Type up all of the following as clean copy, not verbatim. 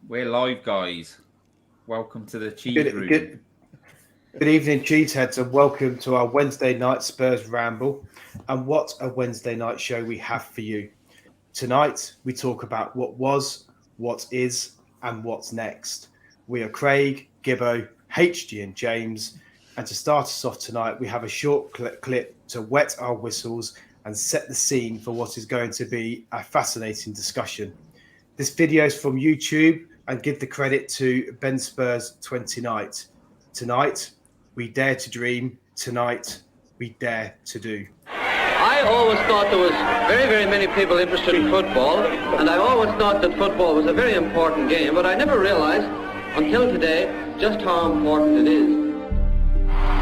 We're live, guys. Welcome to the Cheese Room. Good evening, Cheeseheads, and welcome to our Wednesday night Spurs ramble. And what a Wednesday night show we have for you. Tonight, we talk about what was, what is, and what's next. We are Craig, Gibbo, HG, and James. And to start us off tonight, we have a short clip to wet our whistles and set the scene for what is going to be a fascinating discussion. This video is from YouTube, and give the credit to Ben Spurs 29. Tonight, we dare to dream. Tonight, we dare to do. I always thought there was very, very many people interested in football, and I always thought that football was a very important game, but I never realized until today just how important it is.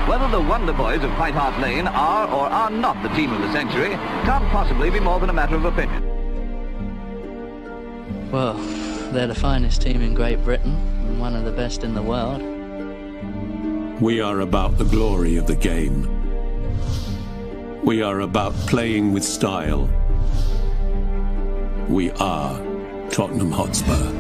Whether the Wonder Boys of White Hart Lane are or are not the team of the century can't possibly be more than a matter of opinion. Well, they're the finest team in Great Britain and one of the best in the world. We are about the glory of the game. We are about playing with style. We are Tottenham Hotspur.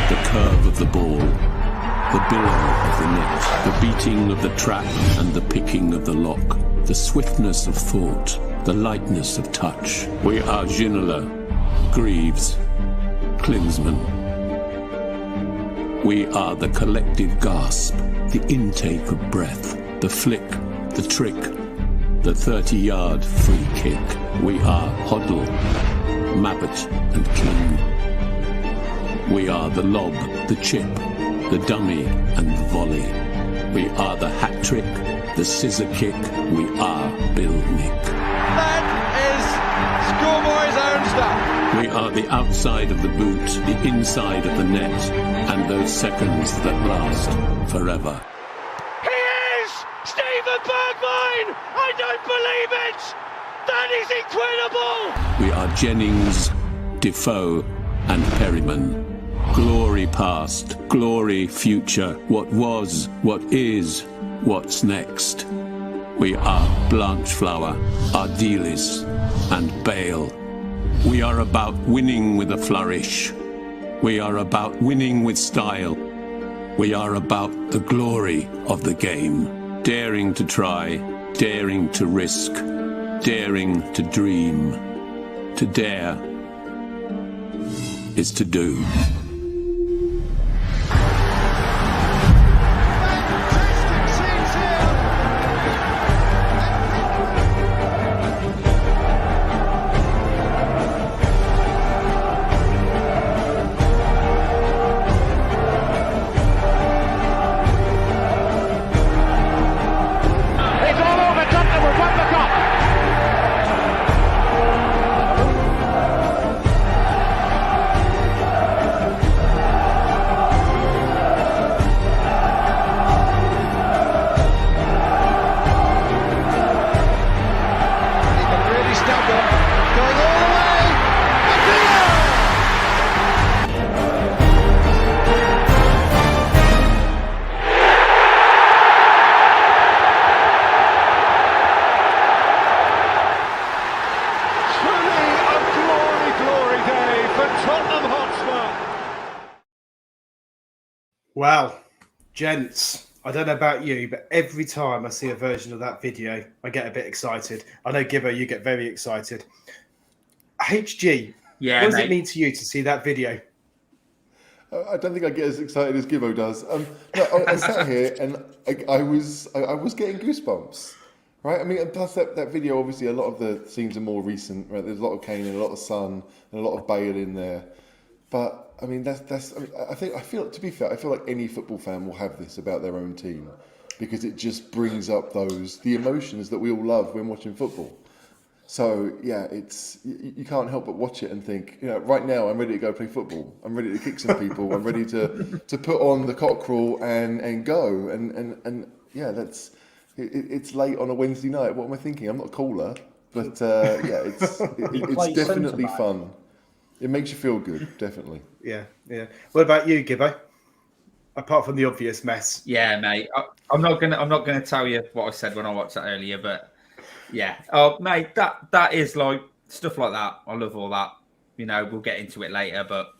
The curve of the ball, the billow of the net, the beating of the trap and the picking of the lock, the swiftness of thought, the lightness of touch. We are Ginola, Greaves, Klinsmann. We are the collective gasp, the intake of breath, the flick, the trick, the 30-yard free kick. We are Hoddle, Mabbott and King. We are the lob, the chip, the dummy and the volley. We are the hat-trick, the scissor kick. We are Bill Nick. That is schoolboy's own stuff. We are the outside of the boot, the inside of the net, and those seconds that last forever. He is Stephen Bergwijn! I don't believe it! That is incredible! We are Jennings, Defoe, and Perryman. Glory past, glory future, what was, what is, what's next. We are Blanchflower, Ardiles, and Bale. We are about winning with a flourish. We are about winning with style. We are about the glory of the game. Daring to try, daring to risk, daring to dream. To dare is to do. Well, gents, I don't know about you, but every time I see a version of that video, I get a bit excited. I know, Gibbo, you get very excited. HG, what does it mean to you to see that video? I don't think I get as excited as Gibbo does. I sat here and I was getting goosebumps, right? I mean, and plus that video, obviously, a lot of the scenes are more recent, right? There's a lot of Kane and a lot of Son and a lot of Bale in there, but I mean, I feel like any football fan will have this about their own team because it just brings up the emotions that we all love when watching football. So yeah, you can't help but watch it and think, right now I'm ready to go play football. I'm ready to kick some people. I'm ready to put on the cockerel and go. And yeah, it's late on a Wednesday night. What am I thinking? I'm not a caller, but yeah, it's definitely fun. It makes you feel good, definitely. Yeah. What about you, Gibbo? apart from the obvious mess. Yeah, mate. I'm not gonna tell you what I said when I watched that earlier, but yeah. Oh, mate, that is like stuff like that. I love all that. You know, we'll get into it later, but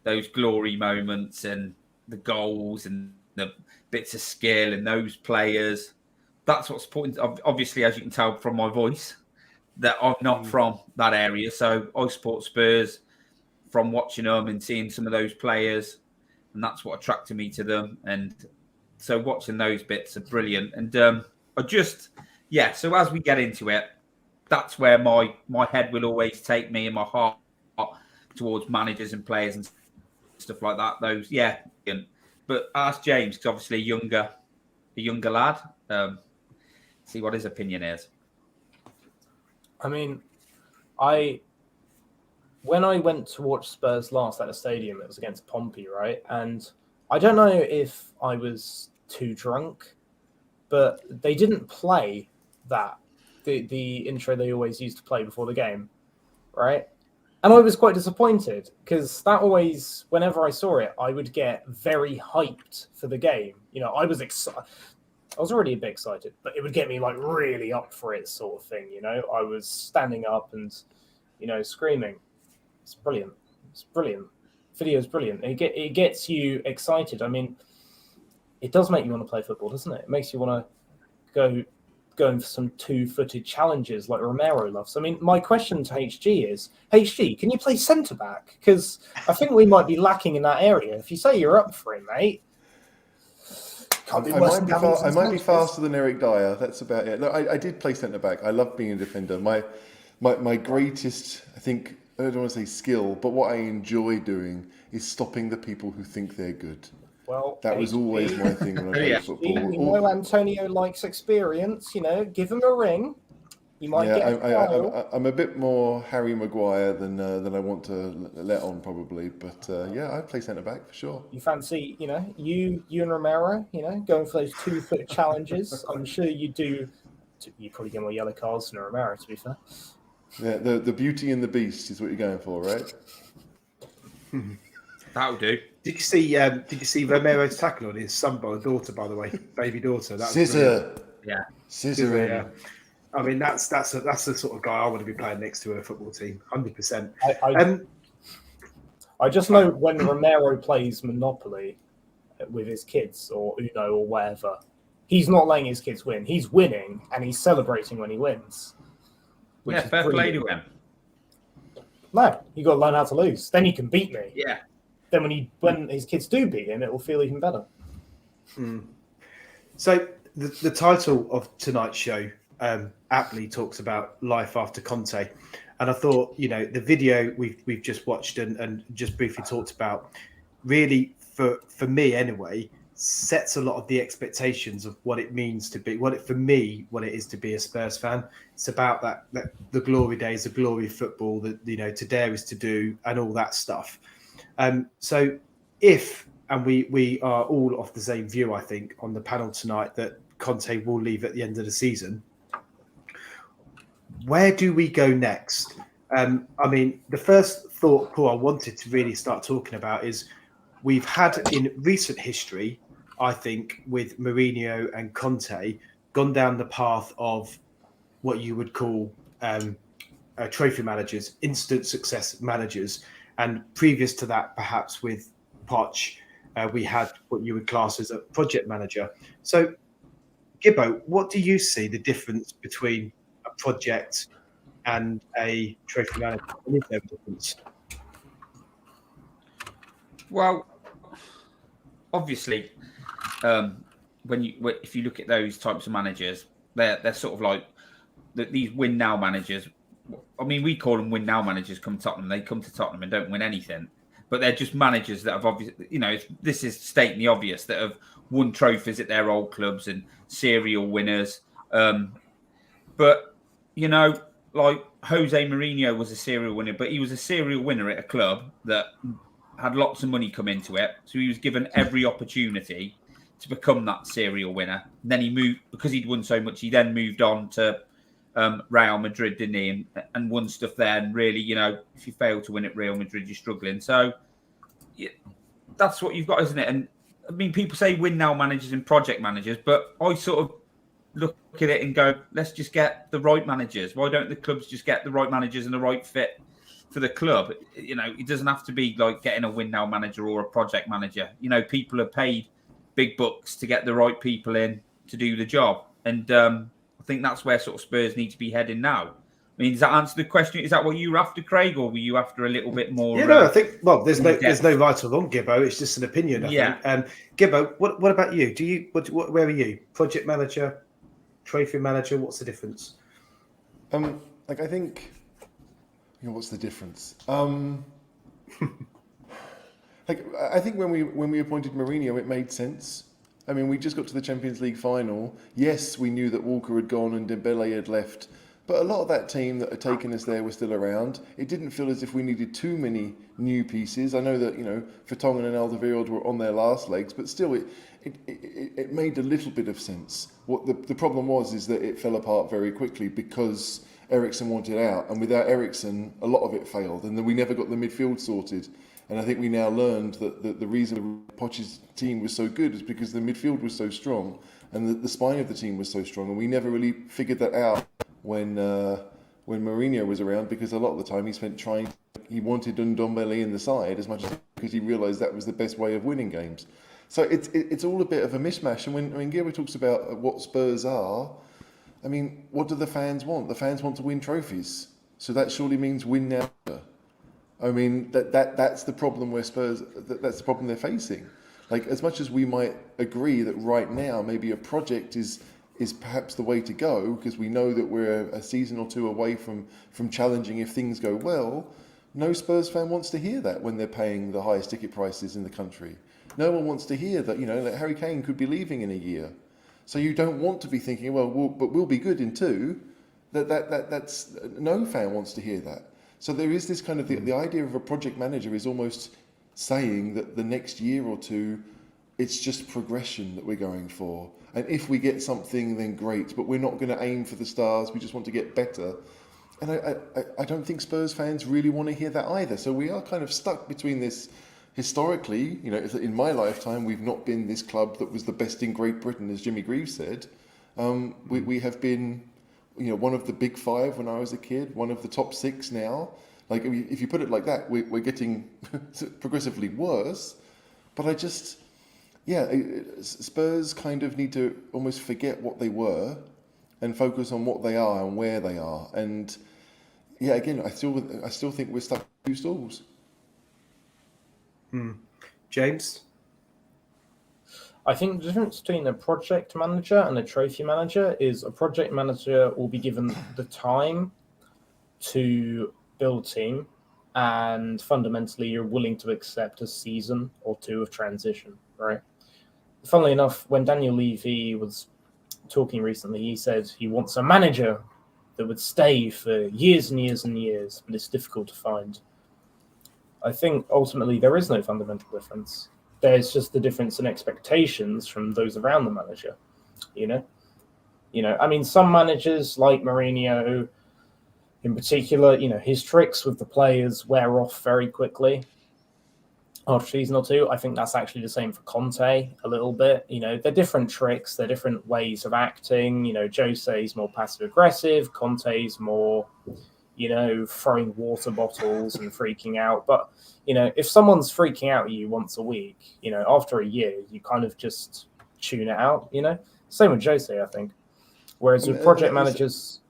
those glory moments and the goals and the bits of skill and those players, that's what's important. Obviously, as you can tell from my voice, that I'm not from that area. So I support Spurs from watching them and seeing some of those players, and that's what attracted me to them. And so watching those bits are brilliant. And so as we get into it, that's where my head will always take me and my heart towards managers and players and stuff like that. Those, yeah. But ask James, because obviously a younger lad, see what his opinion is. I mean, when I went to watch Spurs last at the stadium, it was against Pompey, right? And I don't know if I was too drunk, but they didn't play the intro they always used to play before the game, right? And I was quite disappointed because that always, whenever I saw it, I would get very hyped for the game. You know, I was excited. I was already a bit excited, but it would get me like really up for it sort of thing, you know? I was standing up and, you know, screaming. It's brilliant. It's brilliant. Video is brilliant. It gets you excited. I mean, it does make you want to play football, doesn't it? It makes you want to go in for some two-footed challenges like Romero loves. I mean, my question to HG is, HG, can you play centre-back? Because I think we might be lacking in that area. If you say you're up for it, mate. I might be faster than Eric Dier. That's about it. No, I did play centre-back. I love being a defender. My greatest, I think, I don't want to say skill, but what I enjoy doing is stopping the people who think they're good. Well, that was always my thing when I played football. You know, Antonio likes experience. You know, give him a ring. You might get. I'm a bit more Harry Maguire than I want to let on, probably. But I play centre back for sure. You fancy, you know, you and Romero, you know, going for those 2-foot challenges. I'm sure you do. You probably get more yellow cards than Romero, to be fair. Yeah, the beauty and the beast is what you're going for, right? That'll do. Did you see Romero's tackle on his son by daughter, by the way, baby daughter? That Scissor. Yeah. Scissor. Yeah. I mean, that's the sort of guy I want to be playing next to in a football team, 100%. I just know when Romero plays Monopoly with his kids or Uno or whatever, he's not letting his kids win. He's winning and he's celebrating when he wins. Yeah, fair play to him. No, you got to learn how to lose. Then he can beat me. Yeah. Then when his kids do beat him, it will feel even better. So the title of tonight's show aptly talks about life after Conte, and I thought, you know, the video we've just watched and just briefly talked about really, for me anyway, sets a lot of the expectations of what it means to be what it is to be a Spurs fan. It's about that the glory days, the glory of football, that, you know, to dare is to do, and all that stuff. So we are all of the same view, I think, on the panel tonight, that Conte will leave at the end of the season. Where do we go next? I mean, the first thought, Paul, I wanted to really start talking about is we've had in recent history, I think, with Mourinho and Conte, gone down the path of what you would call trophy managers, instant success managers. And previous to that, perhaps with Poch, we had what you would class as a project manager. So, Gibbo, what do you see the difference between a project and a trophy manager? Is there a difference? Well, obviously, if you look at those types of managers, they're sort of like these win now managers. I mean, we call them win now managers. Come Tottenham, they come to Tottenham and don't win anything, but they're just managers that have obviously, you know, this is stating the obvious, that have won trophies at their old clubs and serial winners. But you know, like Jose Mourinho was a serial winner, but he was a serial winner at a club that had lots of money come into it, so he was given every opportunity to become that serial winner. And then he moved, because he'd won so much, he then moved on to Real Madrid, didn't he? And won stuff there. And really, you know, if you fail to win at Real Madrid, you're struggling. So that's what you've got, isn't it? And I mean, people say win now managers and project managers, but I sort of look at it and go, let's just get the right managers. Why don't the clubs just get the right managers and the right fit for the club? You know, it doesn't have to be like getting a win now manager or a project manager. You know, people are paid big bucks to get the right people in to do the job. And I think that's where sort of Spurs need to be heading now. I mean, does that answer the question? Is that what you were after, Craig, or were you after a little bit more? Yeah, no, I think, well, there's no right or wrong, Gibbo. It's just an opinion, I think. Gibbo, what about you? Do you where are you? Project manager, trophy manager? What's the difference? Like, I think, what's the difference? Like, I think when we appointed Mourinho, it made sense. I mean, we just got to the Champions League final. Yes, we knew that Walker had gone and Dembele had left, but a lot of that team that had taken us there were still around. It didn't feel as if we needed too many new pieces. I know that, Vertonghen and Alderweireld were on their last legs, but still it made a little bit of sense. What the problem is that it fell apart very quickly because Eriksen wanted out, and without Eriksen, a lot of it failed, and then we never got the midfield sorted. And I think we now learned that the reason Poch's team was so good is because the midfield was so strong and the spine of the team was so strong, and we never really figured that out when Mourinho was around, because a lot of the time he wanted Ndombele in the side as much as because he realised that was the best way of winning games. So it's all a bit of a mishmash. And when Gero talks about what Spurs are, I mean, what do the fans want? The fans want to win trophies, so that surely means win now. I mean, that's the problem where Spurs, that's the problem they're facing. Like, as much as we might agree that right now maybe a project is perhaps the way to go, because we know that we're a season or two away from challenging if things go well, no Spurs fan wants to hear that when they're paying the highest ticket prices in the country. No one wants to hear that, that Harry Kane could be leaving in a year. So you don't want to be thinking, but we'll be good in 2. That's no fan wants to hear that. So there is this kind of the idea of a project manager is almost saying that the next year or two, it's just progression that we're going for. And if we get something, then great. But we're not going to aim for the stars. We just want to get better. And I don't think Spurs fans really want to hear that either. So we are kind of stuck between this. Historically, in my lifetime, we've not been this club that was the best in Great Britain, as Jimmy Greaves said. We have been, one of the big 5 when I was a kid, one of the top 6 now. Like, if you put it like that, we're getting progressively worse. But Spurs kind of need to almost forget what they were and focus on what they are and where they are. And again, I still think we're stuck in 2 stools. James? I think the difference between a project manager and a trophy manager is a project manager will be given the time to build a team, and fundamentally you're willing to accept a season or 2 of transition, right? Funnily enough, when Daniel Levy was talking recently, he said he wants a manager that would stay for years and years and years, but it's difficult to find. I think ultimately there is no fundamental difference. There's just the difference in expectations from those around the manager. I mean, some managers like Mourinho, in particular, his tricks with the players wear off very quickly after a season or 2. I think that's actually the same for Conte a little bit. They're different tricks, they're different ways of acting. Jose's more passive aggressive, Conte's more throwing water bottles and freaking out. But, if someone's freaking out at you once a week, after a year, you kind of just tune it out, Same with Jose, I think. Whereas with project managers...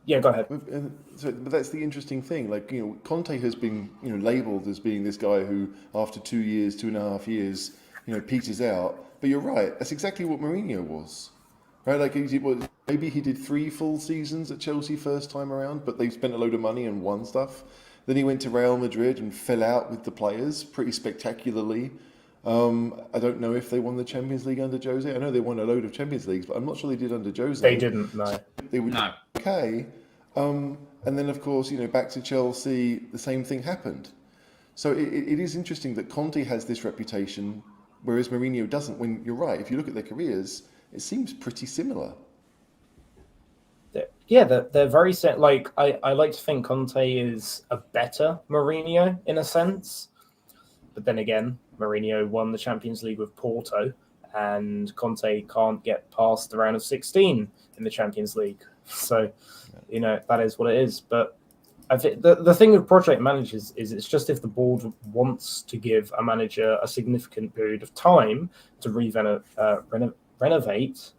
Yeah, go ahead. But that's the interesting thing. Like, Conte has been, labelled as being this guy who, after 2 years, 2.5 years, peters out. But you're right. That's exactly what Mourinho was. Right, like maybe he did 3 full seasons at Chelsea first time around, but they spent a load of money and won stuff. Then he went to Real Madrid and fell out with the players pretty spectacularly. I don't know if they won the Champions League under Jose. I know they won a load of Champions Leagues, but I'm not sure they did under Jose. They didn't, no. They were okay. And then, of course, back to Chelsea, the same thing happened. So it is interesting that Conte has this reputation, whereas Mourinho doesn't. When you're right, if you look at their careers, it seems pretty similar. Yeah, they're very set. Like, I like to think Conte is a better Mourinho in a sense. But then again, Mourinho won the Champions League with Porto, and Conte can't get past the round of 16 in the Champions League. So, that is what it is. But I think the thing with project managers is it's just if the board wants to give a manager a significant period of time to renovate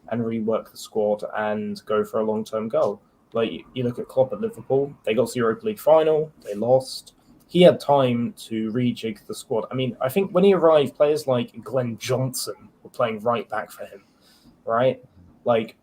and rework the squad and go for a long-term goal. Like you look at Klopp at Liverpool, they got to the Europa League final, they lost. He had time to rejig the squad. I mean, I think when he arrived, players like Glenn Johnson were playing right back for him, right? Like,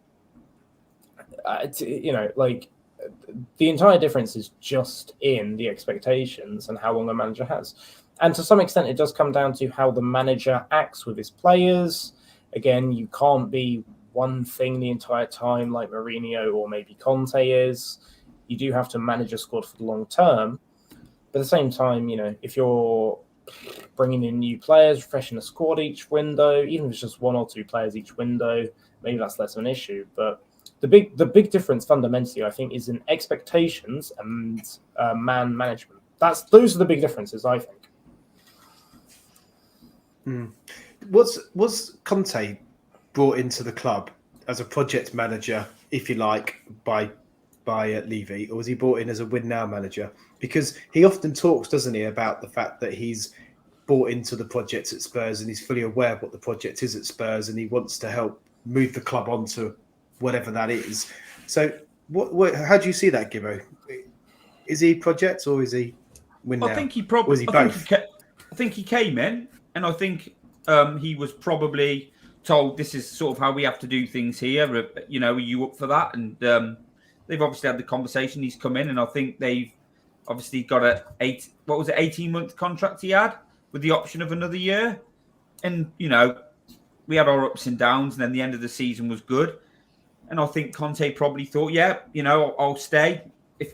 the entire difference is just in the expectations and how long a manager has. And to some extent, it does come down to how the manager acts with his players. Again, you can't be one thing the entire time like Mourinho or maybe Conte is. You do have to manage a squad for the long term. But at the same time, if you're bringing in new players, refreshing the squad each window, even if it's just one or two players each window, maybe that's less of an issue. But the big difference fundamentally, I think, is in expectations and man management. Those are the big differences, I think. Was Conte brought into the club as a project manager, if you like, by Levy, or was he brought in as a win now manager? Because he often talks, doesn't he, about the fact that he's bought into the project at Spurs and he's fully aware of what the project is at Spurs and he wants to help move the club onto whatever that is. So how do you see that, Gibbo? Is he project or is he win now? I think he probably. Was he both? I think he came in, and I think he was probably told this is sort of how we have to do things here. Are you up for that? And they've obviously had the conversation. He's come in, and I think they've obviously got 18-month contract he had with the option of another year. And we had our ups and downs, and then the end of the season was good. And I think Conte probably thought, I'll stay if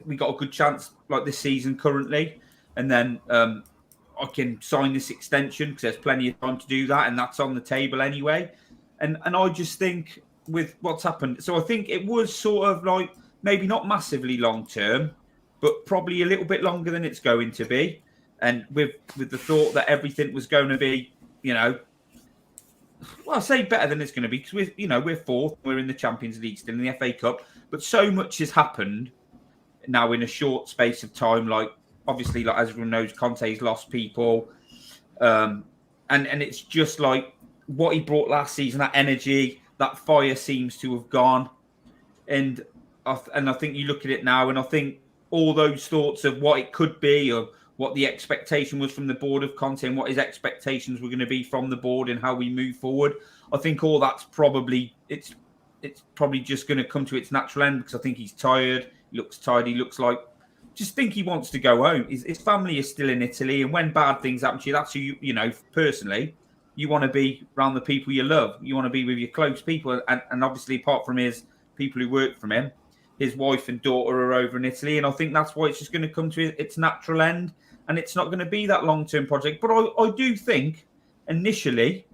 we got a good chance like this season currently, and then I can sign this extension because there's plenty of time to do that, and that's on the table anyway. And I just think with what's happened, so I think it was sort of like maybe not massively long term, but probably a little bit longer than it's going to be. And with the thought that everything was going to be, I say better than it's going to be because we're fourth, we're in the Champions League, still in the FA Cup, but so much has happened now in a short space of time. Like obviously, like as everyone knows, Conte's lost people, and it's just like what he brought last season, that energy, that fire seems to have gone, and I think you look at it now, and I think all those thoughts of what it could be, or what the expectation was from the board of Conte and what his expectations were going to be from the board and how we move forward. I think all that's probably just going to come to its natural end because I think he's tired. He looks tired. He looks like just think he wants to go home. His family is still in Italy, and when bad things happen to you, that's who you personally you want to be around the people you love. You want to be with your close people, and obviously apart from his people who work for him, his wife and daughter are over in Italy, and I think that's why it's just going to come to its natural end. And it's not going to be that long-term project. But I do think initially,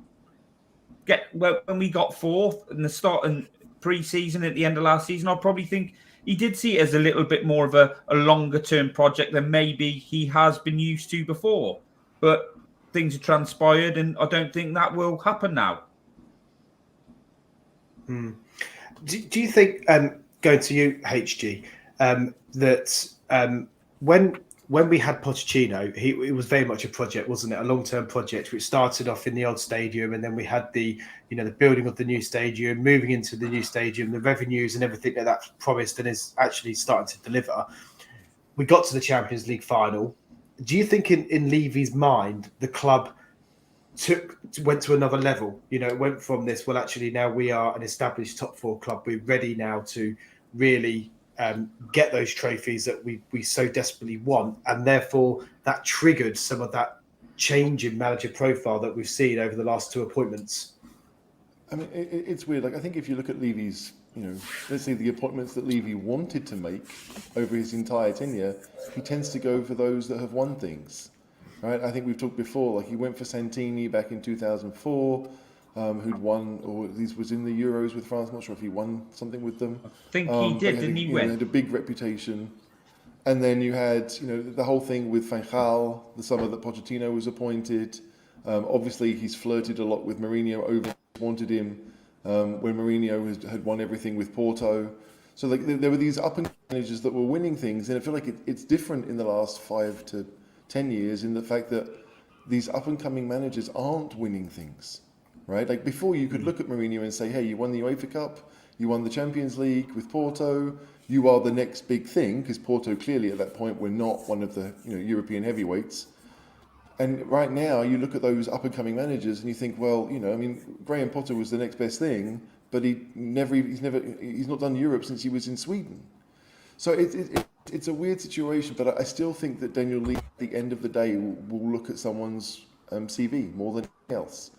when we got fourth in the start and pre-season at the end of last season, I probably think he did see it as a little bit more of a longer-term project than maybe he has been used to before. But things have transpired, and I don't think that will happen now. Do you think, going to you, HG, that when we had Pochettino, it was very much a project, wasn't it? A long-term project, which started off in the old stadium, and then we had the building of the new stadium, moving into the new stadium, the revenues and everything that promised and is actually starting to deliver. We got to the Champions League final. Do you think in Levy's mind, the club went to another level? It went from this, well, actually now we are an established top four club. We're ready now to really get those trophies that we so desperately want, and therefore that triggered some of that change in manager profile that we've seen over the last two appointments. I mean, it's weird. Like I think if you look at Levy's, let's say the appointments that Levy wanted to make over his entire tenure, he tends to go for those that have won things, right? I think we've talked before. Like he went for Santini back in 2004. Who'd won, or at least was in the Euros with France. I'm not sure if he won something with them. I think he did, didn't he? Had a big reputation. And then you had, the whole thing with Van Gaal, the summer that Pochettino was appointed. Obviously, he's flirted a lot with Mourinho, wanted him when Mourinho had won everything with Porto. So there were these up and managers that were winning things, and I feel like it's different in the last 5 to 10 years in the fact that these up and coming managers aren't winning things, right? Like before, you could look at Mourinho and say, "Hey, you won the UEFA Cup, you won the Champions League with Porto. You are the next big thing," because Porto clearly at that point were not one of the European heavyweights. And right now, you look at those up and coming managers and you think, well, Graham Potter was the next best thing, but he's not done Europe since he was in Sweden. So it's a weird situation, but I still think that Daniel Levy at the end of the day will look at someone's CV more than anything else.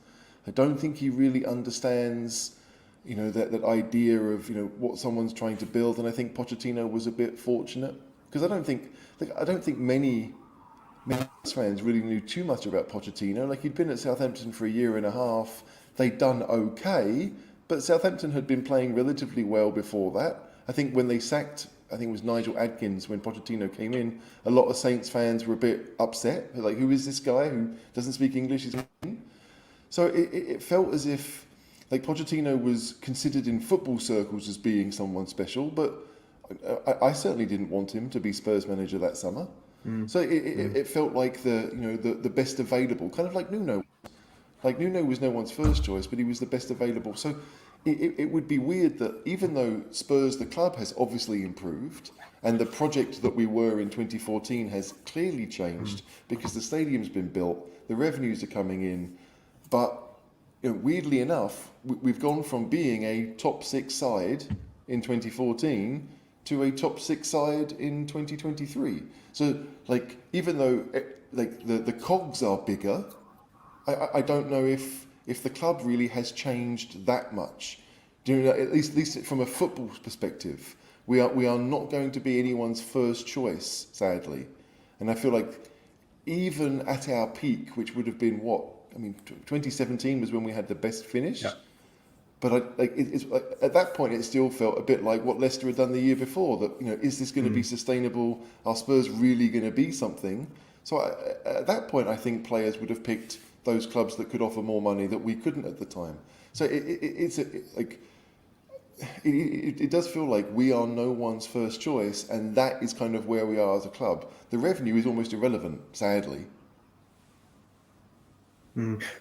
I don't think he really understands that idea of what someone's trying to build, and I think Pochettino was a bit fortunate because I don't think many fans really knew too much about Pochettino. Like he'd been at Southampton for a year and a half, they'd done okay, but Southampton had been playing relatively well before that. I think when they sacked, I think it was Nigel Adkins when Pochettino came in, a lot of Saints fans were a bit upset. Like, who is this guy who doesn't speak English? So it felt as if like Pochettino was considered in football circles as being someone special, but I certainly didn't want him to be Spurs manager that summer. So it felt like the best available, kind of like Nuno. Like Nuno was no one's first choice, but he was the best available. So it would be weird that even though Spurs, the club, has obviously improved, and the project that we were in 2014 has clearly changed because the stadium's been built, the revenues are coming in, but weirdly enough, we've gone from being a top 6 side in 2014 to a top 6 side in 2023. So, like, even though the cogs are bigger, I don't know if the club really has changed that much. At least from a football perspective, we are not going to be anyone's first choice, sadly. And I feel like even at our peak, which would have been 2017 was when we had the best finish. Yeah. But it's at that point, it still felt a bit like what Leicester had done the year before. That is this going to be sustainable? Are Spurs really going to be something? So at that point, I think players would have picked those clubs that could offer more money that we couldn't at the time. So it does feel like we are no one's first choice, and that is kind of where we are as a club. The revenue is almost irrelevant, sadly.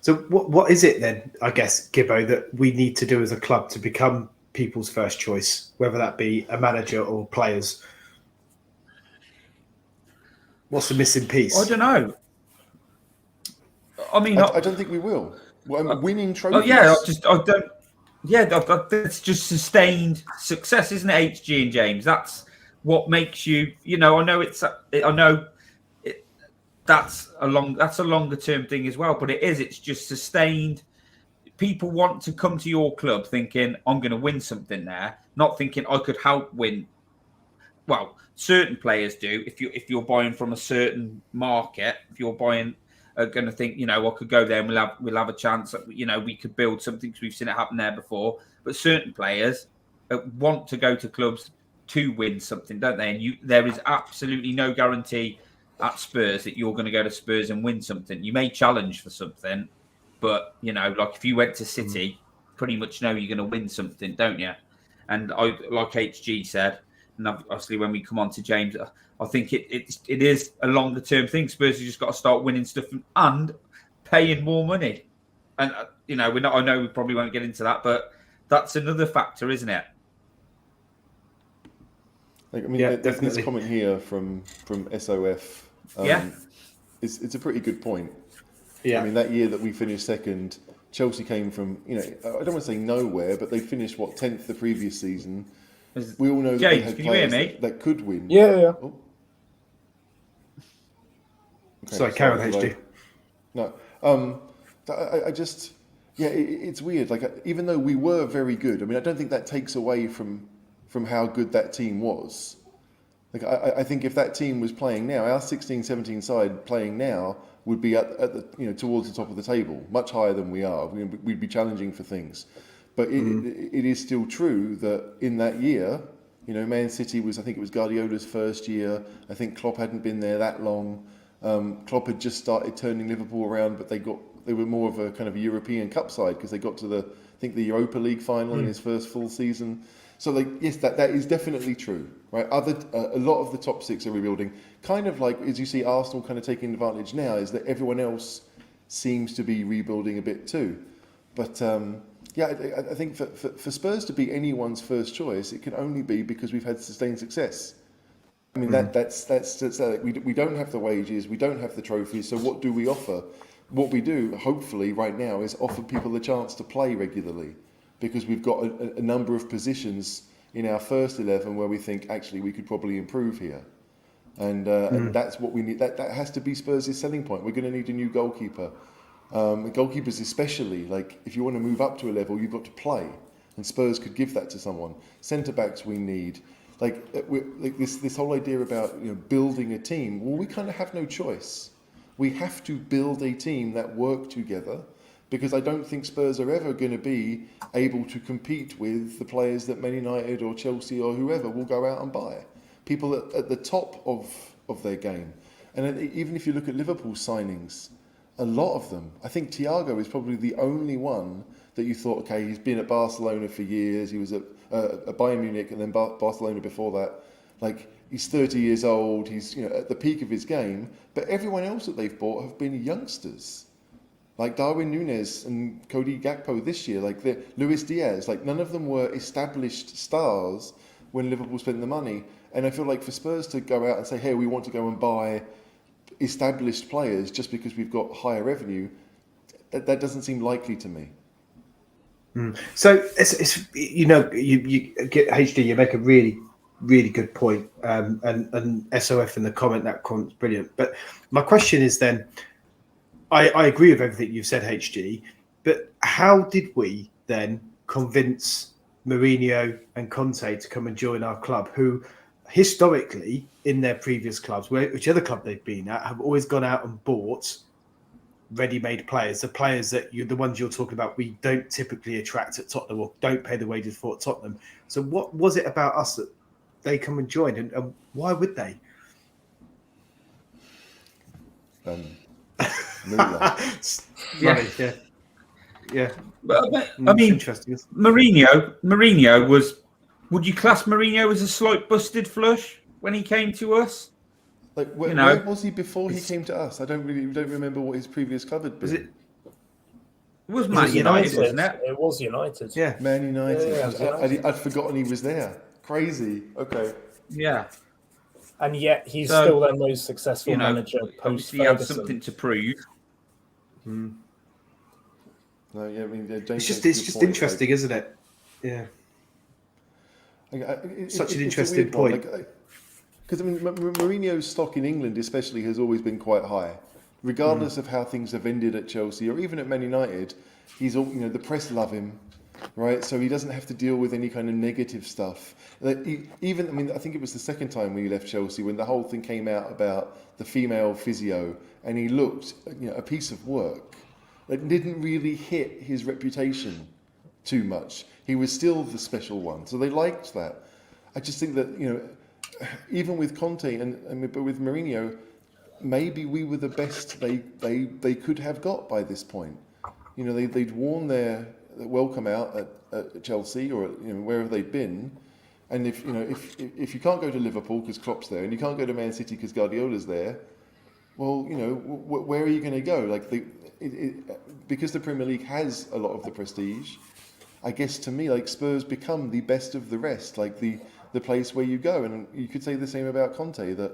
So what is it then, I guess, Gibbo, that we need to do as a club to become people's first choice, whether that be a manager or players? What's the missing piece? I don't know. I mean, I don't think we will. Winning trophies. It's just sustained success, isn't it, HG and James? That's what makes you. That's a longer term thing as well, but it's just sustained. People want to come to your club thinking I'm going to win something there, not thinking I could help win. Well, certain players do. If you're buying from a certain market, if you're buying, going to think I could go there and we'll have a chance. We could build something because we've seen it happen there before. But certain players want to go to clubs to win something, don't they? And there is absolutely no guarantee at Spurs that you're going to go to Spurs and win something. You may challenge for something, but like if you went to City, pretty much know you're going to win something, don't you? And like HG said, and obviously when we come on to James, I think it is a longer term thing. Spurs have just got to start winning stuff and paying more money. And I know we probably won't get into that, but that's another factor, isn't it? There's this comment here from SOF. It's a pretty good point. Yeah. That year that we finished second, Chelsea came from, I don't want to say nowhere, but they finished, 10th the previous season. We all know that James, they had can you hear players me? that could win. Yeah. Oh. Okay, sorry, carry on, HG. No. I just, it's weird. Even though we were very good, I don't think that takes away from how good that team was. I think if that team was playing now, our 16-17 side playing now would be at the towards the top of the table, much higher than we are. We'd be challenging for things. But it is still true that in that year, You know, Man City I think it was Guardiola's first year. I think Klopp hadn't been there that long. Klopp had just started turning Liverpool around, but they were more of a kind of a European Cup side because they got to the Europa League final in his first full season. So, like, yes, that is definitely true, right? A lot of the top six are rebuilding. Kind of like, as you see Arsenal kind of taking advantage now, is that everyone else seems to be rebuilding a bit too. But I think for Spurs to be anyone's first choice, it can only be because we've had sustained success. I mean, that's we don't have the wages, we don't have the trophies. So what do we offer? What we do, hopefully, right now, is offer people the chance to play regularly, because we've got a number of positions in our first 11 where we think actually we could probably improve here, and that's what we need. That has to be Spurs' selling point. We're going to need a new goalkeeper. Goalkeepers especially, like if you want to move up to a level, you've got to play, and Spurs could give that to someone. Centre backs we need. Like this whole idea about building a team. Well, we kind of have no choice. We have to build a team that work together, because I don't think Spurs are ever going to be able to compete with the players that Man United or Chelsea or whoever will go out and buy. People at the top of their game. And even if you look at Liverpool's signings, a lot of them, I think Thiago is probably the only one that you thought, okay, he's been at Barcelona for years, he was at Bayern Munich and then Barcelona before that. Like, he's 30 years old, he's at the peak of his game, but everyone else that they've bought have been youngsters. Like Darwin Núñez and Cody Gakpo this year, like Luis Diaz, like none of them were established stars when Liverpool spent the money. And I feel like for Spurs to go out and say, hey, we want to go and buy established players just because we've got higher revenue, that doesn't seem likely to me. So it's you get HD, you make a really, really good point. And SOF in the that comment's brilliant. But my question is then, I agree with everything you've said, HG, but how did we then convince Mourinho and Conte to come and join our club, who historically in their previous clubs, whichever club they've been at, have always gone out and bought ready-made players, the players that the ones you're talking about, we don't typically attract at Tottenham or don't pay the wages for at Tottenham. So what was it about us that they come and join, and why would they? Yeah. But, I mean, interesting. Mourinho was. Would you class Mourinho as a slight busted flush when he came to us? Like, where was he before he came to us? I don't remember what his previous club had been. It was Man United, wasn't it? It was United. Yeah, Man United. Yeah, I'd forgotten he was there. Crazy. Okay. Yeah. And yet he's still their most successful manager post He had something to prove. No, yeah, I mean, it's just interesting, isn't it? Yeah. Such an interesting point. Because I mean, Mourinho's stock in England, especially, has always been quite high, regardless of how things have ended at Chelsea or even at Man United. He's all, the press love him, right? So he doesn't have to deal with any kind of negative stuff. I think it was the second time when he left Chelsea when the whole thing came out about the female physio, and he looked, a piece of work that didn't really hit his reputation too much. He was still the special one, so they liked that. I just think that even with Conte but with Mourinho, maybe we were the best they could have got by this point. They'd worn their welcome out at Chelsea or wherever they'd been, and if you can't go to Liverpool because Klopp's there, and you can't go to Man City because Guardiola's there, well, where are you going to go? Like because the Premier League has a lot of the prestige. I guess to me, like, Spurs become the best of the rest, like the place where you go. And you could say the same about Conte, that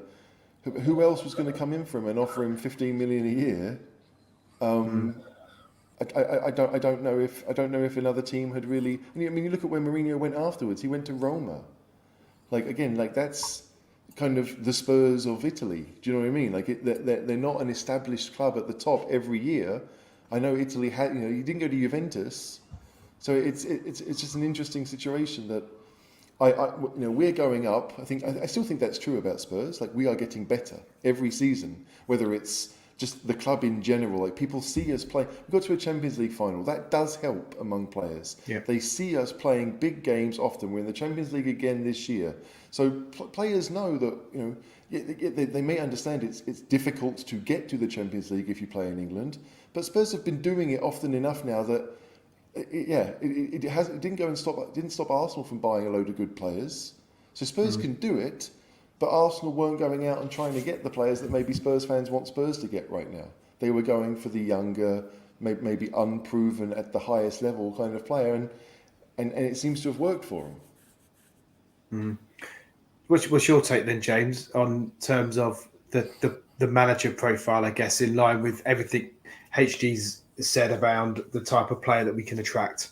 who else was going to come in for him and offer him 15 million a year? I don't know if another team had really. I mean, you look at where Mourinho went afterwards. He went to Roma. That's kind of the Spurs of Italy. Do you know what I mean? Like, they're not an established club at the top every year. I know Italy had. He didn't go to Juventus. So it's just an interesting situation that we're going up. I still think that's true about Spurs. Like, we are getting better every season, whether it's just the club in general. Like, people see us play. We got to a Champions League final. That does help among players. Yeah. They see us playing big games often. We're in the Champions League again this year. So players know that, they may understand it's difficult to get to the Champions League if you play in England. But Spurs have been doing it often enough now that, it didn't stop Arsenal from buying a load of good players. So Spurs can do it. But Arsenal weren't going out and trying to get the players that maybe Spurs fans want Spurs to get right now. They were going for the younger, maybe unproven at the highest level kind of player, and it seems to have worked for them. What's your take then, James, on terms of the manager profile, I guess, in line with everything HG's said around the type of player that we can attract?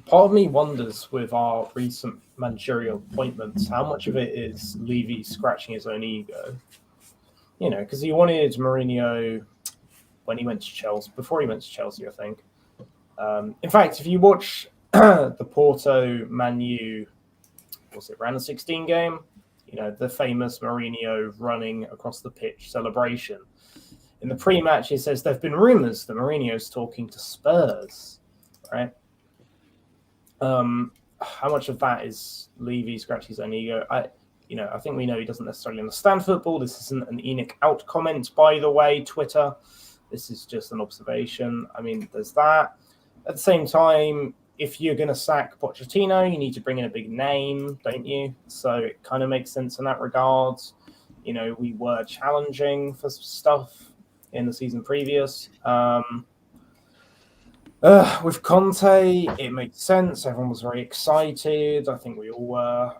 Part of me wonders with our recent managerial appointments, how much of it is Levy scratching his own ego? Because he wanted Mourinho when he went to Chelsea, before he went to Chelsea, I think. In fact, if you watch the Porto Man U, was it round of 16 game? The famous Mourinho running across the pitch celebration. In the pre-match, he says there have been rumours that Mourinho's talking to Spurs, right? How much of that is Levy scratching his own ego? I think we know he doesn't necessarily understand football. This isn't an Enic out comment, by the way, Twitter. This is just an observation. I mean, there's that. At the same time, if you're going to sack Pochettino, you need to bring in a big name, don't you? So it kind of makes sense in that regard. We were challenging for stuff in the season previous. With Conte, it made sense. Everyone was very excited. I think we all were.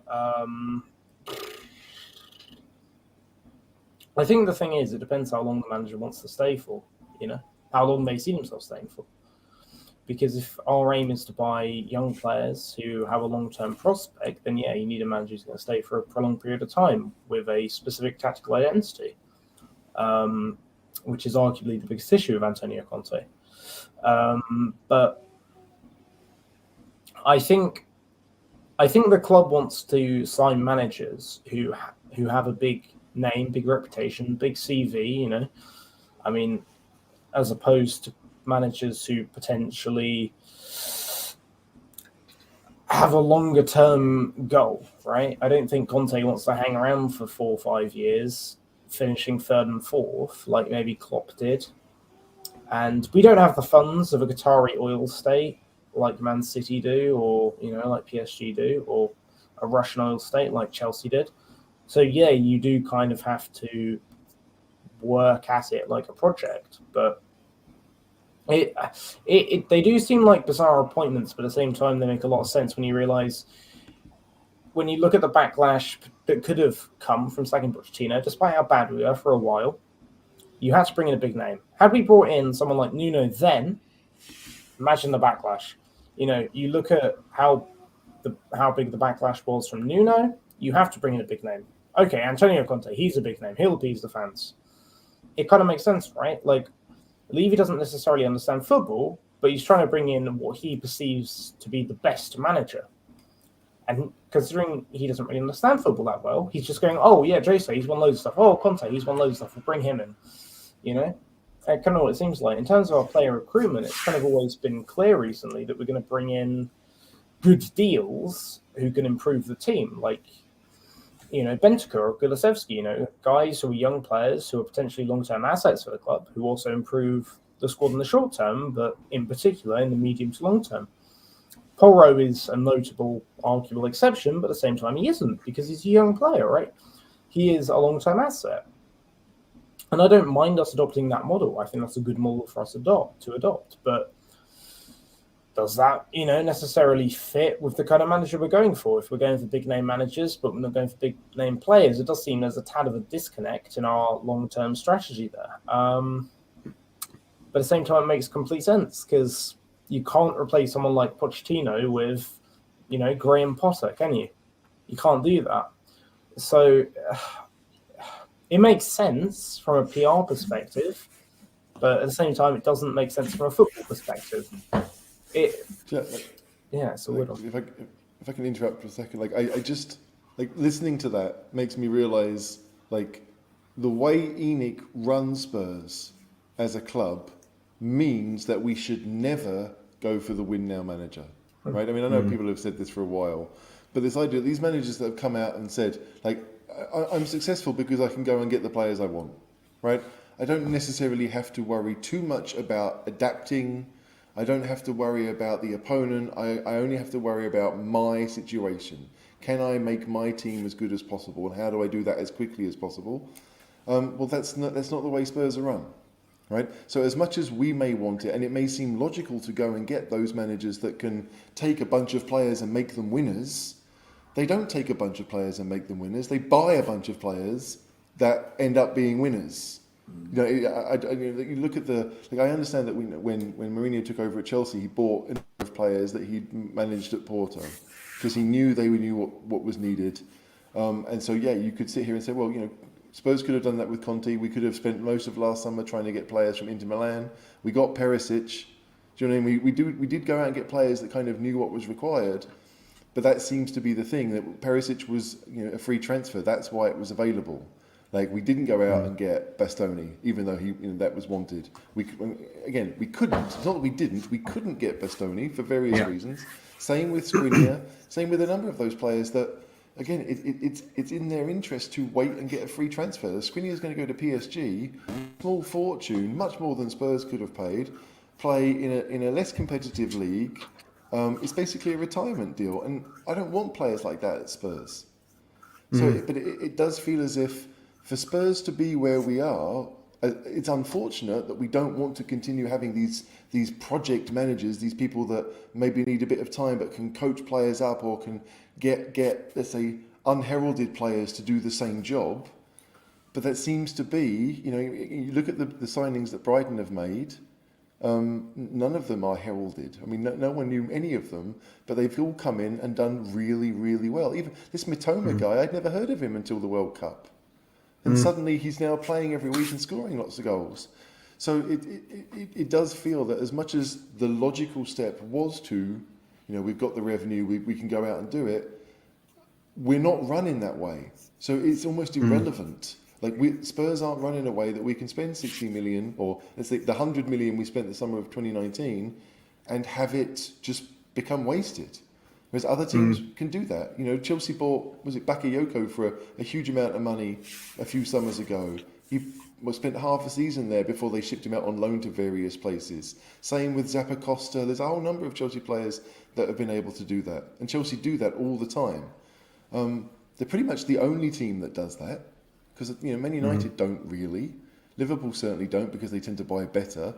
I think the thing is, it depends how long the manager wants to stay for, how long they see themselves staying for. Because if our aim is to buy young players who have a long-term prospect, then you need a manager who's going to stay for a prolonged period of time with a specific tactical identity, which is arguably the biggest issue of Antonio Conte. But I think the club wants to sign managers who have a big name, big reputation, big CV. I mean, as opposed to managers who potentially have a longer term goal, right? I don't think Conte wants to hang around for 4 or 5 years, finishing 3rd and 4th, like maybe Klopp did. And we don't have the funds of a Qatari oil state like Man City do, or, like PSG do, or a Russian oil state like Chelsea did. So, you do kind of have to work at it like a project. But they do seem like bizarre appointments, but at the same time, they make a lot of sense when you realise, when you look at the backlash that could have come from sacking Pochettino, despite how bad we were for a while, you had to bring in a big name. Had we brought in someone like Nuno then, imagine the backlash. You look at how big the backlash was from Nuno, you have to bring in a big name. Okay, Antonio Conte, he's a big name. He'll appease the fans. It kind of makes sense, right? Like, Levy doesn't necessarily understand football, but he's trying to bring in what he perceives to be the best manager. And considering he doesn't really understand football that well, he's just going, oh, yeah, Jose, he's won loads of stuff. Oh, Conte, he's won loads of stuff. We'll bring him in. That's kind of what it seems like. In terms of our player recruitment, it's kind of always been clear recently that we're going to bring in good deals who can improve the team. Like, Bentancur or Kulusevski, guys who are young players who are potentially long-term assets for the club, who also improve the squad in the short term, but in particular in the medium to long term. Porro is a notable, arguable exception, but at the same time he isn't, because he's a young player, right? He is a long-term asset. And I don't mind us adopting that model. I think that's a good model for us to adopt. But does that, necessarily fit with the kind of manager we're going for? If we're going for big-name managers, but we're not going for big-name players, it does seem there's a tad of a disconnect in our long-term strategy there. But at the same time, it makes complete sense, because you can't replace someone like Pochettino with, Graham Potter, can you? You can't do that. So it makes sense from a PR perspective, but at the same time, it doesn't make sense from a football perspective. It's a weird one. If I can interrupt for a second, I just listening to that makes me realise, the way Enic runs Spurs as a club means that we should never go for the win now manager, right? I mean, I know people have said this for a while, but this idea, these managers that have come out and said, like, I'm successful because I can go and get the players I want, right? I don't necessarily have to worry too much about adapting. I don't have to worry about the opponent. I only have to worry about my situation. Can I make my team as good as possible, and how do I do that as quickly as possible? Well, that's not the way Spurs are run, right? So as much as we may want it, and it may seem logical to go and get those managers that can take a bunch of players and make them winners, they don't take a bunch of players and make them winners. They buy a bunch of players that end up being winners. You know, you look at I understand that when Mourinho took over at Chelsea, he bought a number of players that he'd managed at Porto because he knew they knew what was needed. And so, yeah, you could sit here and say, well, you know, Spurs could have done that with Conte. We could have spent most of last summer trying to get players from Inter Milan. We got Perisic. Do you know what I mean? We did go out and get players that kind of knew what was required. But that seems to be the thing, that Perisic was, you know, a free transfer. That's why it was available. Like, we didn't go out and get Bastoni, even though that was wanted. We couldn't. It's not that we didn't. We couldn't get Bastoni for various reasons. Same with Skriniar. Same with a number of those players that, again, it's in their interest to wait and get a free transfer. Skriniar is going to go to PSG, small fortune, much more than Spurs could have paid, play in a less competitive league. It's basically a retirement deal, and I don't want players like that at Spurs. So, but it does feel as if for Spurs to be where we are, it's unfortunate that we don't want to continue having these project managers, these people that maybe need a bit of time but can coach players up or can get let's say unheralded players to do the same job. But that seems to be, you know, you look at the signings that Brighton have made. None of them are heralded. I mean, no one knew any of them, but they've all come in and done really, really well. Even this Mitoma guy, I'd never heard of him until the World Cup. And suddenly he's now playing every week and scoring lots of goals. So it does feel that as much as the logical step was to, you know, we've got the revenue, we can go out and do it, we're not running that way. So it's almost irrelevant. Like, Spurs aren't running a way that we can spend 60 million, or let's say the 100 million we spent the summer of 2019, and have it just become wasted. Whereas other teams can do that. You know, Chelsea bought, was it Bakayoko for a huge amount of money a few summers ago. He spent half a season there before they shipped him out on loan to various places. Same with Zappacosta. There's a whole number of Chelsea players that have been able to do that. And Chelsea do that all the time. They're pretty much the only team that does that. Because, you know, Man United don't really. Liverpool certainly don't, because they tend to buy better.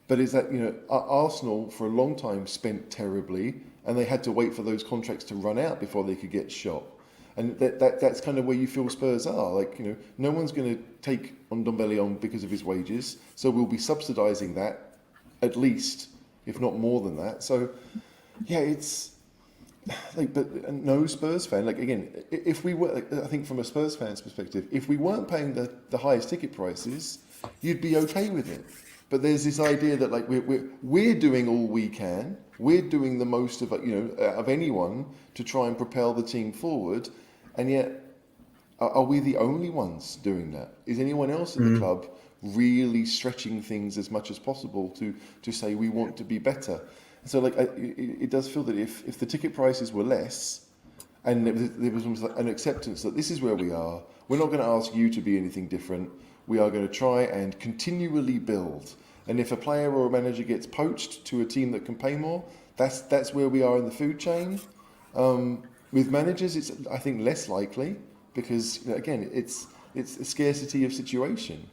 But is that, you know, Arsenal for a long time spent terribly, and they had to wait for those contracts to run out before they could get shot. And that's kind of where you feel Spurs are. Like, you know, no one's going to take Ndombele on because of his wages, so we'll be subsidising that at least, if not more than that. So, yeah, it's like, but no Spurs fan. Like, again, if we were, like, I think from a Spurs fan's perspective, if we weren't paying the highest ticket prices, you'd be okay with it. But there's this idea that, like, we're doing all we can. We're doing the most of, you know, of anyone to try and propel the team forward, and yet, are we the only ones doing that? Is anyone else in the club really stretching things as much as possible to say we want to be better? So, like, it does feel that if the ticket prices were less, and there was almost like an acceptance that this is where we are, we're not going to ask you to be anything different. We are going to try and continually build. And if a player or a manager gets poached to a team that can pay more, that's where we are in the food chain. With managers, it's, I think, less likely because, you know, again, it's a scarcity of situation.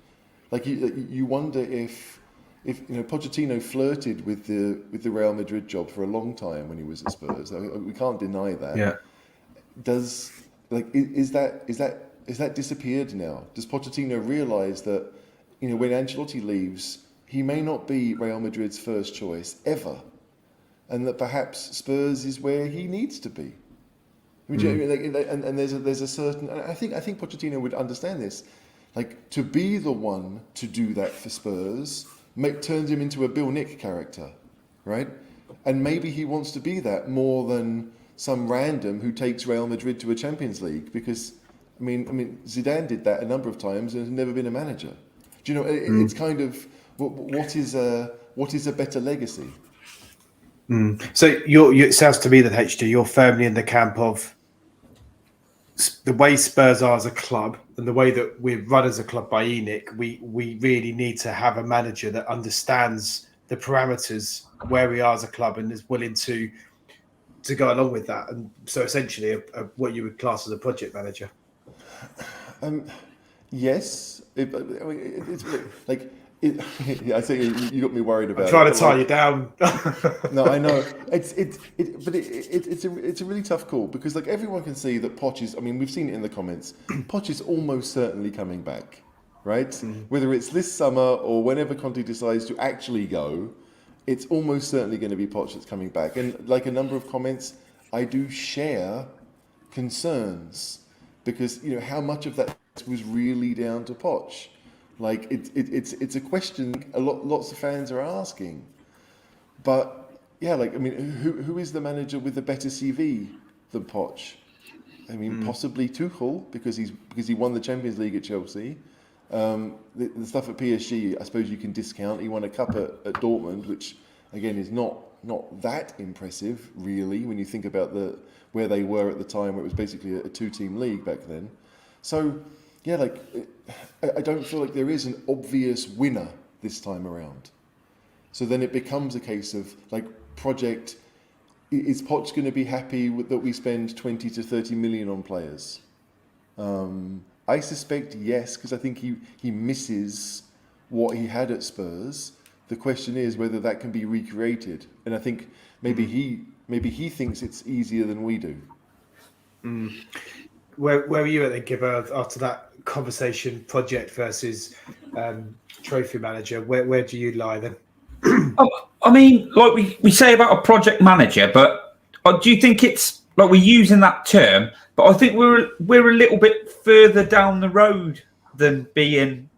Like, you wonder if you know, Pochettino flirted with the Real Madrid job for a long time when he was at Spurs. We can't deny that. Yeah. Is that disappeared now? Does Pochettino realise that, you know, when Ancelotti leaves, he may not be Real Madrid's first choice ever, and that perhaps Spurs is where he needs to be? I mean, and there's a certain, and I think Pochettino would understand this. Like, to be the one to do that for Spurs turns him into a Bill Nick character, right? And maybe he wants to be that more than some random who takes Real Madrid to a Champions League, because I mean, Zidane did that a number of times and has never been a manager. Do you know? It's kind of what is a better legacy? So it sounds to me that HG, you're firmly in the camp of the way Spurs are as a club and the way that we're run as a club by Enic. We really need to have a manager that understands the parameters where we are as a club and is willing to go along with that. And so essentially what you would class as a project manager. Yes. It's like... I think you got me worried about. I'm trying to tie you down. No, I know. It's a really tough call because like everyone can see that Poch is. I mean, we've seen it in the comments. Poch is almost certainly coming back, right? Whether it's this summer or whenever Conte decides to actually go, it's almost certainly going to be Poch that's coming back. And like a number of comments, I do share concerns because how much of that was really down to Poch. Like it's a question lots of fans are asking, but yeah, like I mean, who is the manager with a better CV than Poch? I mean, possibly Tuchel because he won the Champions League at Chelsea. The stuff at PSG, I suppose you can discount. He won a cup at Dortmund, which again is not that impressive really when you think about where they were at the time, where it was basically a two-team league back then. So. Yeah, like I don't feel like there is an obvious winner this time around. So then it becomes a case of like project. Is Poch going to be happy that we spend 20 to 30 million on players? I suspect yes, because I think he misses what he had at Spurs. The question is whether that can be recreated, and I think maybe he thinks it's easier than we do. Where were you at then, Gibber, after that conversation, project versus trophy manager? Where do you lie then? I mean, like we say about a project manager, but do you think it's like we're using that term? But I think we're a little bit further down the road than being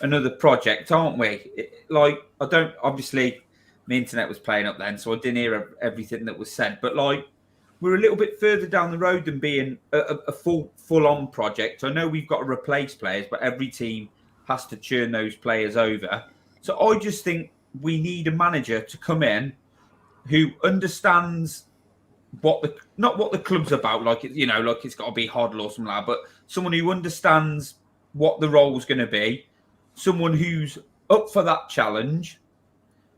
another project, aren't we? Obviously, my internet was playing up then, so I didn't hear everything that was said. But like, we're a little bit further down the road than being a full-on project. I know we've got to replace players, but every team has to churn those players over. So I just think we need a manager to come in who understands not what the club's about, like it's got to be Hoddle or something like that, but someone who understands what the role's going to be, someone who's up for that challenge,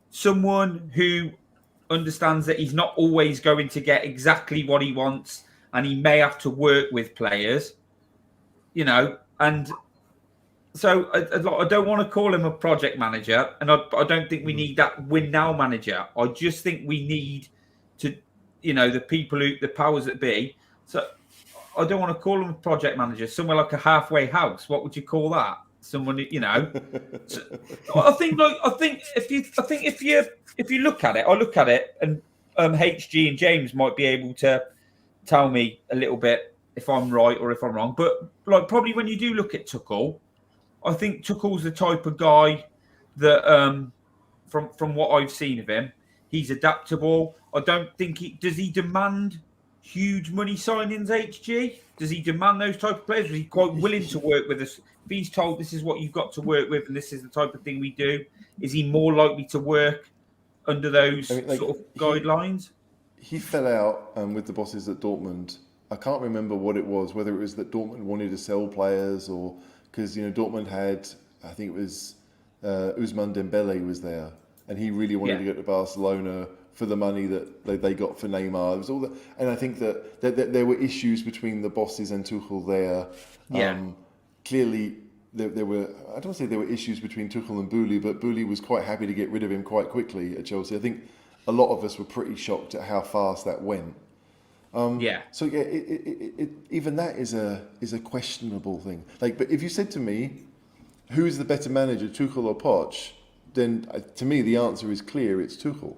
someone who understands that he's not always going to get exactly what he wants and he may have to work with players, and so I don't want to call him a project manager, and I don't think we need that win now manager. I just think we need to, the powers that be. So I don't want to call him a project manager, somewhere like a halfway house. What would you call that? Someone, So I think if you look at it, I look at it, and HG and James might be able to tell me a little bit if I'm right or if I'm wrong. But like probably when you do look at Tuchel, I think Tuchel's the type of guy that, from what I've seen of him, he's adaptable. I don't think does he demand huge money signings, HG? Does he demand those type of players? Is he quite willing to work with us? If he's told this is what you've got to work with and this is the type of thing we do, is he more likely to work under those sort of guidelines? He fell out with the bosses at Dortmund. I can't remember what it was, whether it was that Dortmund wanted to sell players or because Dortmund had, I think it was Ousmane Dembele was there, and he really wanted to go to Barcelona for the money that they got for Neymar. It was all that, and I think that there were issues between the bosses and Tuchel there. Clearly, there were. I don't want to say there were issues between Tuchel and Boehly, but Boehly was quite happy to get rid of him quite quickly at Chelsea. I think a lot of us were pretty shocked at how fast that went. So even that is a questionable thing. Like, but if you said to me, who's the better manager, Tuchel or Poch? Then to me the answer is clear. It's Tuchel.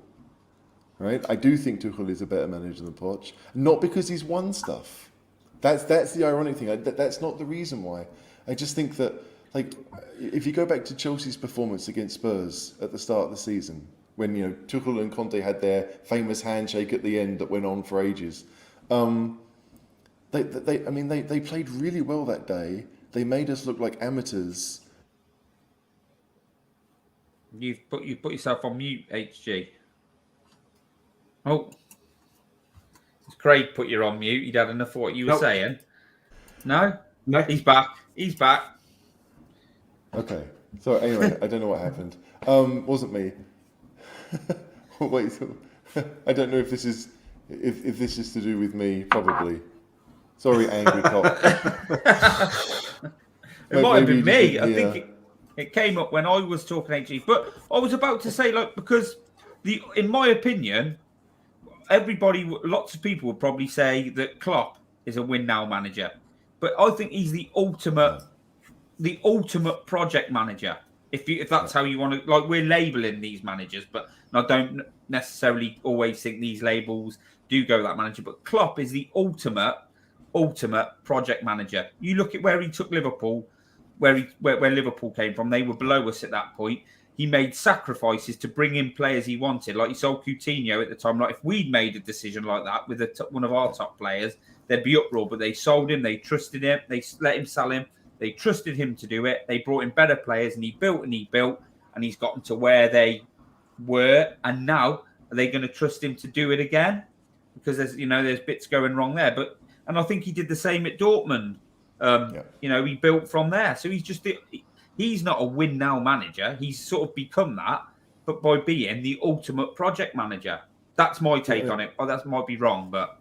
Right? I do think Tuchel is a better manager than Poch, not because he's won stuff. That's the ironic thing. That's not the reason why. I just think that, like, if you go back to Chelsea's performance against Spurs at the start of the season, when Tuchel and Conte had their famous handshake at the end that went on for ages, They played really well that day. They made us look like amateurs. You've put yourself on mute, HG. Oh, Craig put you on mute. He'd had enough of what you were saying. No, he's back. He's back. Okay. So anyway, I don't know what happened. Wasn't me. Wait, I don't know if this is to do with me. Probably. Sorry, angry cop. It might have been me. I think it came up when I was talking HG. But I was about to say, because in my opinion, lots of people would probably say that Klopp is a win now manager, but I think he's the ultimate project manager. If that's how you want to, we're labeling these managers, but I don't necessarily always think these labels do go that manager. But Klopp is the ultimate project manager. You look at where he took Liverpool, where Liverpool came from. They were below us at that point. He made sacrifices to bring in players he wanted. Like he sold Coutinho at the time. Like if we'd made a decision like that with one of our top players, there'd be uproar. But they sold him. They trusted him. They let him sell him. They trusted him to do it. They brought in better players, and he built, and he's gotten to where they were. And now are they going to trust him to do it again? Because there's bits going wrong there. And I think he did the same at Dortmund. He built from there. So he's not a win now manager. He's sort of become that, but by being the ultimate project manager. That's my take on it. Oh, that might be wrong, but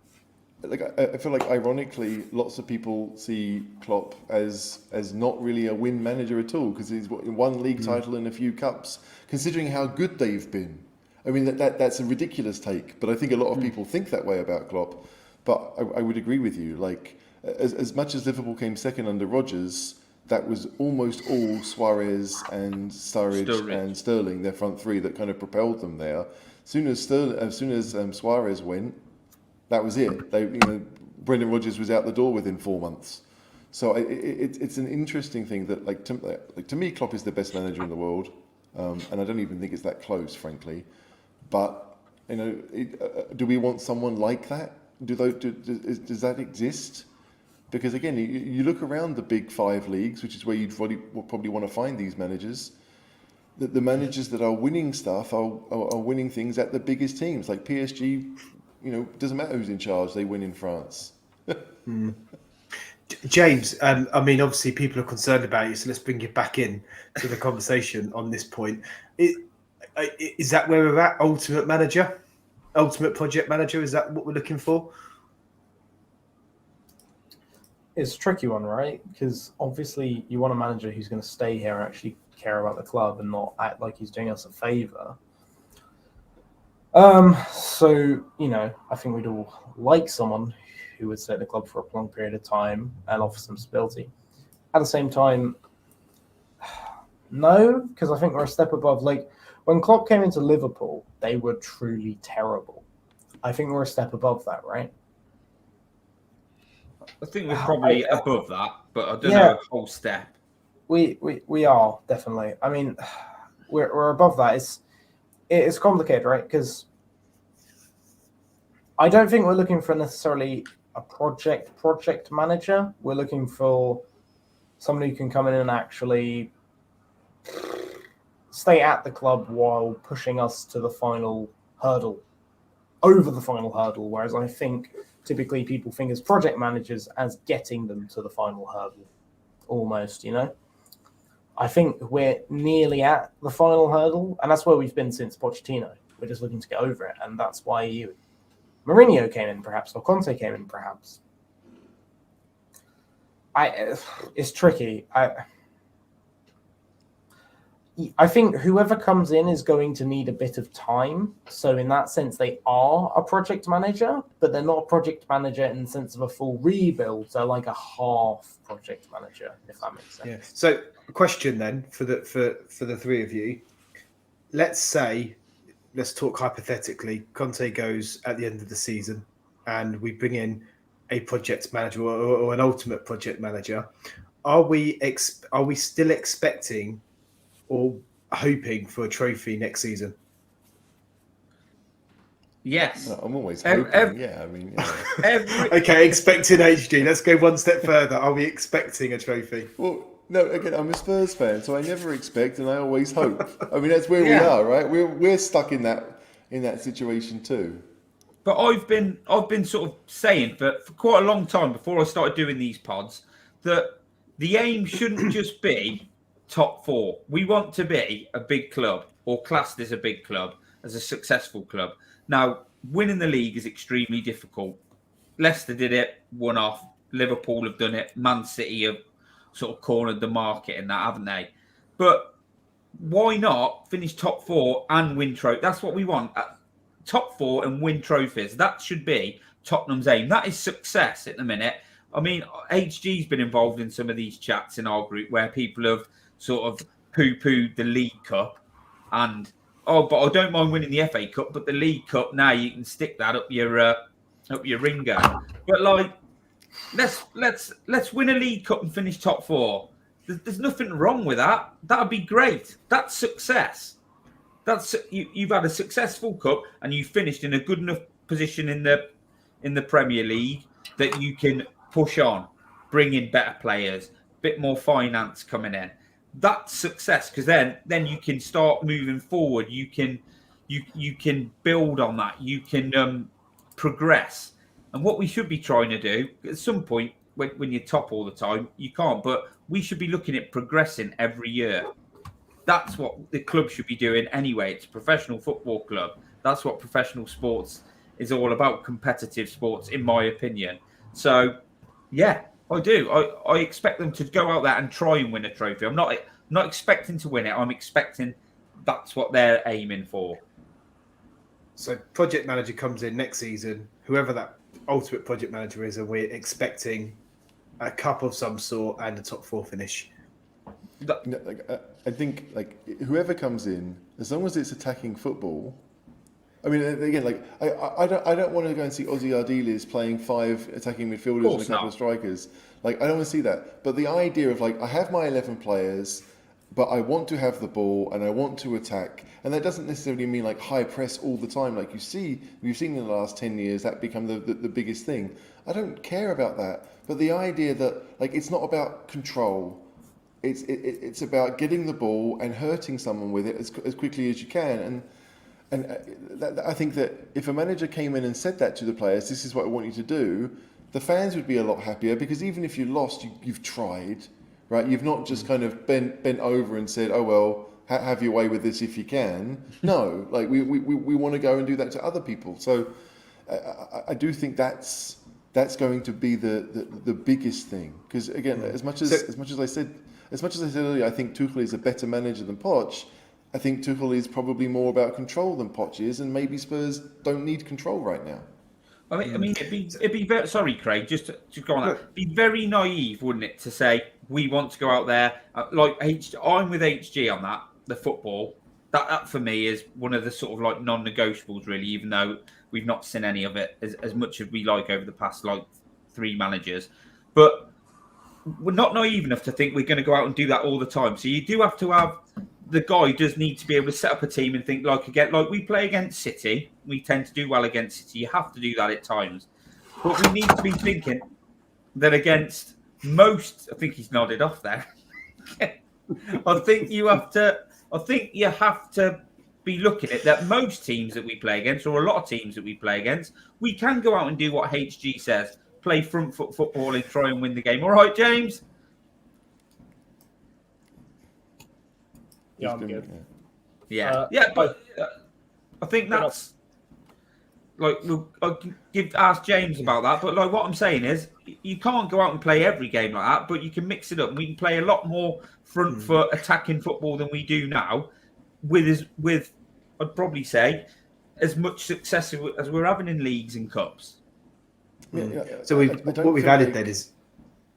I feel like ironically, lots of people see Klopp as not really a win manager at all because he's one league title and a few cups. Considering how good they've been, I mean that's a ridiculous take. But I think a lot of people think that way about Klopp. But I would agree with you. Like as much as Liverpool came second under Rodgers, that was almost all Suarez and Sturridge and Sterling, their front three, that kind of propelled them there. As soon as Suarez went, that was it. Brendan Rodgers was out the door within 4 months. So it's an interesting thing that, to me, Klopp is the best manager in the world, and I don't even think it's that close, frankly. But do we want someone like that? Does that exist? Because again, you look around the big 5 leagues, which is where you'd probably want to find these managers. The managers that are winning stuff are winning things at the biggest teams, like PSG. Doesn't matter who's in charge; they win in France. James, obviously people are concerned about you, so let's bring you back in to the conversation on this point. Is that where we're at? Ultimate manager, ultimate project manager? Is that what we're looking for? It's a tricky one, right? Because obviously you want a manager who's going to stay here and actually care about the club and not act like he's doing us a favour. So, I think we'd all like someone who would stay at the club for a long period of time and offer some stability. At the same time, no, because I think we're a step above. Like, when Klopp came into Liverpool, they were truly terrible. I think we're a step above that, right? I think we're probably above that, but I don't know a whole step. We are, definitely. I mean, we're above that. It's complicated, right? Because I don't think we're looking for necessarily a project manager. We're looking for somebody who can come in and actually stay at the club while pushing us to the final hurdle, over the final hurdle. Whereas I think typically people think as project managers as getting them to the final hurdle, almost, I think we're nearly at the final hurdle, and that's where we've been since Pochettino. We're just looking to get over it, and that's why Mourinho came in, perhaps, or Conte came in, perhaps. It's tricky. I think whoever comes in is going to need a bit of time. So in that sense, they are a project manager, but they're not a project manager in the sense of a full rebuild. They're like a half project manager, if that makes sense. Yeah. So, question then for the three of you. Let's talk hypothetically. Conte goes at the end of the season, and we bring in a project manager or an ultimate project manager. Are we still expecting or hoping for a trophy next season? Yes. No, I'm always hoping. Yeah, I mean. Yeah. Okay, expecting HG. Let's go one step further. Are we expecting a trophy? Well, no. Again, I'm a Spurs fan, so I never expect, and I always hope. I mean, that's where we are, right? We're stuck in that situation too. But I've been sort of saying for quite a long time before I started doing these pods that the aim shouldn't just be top 4. We want to be a big club, or classed as a big club, as a successful club. Now, winning the league is extremely difficult. Leicester did it, won off. Liverpool have done it. Man City have sort of cornered the market in that, haven't they? But why not finish top 4 and win trophies? That's what we want. Top 4 and win trophies. That should be Tottenham's aim. That is success at the minute. I mean, HG's been involved in some of these chats in our group where people have sort of poo-pooed the League Cup and, but I don't mind winning the FA Cup, but the League Cup, now you can stick that up your ringer. But like, let's win a League Cup and finish top 4. There's nothing wrong with that. That'd be great. That's success. You've had a successful cup and you finished in a good enough position in the Premier League that you can push on, bring in better players, bit more finance coming in. That's success, because then you can start moving forward. You can build on that. You can progress. And what we should be trying to do at some point, when you're top all the time, you can't. But we should be looking at progressing every year. That's what the club should be doing anyway. It's a professional football club. That's what professional sports is all about, competitive sports, in my opinion. So, yeah, I do. I expect them to go out there and try and win a trophy. I'm not expecting to win it. I'm expecting that's what they're aiming for. So, project manager comes in next season, whoever that ultimate project manager is, and we're expecting a cup of some sort and a top 4 finish. I think whoever comes in, as long as it's attacking football. I mean, again, I don't want to go and see Ozzy Ardiles playing 5 attacking midfielders and a couple of strikers. I don't want to see that. But the idea of I have my 11 players, but I want to have the ball and I want to attack, and that doesn't necessarily mean high press all the time. We've seen in the last 10 years that become the biggest thing. I don't care about that. But the idea that it's not about control. It's about getting the ball and hurting someone with it as quickly as you can. And I think that if a manager came in and said that to the players, this is what I want you to do, the fans would be a lot happier, because even if you lost, you've tried, right? You've not just kind of bent over and said, oh, well, have your way with this if you can. No, we want to go and do that to other people. So I do think that's going to be the biggest thing. Because again, as much as I said earlier, I think Tuchel is a better manager than Poch. I think Tuchel is probably more about control than Poch is, and maybe Spurs don't need control right now. I mean, it'd be very, sorry, Craig, just to go on that. It'd be very naive, wouldn't it, to say we want to go out there I'm with HG on that. The football that for me is one of the sort of non-negotiables, really. Even though we've not seen any of it as much as we like over the past 3 managers, but we're not naive enough to think we're going to go out and do that all the time. So you do have to have, the guy does need to be able to set up a team and think we play against City. We tend to do well against City. You have to do that at times. But we need to be thinking that against most, I think he's nodded off there. I think you have to be looking at that most teams that we play against, or a lot of teams that we play against, we can go out and do what HG says. Play front foot football and try and win the game. All right, James? Yeah, I'm good. Yeah, but I think that's I'll ask James about that. But what I'm saying is, you can't go out and play every game like that, but you can mix it up. We can play a lot more front foot attacking football than we do now, with I'd probably say as much success as we're having in leagues and cups. Yeah. So what we've added then is,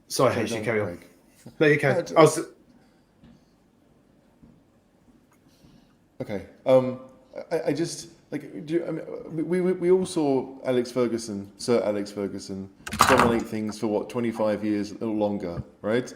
sorry, HG, carry on. No, you can. Okay. I just we all saw Sir Alex Ferguson dominate things for 25 years or longer, right?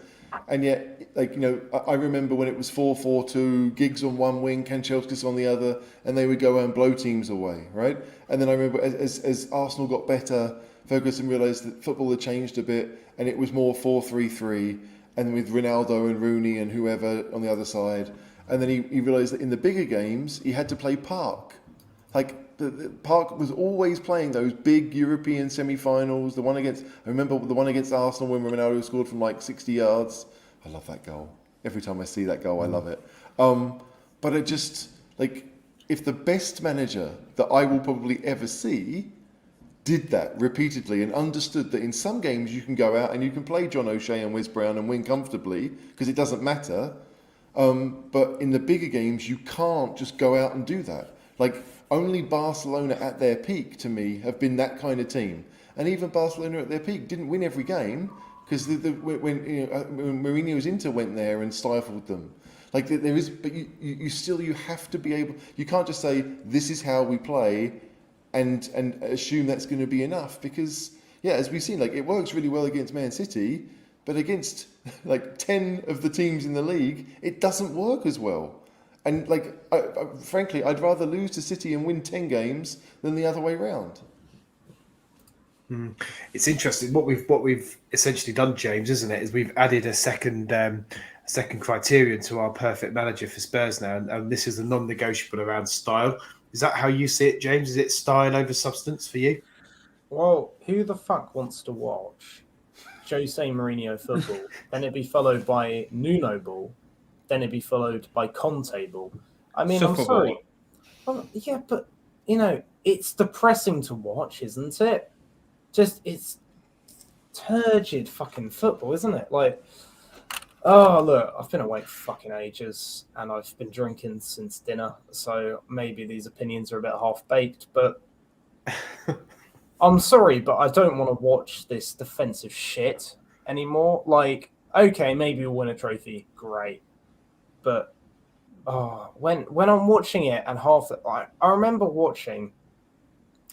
And yet, I remember when it was 4-4-2, Giggs on one wing, Kanchelskis on the other, and they would go and blow teams away, right? And then I remember as Arsenal got better, Ferguson realised that football had changed a bit, and it was more 4-3-3, and with Ronaldo and Rooney and whoever on the other side. And then he realised that in the bigger games, he had to play Park. The Park was always playing those big European semi-finals. I remember the one against Arsenal when Ronaldo scored from 60 yards. I love that goal. Every time I see that goal, I love it. But it just, if the best manager that I will probably ever see did that repeatedly and understood that in some games you can go out and you can play John O'Shea and Wes Brown and win comfortably because it doesn't matter. But in the bigger games, you can't just go out and do that. Only Barcelona at their peak, to me, have been that kind of team. And even Barcelona at their peak didn't win every game because when Mourinho's Inter went there and stifled them. But you have to be able. You can't just say this is how we play, and assume that's going to be enough because as we've seen, it works really well against Man City, but against 10 of the teams in the league, it doesn't work as well. And frankly, I'd rather lose to City and win 10 games than the other way around. It's interesting what we've essentially done, James, isn't it? Is we've added a second criterion to our perfect manager for Spurs now, and this is a non-negotiable around style. Is that how you see it, James? Is it style over substance for you? Well, who the fuck wants to watch Jose Mourinho football? Then it'd be followed by Nuno ball. Then it'd be followed by Conte ball. I mean, I'm sorry. Well, yeah, but, it's depressing to watch, isn't it? It's turgid fucking football, isn't it? I've been awake for fucking ages and I've been drinking since dinner. So maybe these opinions are a bit half-baked, but I'm sorry, but I don't want to watch this defensive shit anymore. Okay, maybe we'll win a trophy. Great. But when I'm watching it and I remember watching,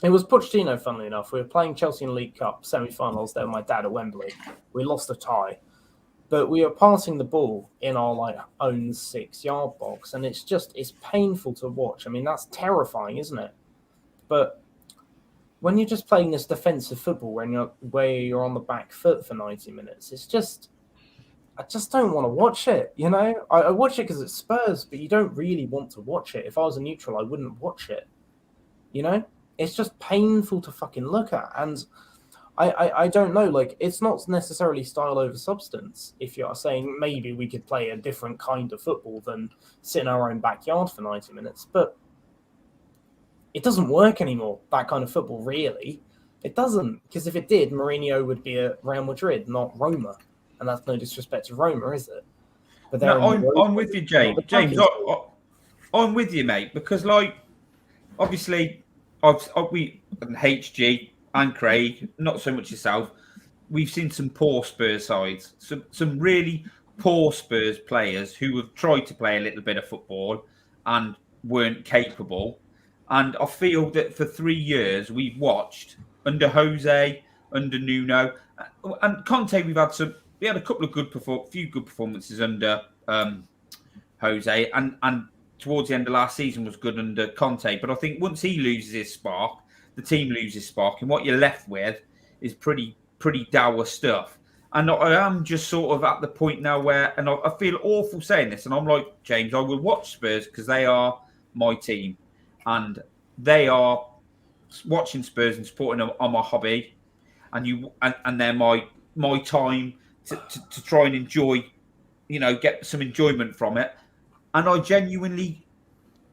it was Pochettino, funnily enough. We were playing Chelsea in League Cup semi-finals there with my dad at Wembley. We lost a tie, but we were passing the ball in our own 6-yard box, and it's painful to watch. I mean, that's terrifying, isn't it? But when you're just playing this defensive football where you're on the back foot for 90 minutes, I just don't want to watch it, I watch it because it's Spurs, but you don't really want to watch it. If I was a neutral, I wouldn't watch it, It's just painful to fucking look at. And I don't know, it's not necessarily style over substance if you're saying maybe we could play a different kind of football than sit in our own backyard for 90 minutes. But it doesn't work anymore, that kind of football, really. It doesn't, because if it did, Mourinho would be at Real Madrid, not Roma. And that's no disrespect to Roma, is it? But I'm with you, James. I'm with you, mate, because obviously, we and HG and Craig, not so much yourself, we've seen some poor Spurs sides, some really poor Spurs players who have tried to play a little bit of football and weren't capable. And I feel that for 3 years we've watched under Jose, under Nuno, and Conte. We had a couple of few good performances under Jose, and towards the end of last season was good under Conte. But I think once he loses his spark, the team loses spark, and what you're left with is pretty dour stuff. And I am just sort of at the point now where, and I feel awful saying this, and I'm like, James, I will watch Spurs because they are my team, and they are watching Spurs and supporting them on my hobby, and they're my time to try and enjoy, get some enjoyment from it. And I genuinely,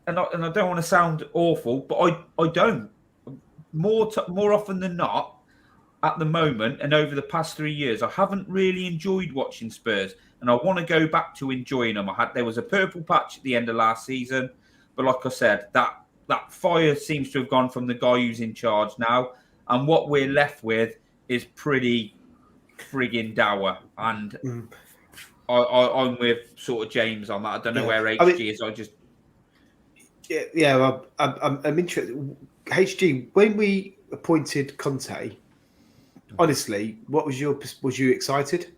and I don't want to sound awful, but I don't. More often than not, at the moment and over the past 3 years, I haven't really enjoyed watching Spurs, and I want to go back to enjoying them. There was a purple patch at the end of last season, but like I said, that fire seems to have gone from the guy who's in charge now, and what we're left with is pretty frigging dower. And I'm with sort of James on that. I don't know where HG is. I'm interested. HG, when we appointed Conte, honestly, what was you excited?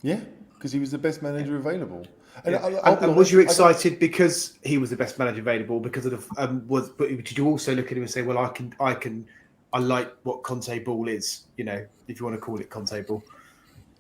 Yeah, because he was the best manager available. And, and was you excited because he was the best manager available? Because of the, but did you also look at him and say, well, I like what Conte ball is, you know, if you want to call it Conte ball?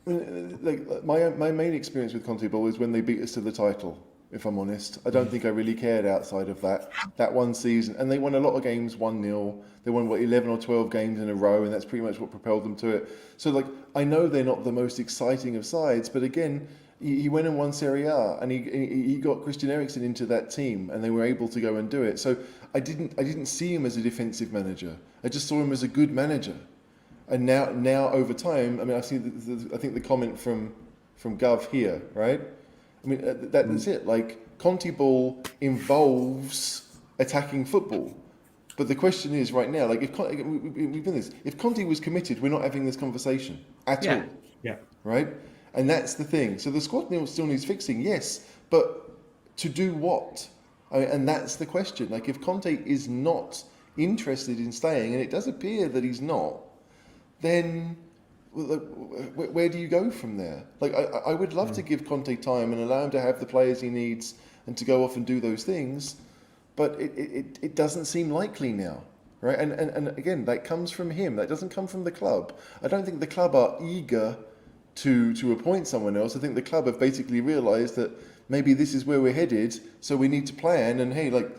Like my main experience with Conte ball is when they beat us to the title. If I'm honest, I don't think I really cared outside of that one season. And they won a lot of games 1-0. They won 11 or 12 games in a row, and that's pretty much what propelled them to it. So like I know they're not the most exciting of sides, but again, he went and won Serie A, and he got Christian Eriksen into that team, and they were able to go and do it. So I didn't see him as a defensive manager. I just saw him as a good manager. And now over time, I mean, I've seen I think the comment from Gov here, right? I mean, that's it. Like, Conte ball involves attacking football. But the question is right now, like, if we've been this, if Conte was committed, we're not having this conversation at all. Yeah. Right? And that's the thing. So the squad still needs fixing, yes. But to do what? And that's the question. Like, if Conte is not interested in staying, and it does appear that he's not, then where do you go from there? Like, I would love to give Conte time and allow him to have the players he needs and to go off and do those things, but it doesn't seem likely now, right? And again, that comes from him. That doesn't come from the club. I don't think the club are eager to appoint someone else. I think the club have basically realised that maybe this is where we're headed, so we need to plan. And hey, like,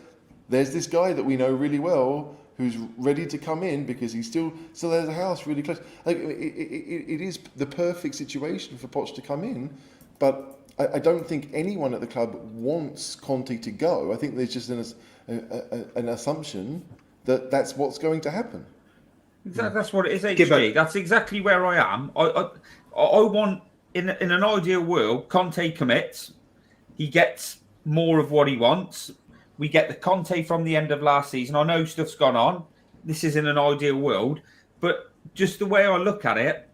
there's this guy that we know really well who's ready to come in because he still has a house really close. Like, it is the perfect situation for Poch to come in, but I don't think anyone at the club wants Conte to go. I think there's just an assumption that that's what's going to happen. That's what it is, HG. That's exactly where I am. I want, in an ideal world, Conte commits. He gets more of what he wants. We get the Conte from the end of last season. I know stuff's gone on. This is in an ideal world. But just the way I look at it,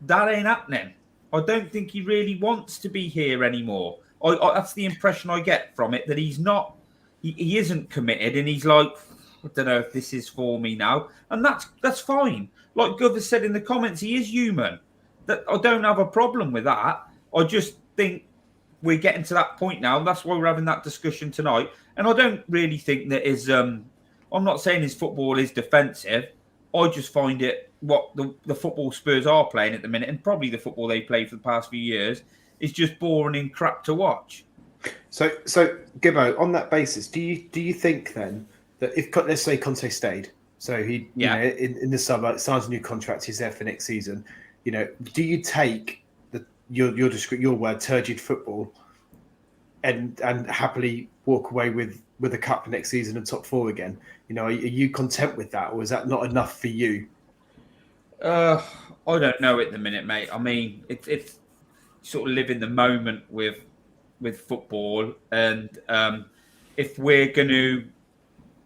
that ain't happening. I don't think he really wants to be here anymore. That's the impression I get from it, that he's not, he isn't committed, and he's like, I don't know if this is for me now. And that's fine. Like Gov said in the comments, he is human. That I don't have a problem with that. I just think we're getting to that point now. That's why we're having that discussion tonight. And I don't really think that I'm not saying his football is defensive. I just find it, what the football Spurs are playing at the minute, and probably the football they played for the past few years, is just boring and crap to watch. So Gibbo, on that basis, do you think then that if, let's say, Conte stayed, so he you know, in the summer signs a new contract, he's there for next season, you know, do you take your word, turgid football, and happily walk away with a cup next season and top four again? You know, are you content with that, or is that not enough for you? I don't know at the minute, mate. I mean, it's sort of live in the moment with football, and if we're going to,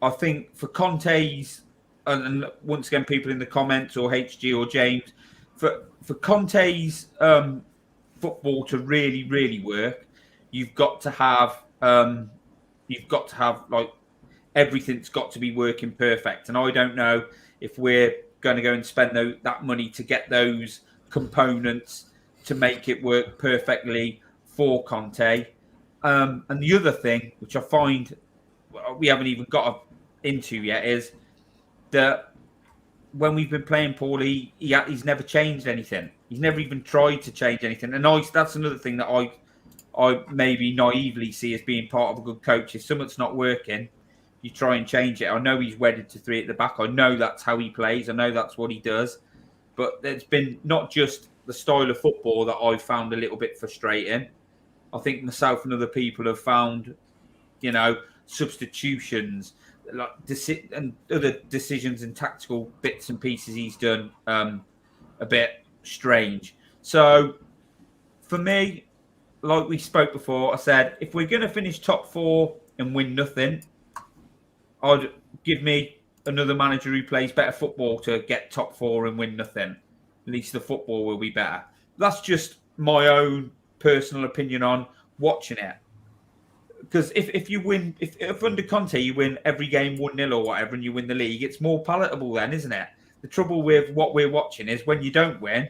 I think for Conte's, and once again, people in the comments or HG or James, for Conte's football to really, really work, you've got to have like everything's got to be working perfect. And I don't know if we're going to go and spend that money to get those components to make it work perfectly for Conte. And the other thing, which I find we haven't even got into yet, is that when we've been playing poorly, he's never changed anything. He's never even tried to change anything. And that's another thing that I maybe naively see as being part of a good coach. If something's not working, you try and change it. I know he's wedded to three at the back. I know that's how he plays. I know that's what he does. But it's been not just the style of football that I've found a little bit frustrating. I think myself and other people have found, you know, substitutions, like and other decisions and tactical bits and pieces he's done a bit strange. So for me, like we spoke before, I said, if we're going to finish top four and win nothing, I'd give me another manager who plays better football to get top four and win nothing. At least the football will be better. That's just my own personal opinion on watching it. Because if you win, if under Conte you win every game 1-0 or whatever, and you win the league, it's more palatable then, isn't it? The trouble with what we're watching is when you don't win,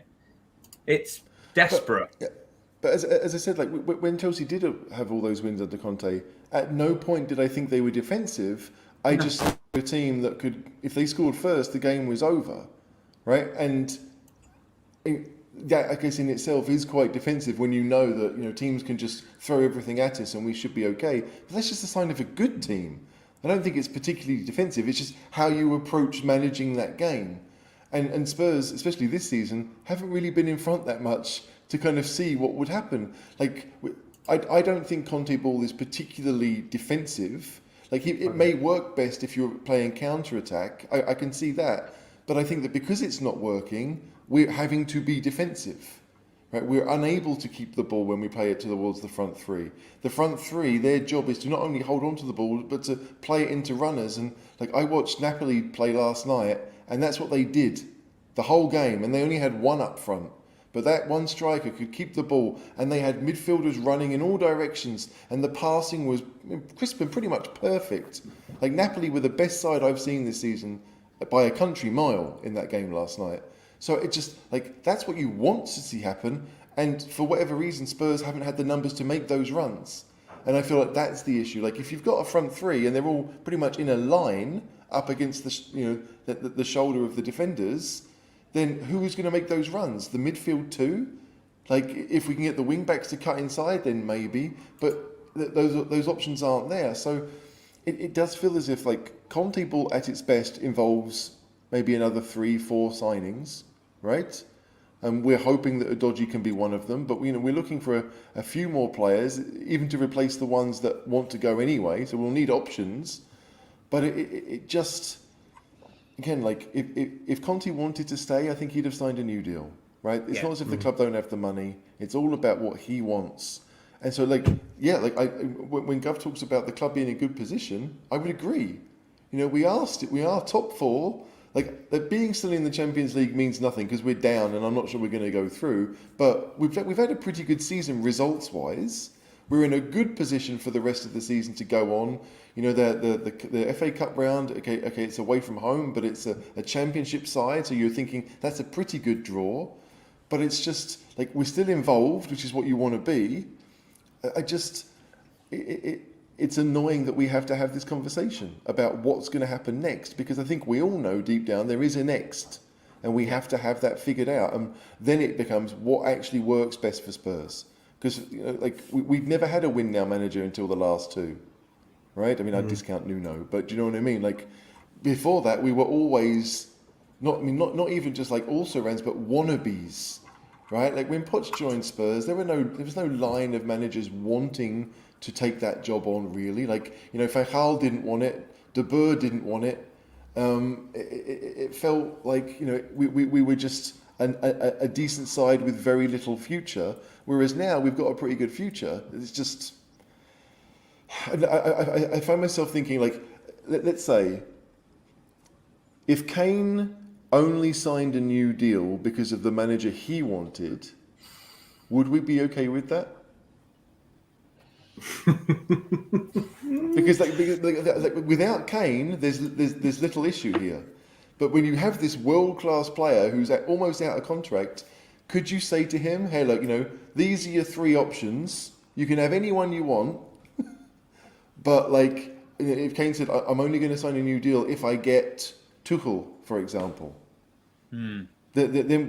it's desperate. But as I said, like when Chelsea did have all those wins under Conte, at no point did I think they were defensive. I just saw a team that could, if they scored first, the game was over, right? And that, I guess, in itself is quite defensive when you know that teams can just throw everything at us and we should be okay. But that's just a sign of a good team. I don't think it's particularly defensive. It's just how you approach managing that game. And Spurs, especially this season, haven't really been in front that much to kind of see what would happen. Like, I don't think Conte ball is particularly defensive. Like, it may work best if you're playing counter-attack. I can see that. But I think that because it's not working, we're having to be defensive. Right? We're unable to keep the ball when we play it towards the front three. The front three, their job is to not only hold on to the ball, but to play it into runners. And like, I watched Napoli play last night, and that's what they did the whole game. And they only had one up front. But that one striker could keep the ball, and they had midfielders running in all directions, and the passing was crisp and pretty much perfect. Like, Napoli were the best side I've seen this season by a country mile in that game last night. So it just, like, that's what you want to see happen, and for whatever reason, Spurs haven't had the numbers to make those runs. And I feel like that's the issue. Like, if you've got a front three and they're all pretty much in a line up against the shoulder of the defenders, then who is going to make those runs? The midfield too? Like, if we can get the wing backs to cut inside, then maybe. But those options aren't there. So it does feel as if, like, Conte ball at its best involves maybe another 3-4 signings, right? And we're hoping that Udogie can be one of them. But we're looking for a few more players, even to replace the ones that want to go anyway. So we'll need options. But it just... Again, like, if Conte wanted to stay, I think he'd have signed a new deal, right? It's not as if the club don't have the money. It's all about what he wants. And so, like, when Gov talks about the club being in a good position, I would agree. We are top four. Like, that being still in the Champions League means nothing because we're down, and I'm not sure we're going to go through. But we've had a pretty good season results-wise. We're in a good position for the rest of the season to go on. The FA Cup round, okay, it's away from home, but it's a championship side, so you're thinking that's a pretty good draw. But it's just, like, we're still involved, which is what you want to be. It's annoying that we have to have this conversation about what's going to happen next, because I think we all know deep down there is a next, and we have to have that figured out. And then it becomes what actually works best for Spurs. Because we've never had a win-now manager until the last two. Right? I mean, I discount Nuno, but do you know what I mean? Like, before that, we were always not even just like also-rans, but wannabes, right? Like, when Poch joined Spurs, there was no line of managers wanting to take that job on, really. Like, Van Gaal didn't want it, De Boer didn't want it. It felt like we were just a decent side with very little future, whereas now we've got a pretty good future. It's just. I find myself thinking, like, let's say, if Kane only signed a new deal because of the manager he wanted, would we be okay with that? because without Kane, there's little issue here. But when you have this world-class player who's almost out of contract, could you say to him, hey, look, these are your three options. You can have anyone you want. But, like, if Kane said, I'm only going to sign a new deal if I get Tuchel, for example, then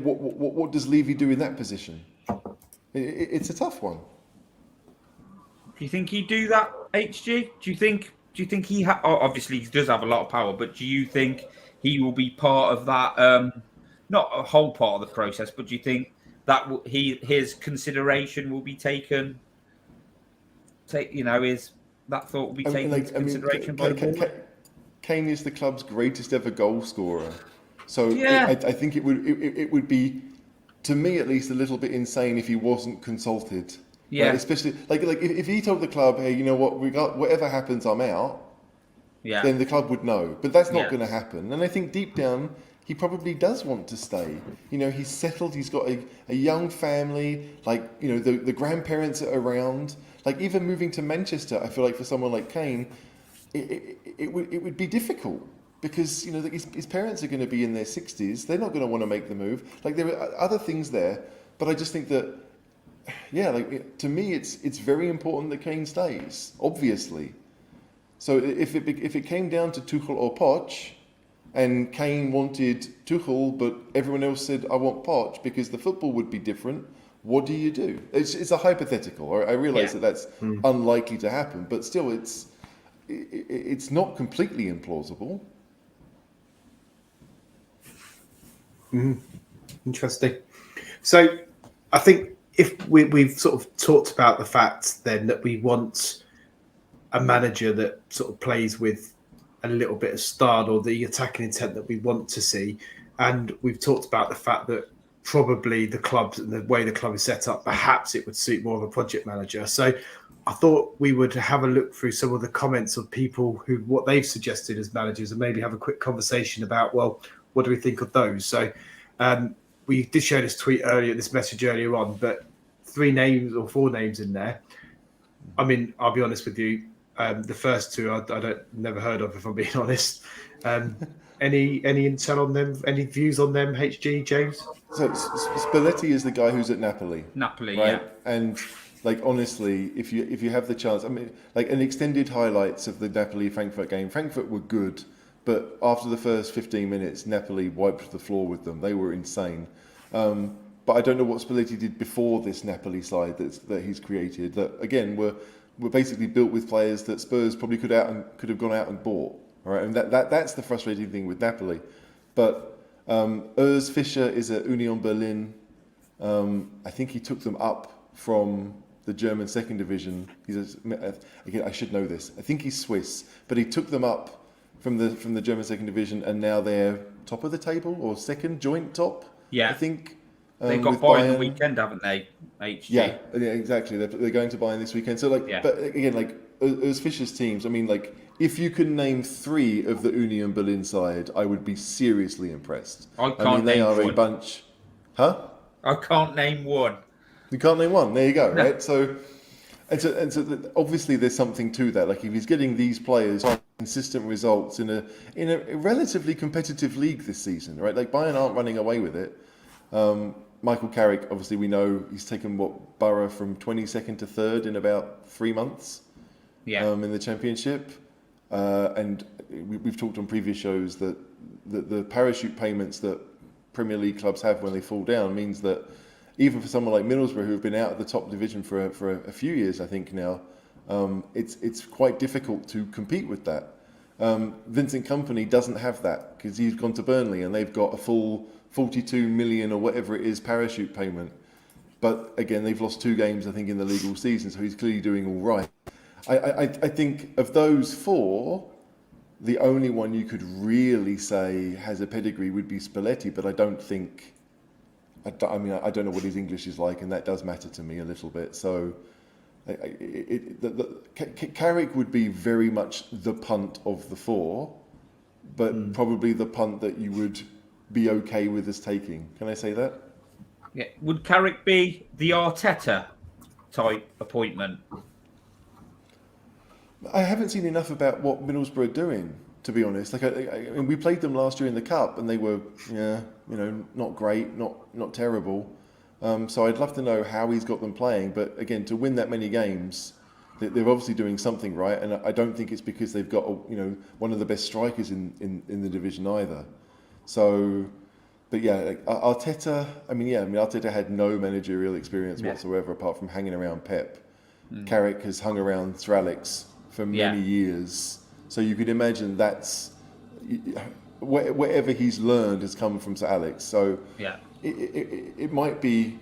what does Levy do in that position? It's a tough one. Do you think he'd do that, HG? Do you think he obviously he does have a lot of power, but do you think he will be part of that? Not a whole part of the process, but do you think that his consideration will be taken? That thought will be taken into consideration by the board? Kane is the club's greatest ever goal scorer. So I think it would be, to me at least, a little bit insane if he wasn't consulted. Yeah. Right? Especially, like if he told the club, hey, you know what, whatever happens, I'm out. Yeah. Then the club would know. But that's not going to happen. And I think deep down, he probably does want to stay. He's settled. He's got a young family. Like, the grandparents are around. Like, even moving to Manchester, I feel like for someone like Kane, it would be difficult because his parents are going to be in their 60s. They're not going to want to make the move. Like, there are other things there, but I just think that yeah, like to me, it's very important that Kane stays, obviously. So if it came down to Tuchel or Poch, and Kane wanted Tuchel, but everyone else said I want Poch because the football would be different, what do you do? It's a hypothetical. I realise that's unlikely to happen, but still, it's not completely implausible. Interesting. So I think if we've sort of talked about the fact then that we want a manager that sort of plays with a little bit of style or the attacking intent that we want to see, and we've talked about the fact that probably the clubs and the way the club is set up, perhaps it would suit more of a project manager. So I thought we would have a look through some of the comments of people who what they've suggested as managers and maybe have a quick conversation about, well, what do we think of those? So we did share this message earlier on, but 3 names or 4 names in there. I mean, I'll be honest with you. The first 2 I never heard of, if I'm being honest. Any intel on them? Any views on them? HG, James? So Spalletti is the guy who's at Napoli. Napoli, right? yeah. And like honestly, if you have the chance, I mean, like an extended highlights of the Napoli-Frankfurt game. Frankfurt were good, but after the first 15 minutes, Napoli wiped the floor with them. They were insane. But I don't know what Spalletti did before this Napoli side that he's created. That again were basically built with players that Spurs probably could have gone out and bought. All right, and that's the frustrating thing with Napoli. But Urs Fischer is at Union Berlin. I think he took them up from the German second division. Again, I should know this. I think he's Swiss, but he took them up from the German second division, and now they're top of the table or second joint top. Yeah, I think they got Bayern the weekend, haven't they? HG. Yeah, exactly. They're going to Bayern this weekend. So but again, like Urs Fischer's teams. I mean, like if you can name 3 of the Union Berlin side, I would be seriously impressed. I mean, they are one. a bunch. Huh? I can't name one. You can't name one. There you go. No. Right. So obviously there's something to that. Like if he's getting these players consistent results in a relatively competitive league this season, right? Like Bayern aren't running away with it. Michael Carrick, obviously we know he's taken Borough from 22nd to 3rd in about 3 months. Yeah. In the Championship, and we've talked on previous shows that the parachute payments that Premier League clubs have when they fall down means that even for someone like Middlesbrough, who have been out of the top division for a few years, I think now, it's quite difficult to compete with that. Vincent Kompany doesn't have that because he's gone to Burnley and they've got a full 42 million or whatever it is parachute payment. But again, they've lost 2 games, I think, in the league all season, so he's clearly doing all right. I think of those 4, the only one you could really say has a pedigree would be Spalletti, but I don't know what his English is like, and that does matter to me a little bit. So Carrick would be very much the punt of the 4, but probably the punt that you would be okay with us taking. Can I say that? Yeah. Would Carrick be the Arteta type appointment? I haven't seen enough about what Middlesbrough are doing, to be honest. Like, I mean, we played them last year in the Cup, and they were, not great, not terrible. So I'd love to know how he's got them playing. But again, to win that many games, they're obviously doing something right, and I don't think it's because they've got one of the best strikers in the division either. So, but yeah, like Arteta. Arteta had no managerial experience whatsoever apart from hanging around Pep. Carrick has hung around Sir Alex for many years, so you could imagine that's whatever he's learned has come from Sir Alex. So it might be.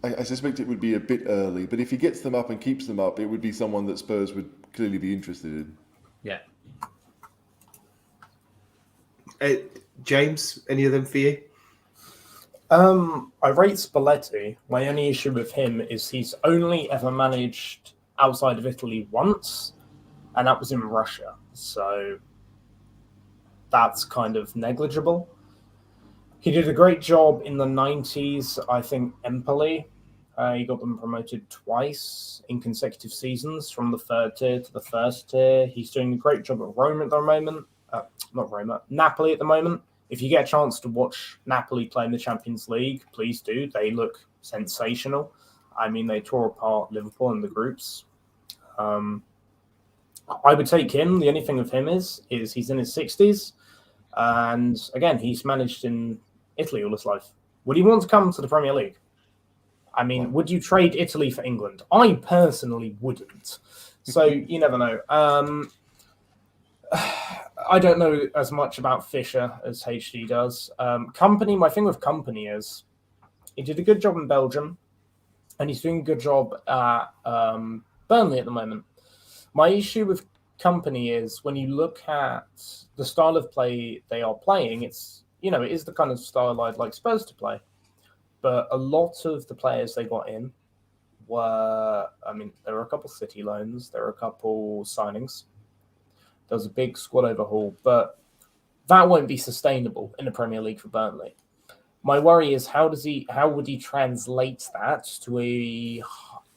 I suspect it would be a bit early, but if he gets them up and keeps them up, it would be someone that Spurs would clearly be interested in. Yeah. James, any of them for you? I rate Spalletti. My only issue with him is he's only ever managed outside of Italy once, and that was in Russia. So that's kind of negligible. He did a great job in the 90s, I think, Empoli. He got them promoted twice in consecutive seasons from the 3rd tier to the 1st tier. He's doing a great job at Rome at the moment. Napoli at the moment. If you get a chance to watch Napoli play in the Champions League, please do. They look sensational. I mean, they tore apart Liverpool in the groups. I would take him. The only thing with him is he's in his 60s. And again, he's managed in Italy all his life. Would he want to come to the Premier League? I mean, would you trade Italy for England? I personally wouldn't. So you never know. I don't know as much about Fisher as HD does. Company, my thing with Company is he did a good job in Belgium, and he's doing a good job at Burnley at the moment. My issue with Company is when you look at the style of play they are playing, it is the kind of style I'd like Spurs to play. But a lot of the players they got in there were a couple City loans, there were a couple signings. There was a big squad overhaul, but that won't be sustainable in the Premier League for Burnley. My worry is how would he translate that to a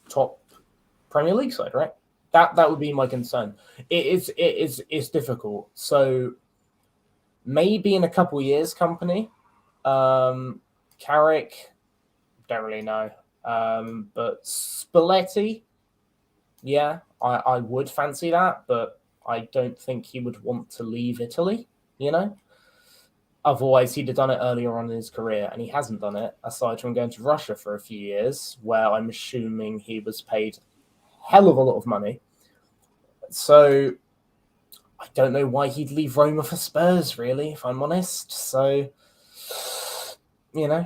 top Premier League side, right? That would be my concern. It's difficult. So maybe in a couple of years, Company, Carrick, don't really know. But Spalletti, yeah, I would fancy that, but I don't think he would want to leave Italy, Otherwise, he'd have done it earlier on in his career, and he hasn't done it, aside from going to Russia for a few years, where I'm assuming he was paid a hell of a lot of money. So I don't know why he'd leave Roma for Spurs, really, if I'm honest. So, Yeah,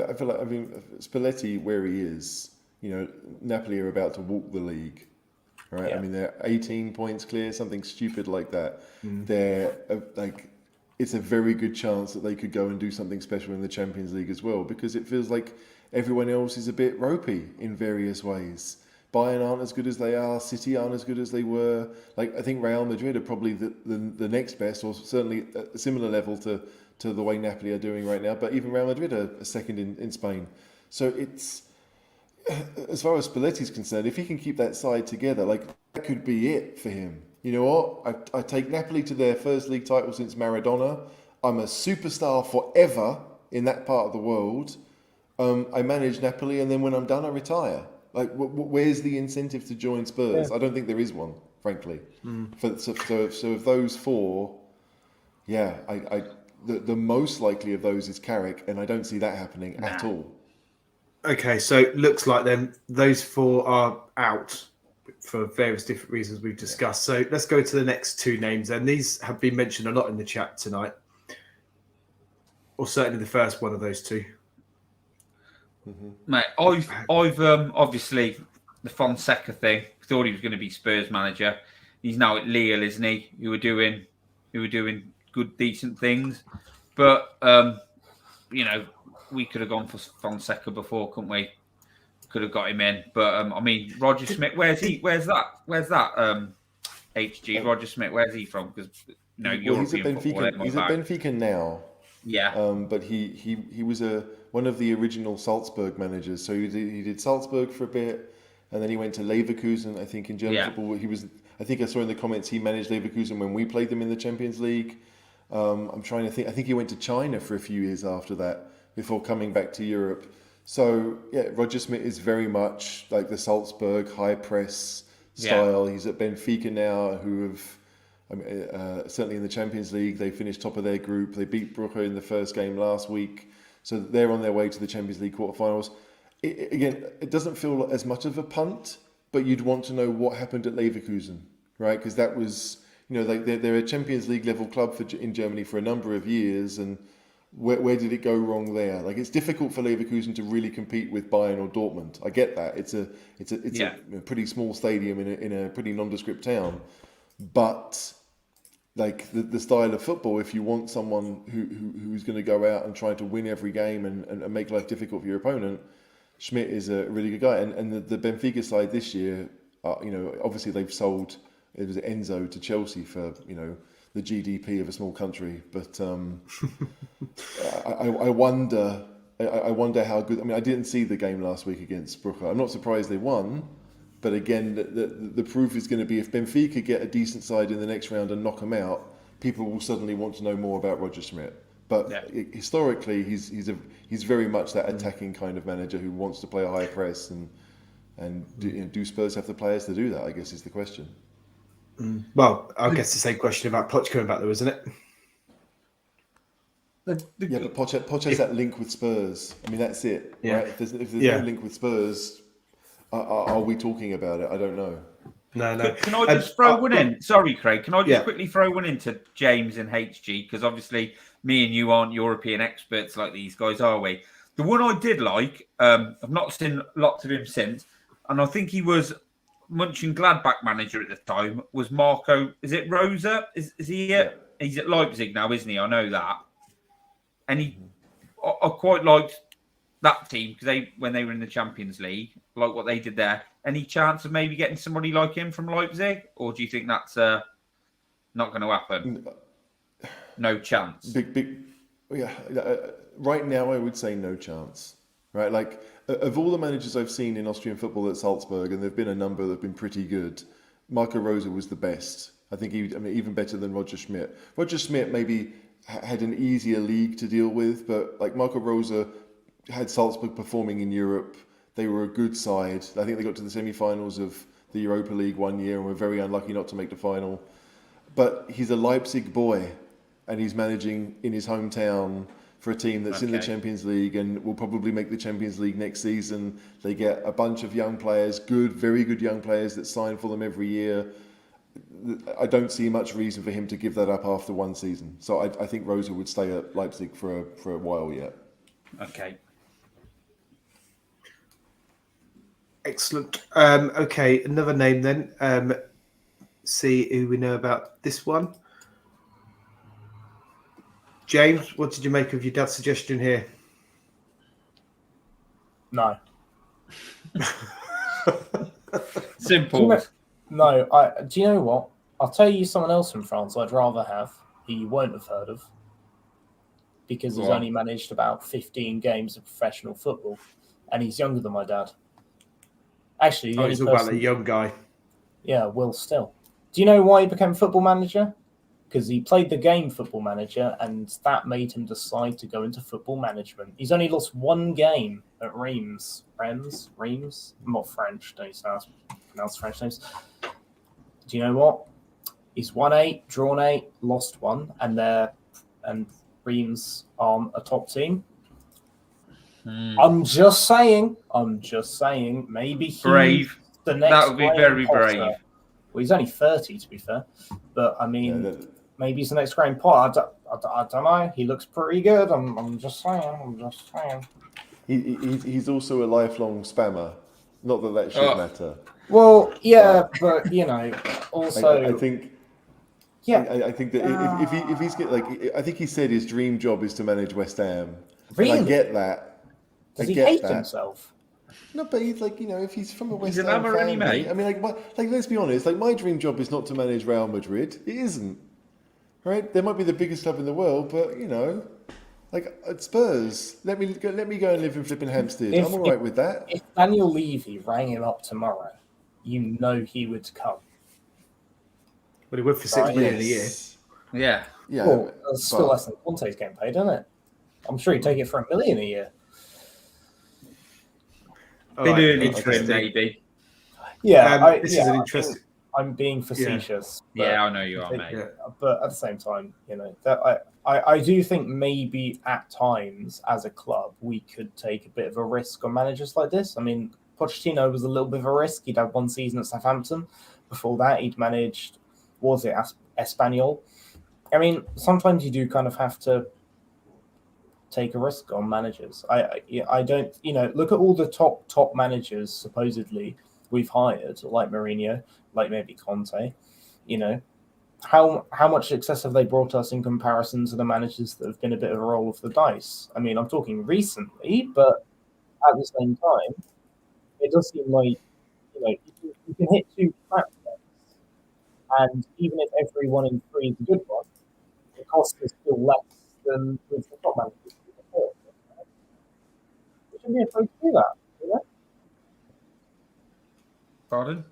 I feel like, Spalletti, where he is, Napoli are about to walk the league, right? Yeah. I mean, they're 18 points clear, something stupid like that. They're it's a very good chance that they could go and do something special in the Champions League as well, because it feels like everyone else is a bit ropey in various ways. Bayern aren't as good as they are. City aren't as good as they were. I think Real Madrid are probably the next best, or certainly a similar level to the way Napoli are doing right now. But even Real Madrid are second in Spain. So it's, as far as Spalletti's concerned, if he can keep that side together, that could be it for him. You know what? I take Napoli to their first league title since Maradona. I'm a superstar forever in that part of the world. I manage Napoli, and then when I'm done, I retire. Where's the incentive to join Spurs? Yeah. I don't think there is one, frankly. So of those four, yeah, the most likely of those is Carrick, and I don't see that happening at all. Okay, so it looks like then those four are out for various different reasons we've discussed. Yeah. So let's go to the next two names, and these have been mentioned a lot in the chat tonight, or certainly the first one of those two. Mate, I've obviously the Fonseca thing. Thought he was going to be Spurs manager. He's now at Lille, isn't he? Who were doing good, decent things. But we could have gone for Fonseca before, couldn't we? Could have got him in. But Roger Smith. Where's that? HG Roger Smith. Where's he from? Because he's at Benfica. He's at Benfica now. Yeah. But he was one of the original Salzburg managers. So he did Salzburg for a bit, and then he went to Leverkusen, I think, in German football. I think I saw in the comments he managed Leverkusen when we played them in the Champions League. I'm trying to think. I think he went to China for a few years after that before coming back to Europe. So, yeah, Roger Smith is very much like the Salzburg high press style. Yeah. He's at Benfica now, who have... certainly in the Champions League, they finished top of their group. They beat Brugge in the first game last week. So they're on their way to the Champions League quarterfinals. It doesn't feel as much of a punt, but you'd want to know what happened at Leverkusen, right? Because that was, they're a Champions League level club in Germany for a number of years. And where did it go wrong there? It's difficult for Leverkusen to really compete with Bayern or Dortmund. I get that. It's a pretty small stadium in a pretty nondescript town. But the style of football, if you want someone who's going to go out and try to win every game and make life difficult for your opponent, Schmidt is a really good guy. And the Benfica side this year, obviously they've sold Enzo to Chelsea for the GDP of a small country. But I wonder how good. I didn't see the game last week against Brugge. I'm not surprised they won. But again, the proof is going to be if Benfica get a decent side in the next round and knock them out, people will suddenly want to know more about Roger Schmidt. But historically, he's very much that attacking kind of manager who wants to play a high press, and do Spurs have the players to do that? I guess is the question. Well, I guess the same question about Poch coming back, though, isn't it? Yeah, but Poch has that link with Spurs. I mean, that's it, right? If there's no link with Spurs, are we talking about it? I don't know. No. Can I just throw one in? Sorry, Craig. Can I just quickly throw one into James and HG? Because obviously me and you aren't European experts like these guys, are we? The one I did like, I've not seen lots of him since, and I think he was Mönchengladbach manager at the time, was Marco. Is it Rosa? Is he? He's at Leipzig now, isn't he? I know that. And I quite liked that team because when they were in the Champions League, like what they did there. Any chance of maybe getting somebody like him from Leipzig, or do you think that's not going to happen? No chance. Right now, I would say no chance. Right, like of all the managers I've seen in Austrian football at Salzburg, and there've been a number that have been pretty good. Marco Rosa was the best. I think even better than Roger Schmidt. Roger Schmidt maybe had an easier league to deal with, but like Marco Rosa had Salzburg performing in Europe. They were a good side. I think they got to the semi-finals of the Europa League one year and were very unlucky not to make the final. But he's a Leipzig boy, and he's managing in his hometown for a team that's in the Champions League and will probably make the Champions League next season. They get a bunch of young players, very good young players that sign for them every year. I don't see much reason for him to give that up after one season. So I think Rosa would stay at Leipzig for a while yet. Okay. Excellent. Okay, another name then. See who we know about this one. James, what did you make of your dad's suggestion here? No. Simple. No, do you know what? I'll tell you someone else from France I'd rather have, who you won't have heard of, because he's only managed about 15 games of professional football, and he's younger than my dad. Actually, he's all about a young guy. Yeah, Will Still. Do you know why he became football manager? Because he played the game Football Manager, and that made him decide to go into football management. He's only lost one game at Reims. Reims? I'm not French, don't pronounce French names. Do you know what? He's won 8, drawn 8, lost 1, and Reims aren't a top team. I'm just saying. Maybe he's brave. The next. That would be very brave. Well, he's only 30, to be fair. But I mean, maybe he's the next Graham Potter. I don't know. He looks pretty good. I'm just saying. He's also a lifelong spammer. Not that should matter. Well, yeah, but also I think. Yeah, I think that if he's I think he said his dream job is to manage West Ham. Really? And I get that. Does he hate himself? No, but he's if he's from a West He's Ham family, mate. I mean, let's be honest. My dream job is not to manage Real Madrid. It isn't. Right? They might be the biggest club in the world, but at Spurs, let me go and live in flipping Hampstead. I'm all right with that. If Daniel Levy rang him up tomorrow, he would come. But he would for $6 million a year. Yeah. Well, that's still less than Conte's getting paid, isn't it? I'm sure he'd take it for $1 million a year. Bit early for him, maybe. Yeah, this is an interesting. I'm being facetious. Yeah, I know you are, mate. But at the same time, that I do think maybe at times as a club we could take a bit of a risk on managers like this. I mean, Pochettino was a little bit of a risk. He'd had one season at Southampton. Before that, he'd managed, Espanyol. I mean, sometimes you do kind of have to take a risk on managers. I don't, look at all the top managers supposedly we've hired, like Mourinho, like maybe Conte. How much success have they brought us in comparison to the managers that have been a bit of a roll of the dice? I mean, I'm talking recently, but at the same time, it does seem like you can hit 2 track points, and even if every 1 in 3 is a good one, the cost is still less than with the top managers. We shouldn't be afraid to do that, Pardon?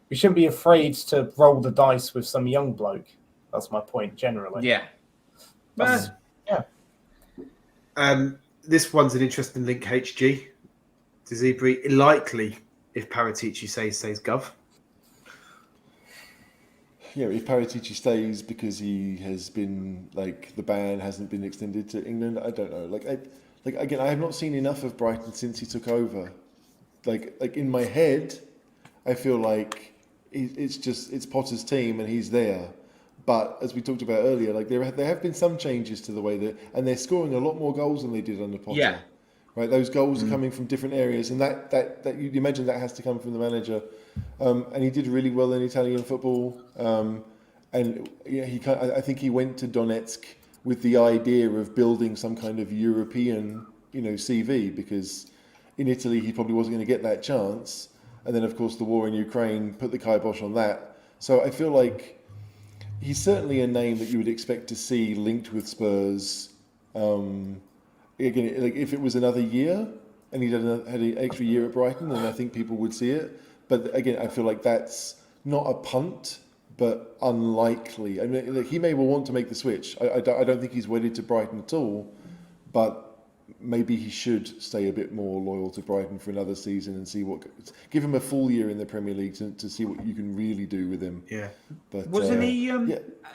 We shouldn't be afraid to roll the dice with some young bloke. That's my point, generally. Yeah. This one's an interesting link, HG. Does he be likely if Paratici stays Gov? Yeah, if Paratici stays because he has been the ban hasn't been extended to England, I don't know. Again, I have not seen enough of Brighton since he took over. Like in my head, I feel like it's Potter's team and he's there. But as we talked about earlier, there have been some changes to the way and they're scoring a lot more goals than they did under Potter. Yeah. Right, those goals are coming from different areas, and that you imagine that has to come from the manager. And he did really well in Italian football. And I think he went to Donetsk with the idea of building some kind of European, CV, because in Italy he probably wasn't going to get that chance. And then of course the war in Ukraine put the kibosh on that. So I feel like he's certainly a name that you would expect to see linked with Spurs. Again, if it was another year and he had an extra year at Brighton, then I think people would see it. But again, I feel like that's not a punt, but unlikely. I mean, he may well want to make the switch. I don't think he's wedded to Brighton at all, but maybe he should stay a bit more loyal to Brighton for another season and give him a full year in the Premier League to see what you can really do with him. Yeah. But wasn't he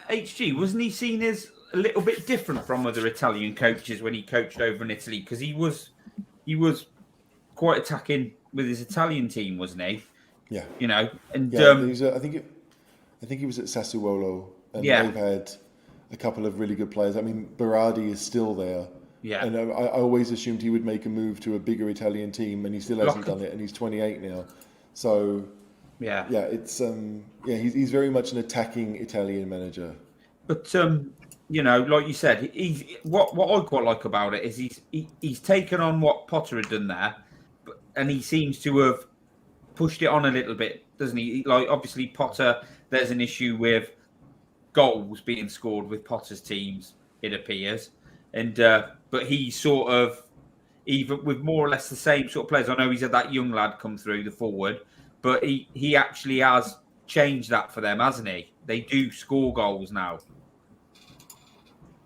HG? Wasn't he seen as a little bit different from other Italian coaches when he coached over in Italy? Because he was quite attacking with his Italian team, wasn't he? Yeah. And I think he was at Sassuolo, and they've had a couple of really good players. I mean, Berardi is still there. Yeah. And I always assumed he would make a move to a bigger Italian team, and he still hasn't done it, and he's 28 now. So it's he's very much an attacking Italian manager. But like you said, what I quite like about it is he's taken on what Potter had done there, and he seems to have pushed it on a little bit, doesn't he? Like obviously Potter, there's an issue with goals being scored with Potter's teams, it appears, and but he sort of, even with more or less the same sort of players. I know he's had that young lad come through the forward, but he actually has changed that for them, hasn't he? They do score goals now.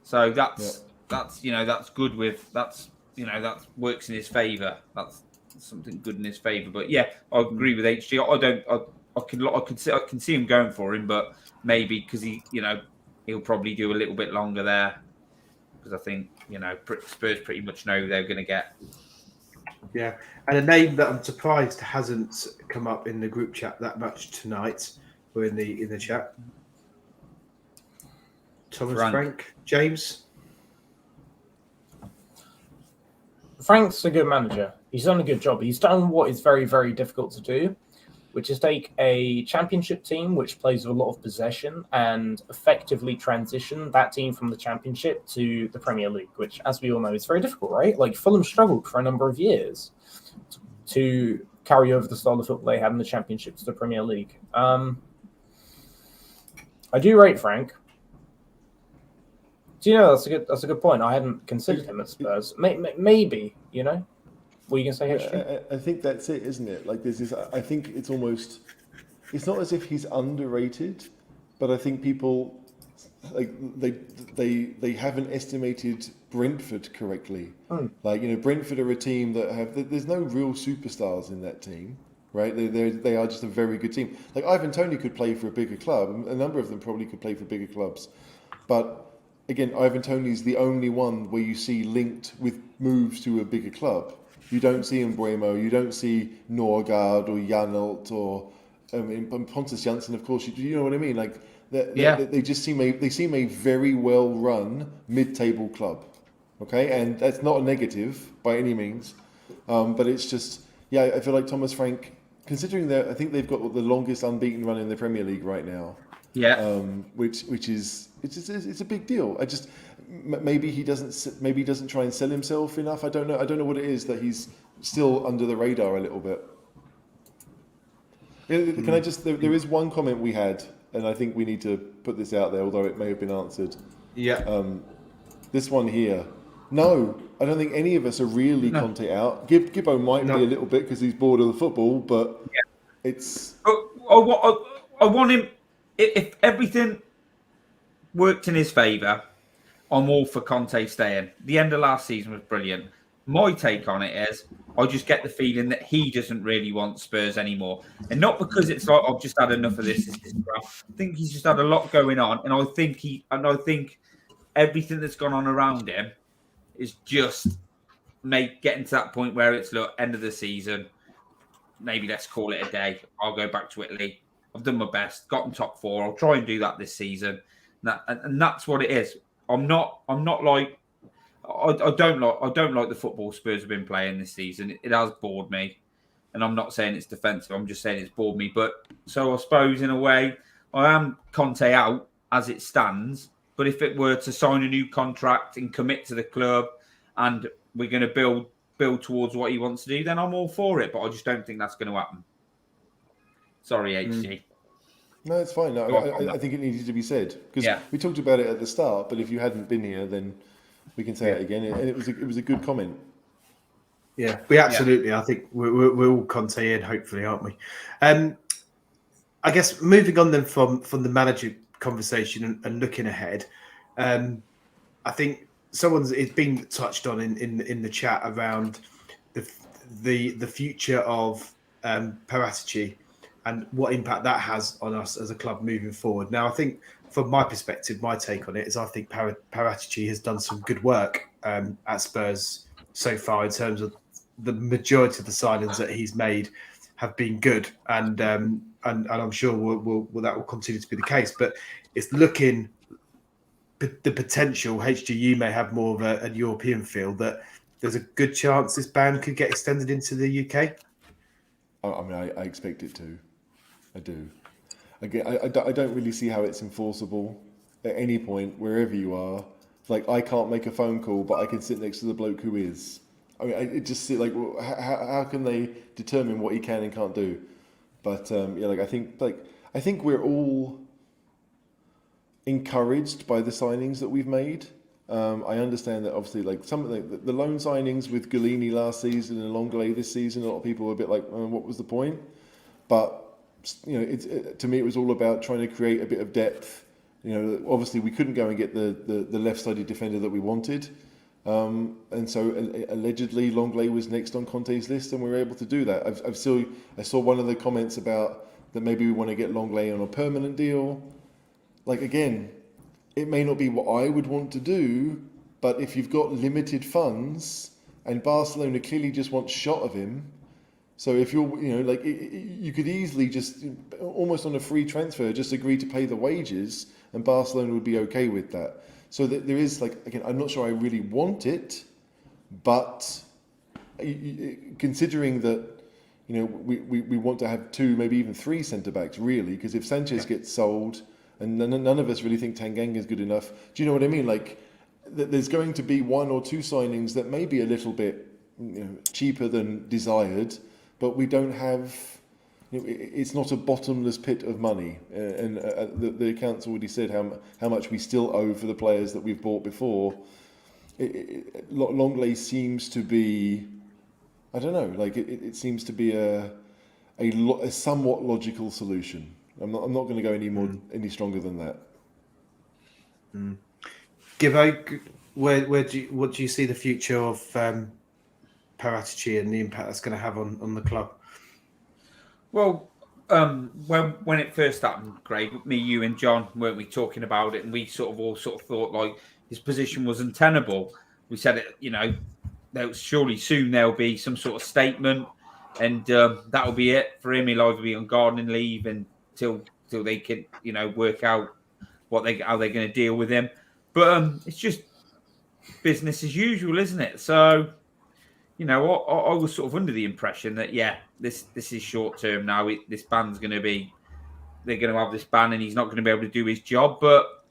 So that's good that works in his favour. That's something good in his favour. But yeah, I agree with HG. I can see him going for him, but maybe because he'll probably do a little bit longer there, because I think Spurs pretty much know who they're going to get. Yeah, and a name that I'm surprised hasn't come up in the group chat that much tonight, or in the chat. Thomas Frank, James. Frank's a good manager. He's done a good job. He's done what is very, very difficult to do, which is take a championship team which plays with a lot of possession and effectively transition that team from the championship to the Premier League, which, as we all know, is very difficult, right? Like Fulham struggled for a number of years to carry over the style of football they had in the championship to the Premier League. I do rate Frank. Do you know that's a good point? I hadn't considered him at Spurs. Maybe, Were you going to say history? I think that's it, isn't it? Like this is. I think it's almost. It's not as if he's underrated, but I think people they haven't estimated Brentford correctly. Like Brentford are a team that have. There's no real superstars in that team, right? They are just a very good team. Like Ivan Toney could play for a bigger club. A number of them probably could play for bigger clubs, but. Again, Ivan Toney's the only one where you see linked with moves to a bigger club. You don't see Mbeumo, you don't see Norgard or Janelt or Pontus Jansson, of course. You know what I mean? Like they just seem a very well run mid-table club. Okay, and that's not a negative by any means, but it's just I feel like Thomas Frank, considering that I think they've got the longest unbeaten run in the Premier League right now. Yeah. Which is it's a big deal. Maybe he doesn't try and sell himself enough. I don't know what it is that he's still under the radar a little bit. Can I just? There is one comment we had, and I think we need to put this out there, although it may have been answered. Yeah. This one here. No, I don't think any of us are really Conte out. Gibbo might be a little bit because he's bored of the football, but it's. I want him. If everything worked in his favour, I'm all for Conte staying. The end of last season was brilliant. My take on it is I just get the feeling that he doesn't really want Spurs anymore. And not because it's like I've just had enough of this. I think he's just had a lot going on. And I think everything that's gone on around him is just getting to that point where it's look, end of the season. Maybe let's call it a day. I'll go back to Italy. I've done my best, gotten top 4. I'll try and do that this season. And that's what it is. I'm not like I don't like the football Spurs have been playing this season. It has bored me, and I'm not saying it's defensive. I'm just saying it's bored me. But so I suppose in a way, I am Conte out as it stands. But if it were to sign a new contract and commit to the club, and we're going to build towards what he wants to do, then I'm all for it. But I just don't think that's going to happen. Sorry, HG. No, it's fine. No, I think it needed to be said because we talked about it at the start. But if you hadn't been here, then we can say it again. And it was a good comment. Yeah, we absolutely. I think we're all Conte in, hopefully, aren't we? I guess moving on then from the manager conversation and looking ahead, I think it's been touched on in the chat around the future of Perisic and what impact that has on us as a club moving forward. Now, I think from my perspective, my take on it is I think Perisic has done some good work at Spurs so far in terms of the majority of the signings that he's made have been good, and I'm sure that will continue to be the case. But it's looking the potential. HGU may have more of a European feel that there's a good chance this ban could get extended into the UK. I mean, I expect it to. I do. Again, I don't really see how it's enforceable at any point, wherever you are. Like, I can't make a phone call, but I can sit next to the bloke who is. I mean, it just like, how can they determine what he can and can't do? But I think we're all encouraged by the signings that we've made. I understand that obviously, like some of the loan signings with Galini last season and Longley this season, a lot of people were a bit like, what was the point? But to me, it was all about trying to create a bit of depth. Obviously we couldn't go and get the left-sided defender that we wanted, and so allegedly Longley was next on Conte's list, and we were able to do that. I saw one of the comments about that maybe we want to get Longley on a permanent deal. Like, again, it may not be what I would want to do, but if you've got limited funds and Barcelona clearly just wants shot of him. So if you're, you could easily just, almost on a free transfer, just agree to pay the wages, and Barcelona would be okay with that. So that there is, again, I'm not sure I really want it, but considering that, we want to have 2, maybe even 3 centre-backs, really, because if Sanchez gets sold, and none of us really think Tanganga is good enough, do you know what I mean? Like, there's going to be 1 or 2 signings that may be a little bit cheaper than desired, but we don't have, it's not a bottomless pit of money. And the account's already said how much we still owe for the players that we've bought before. Longley seems to be, I don't know, it seems to be a somewhat logical solution. I'm not going to go any stronger than that. Gibbo, what do you see the future of Perisic and the impact that's going to have on the club? Well, when it first happened, Craig, me, you, and John, weren't we talking about it, and we all thought like his position was untenable. We said it, surely soon there'll be some sort of statement, and that'll be it for him. He'll either be on gardening leave until they can work out how they're going to deal with him. But it's just business as usual, isn't it? So. I was sort of under the impression that, this is short term now. This ban's going to be, they're going to have this ban and he's not going to be able to do his job, but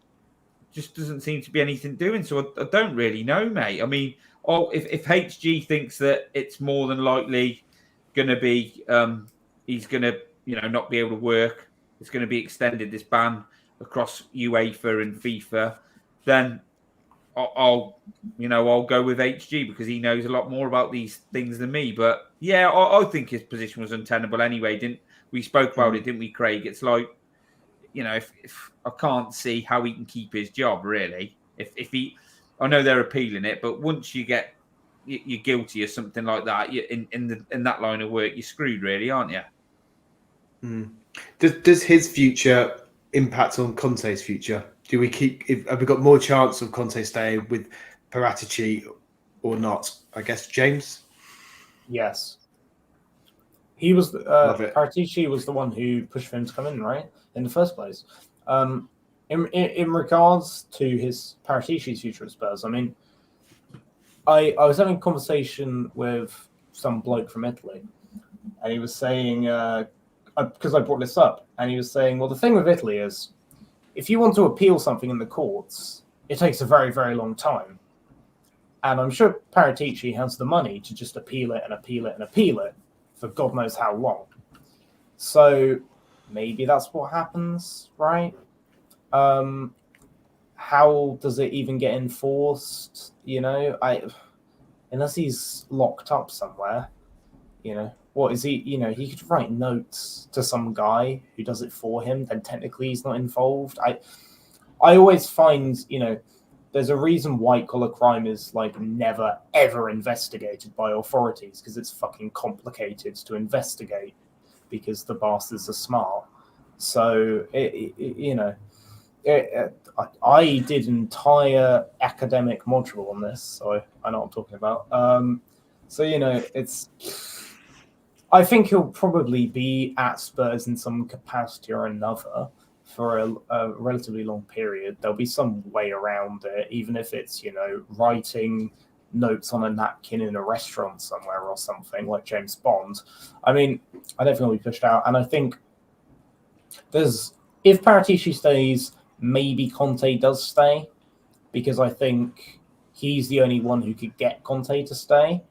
just doesn't seem to be anything doing. So I don't really know, mate. I mean, if HG thinks that it's more than likely going to be, he's going to, not be able to work, it's going to be extended, this ban across UEFA and FIFA, then I'll go with HG because he knows a lot more about these things than me. But I think his position was untenable anyway. We spoke about it, didn't we, Craig? It's like, if I can't see how he can keep his job really. If I know they're appealing it, but once you're guilty or something like that, you in that line of work, you're screwed, really, aren't you? Does his future impact on Conte's future? Have we got more chance of Conte staying with Perisic or not? I guess James. Yes. He was Love it. Paratici was the one who pushed for him to come in, right, in the first place. In regards to his Paratici's future at Spurs, I mean, I was having a conversation with some bloke from Italy, and he was saying, because I brought this up, and he was saying, well, the thing with Italy is, if you want to appeal something in the courts, it takes a very, very long time. And I'm sure Paratici has the money to just appeal it and appeal it and appeal it for God knows how long. So maybe that's what happens, right? How does it even get enforced? You know, unless he's locked up somewhere, you know, what is he? You know, he could write notes to some guy who does it for him. Then technically he's not involved. I always find, you know, there's a reason white collar crime is like never ever investigated by authorities, because it's fucking complicated to investigate because the bastards are smart. So you know. I did an entire academic module on this, so I know what I'm talking about. So, you know, I think he'll probably be at Spurs in some capacity or another for a relatively long period. There'll be some way around it, even if it's, you know, writing notes on a napkin in a restaurant somewhere or something like James Bond. I mean, I don't think he'll be pushed out. And I think if Paratici stays, maybe Conte does stay, because I think he's the only one who could get Conte to stay.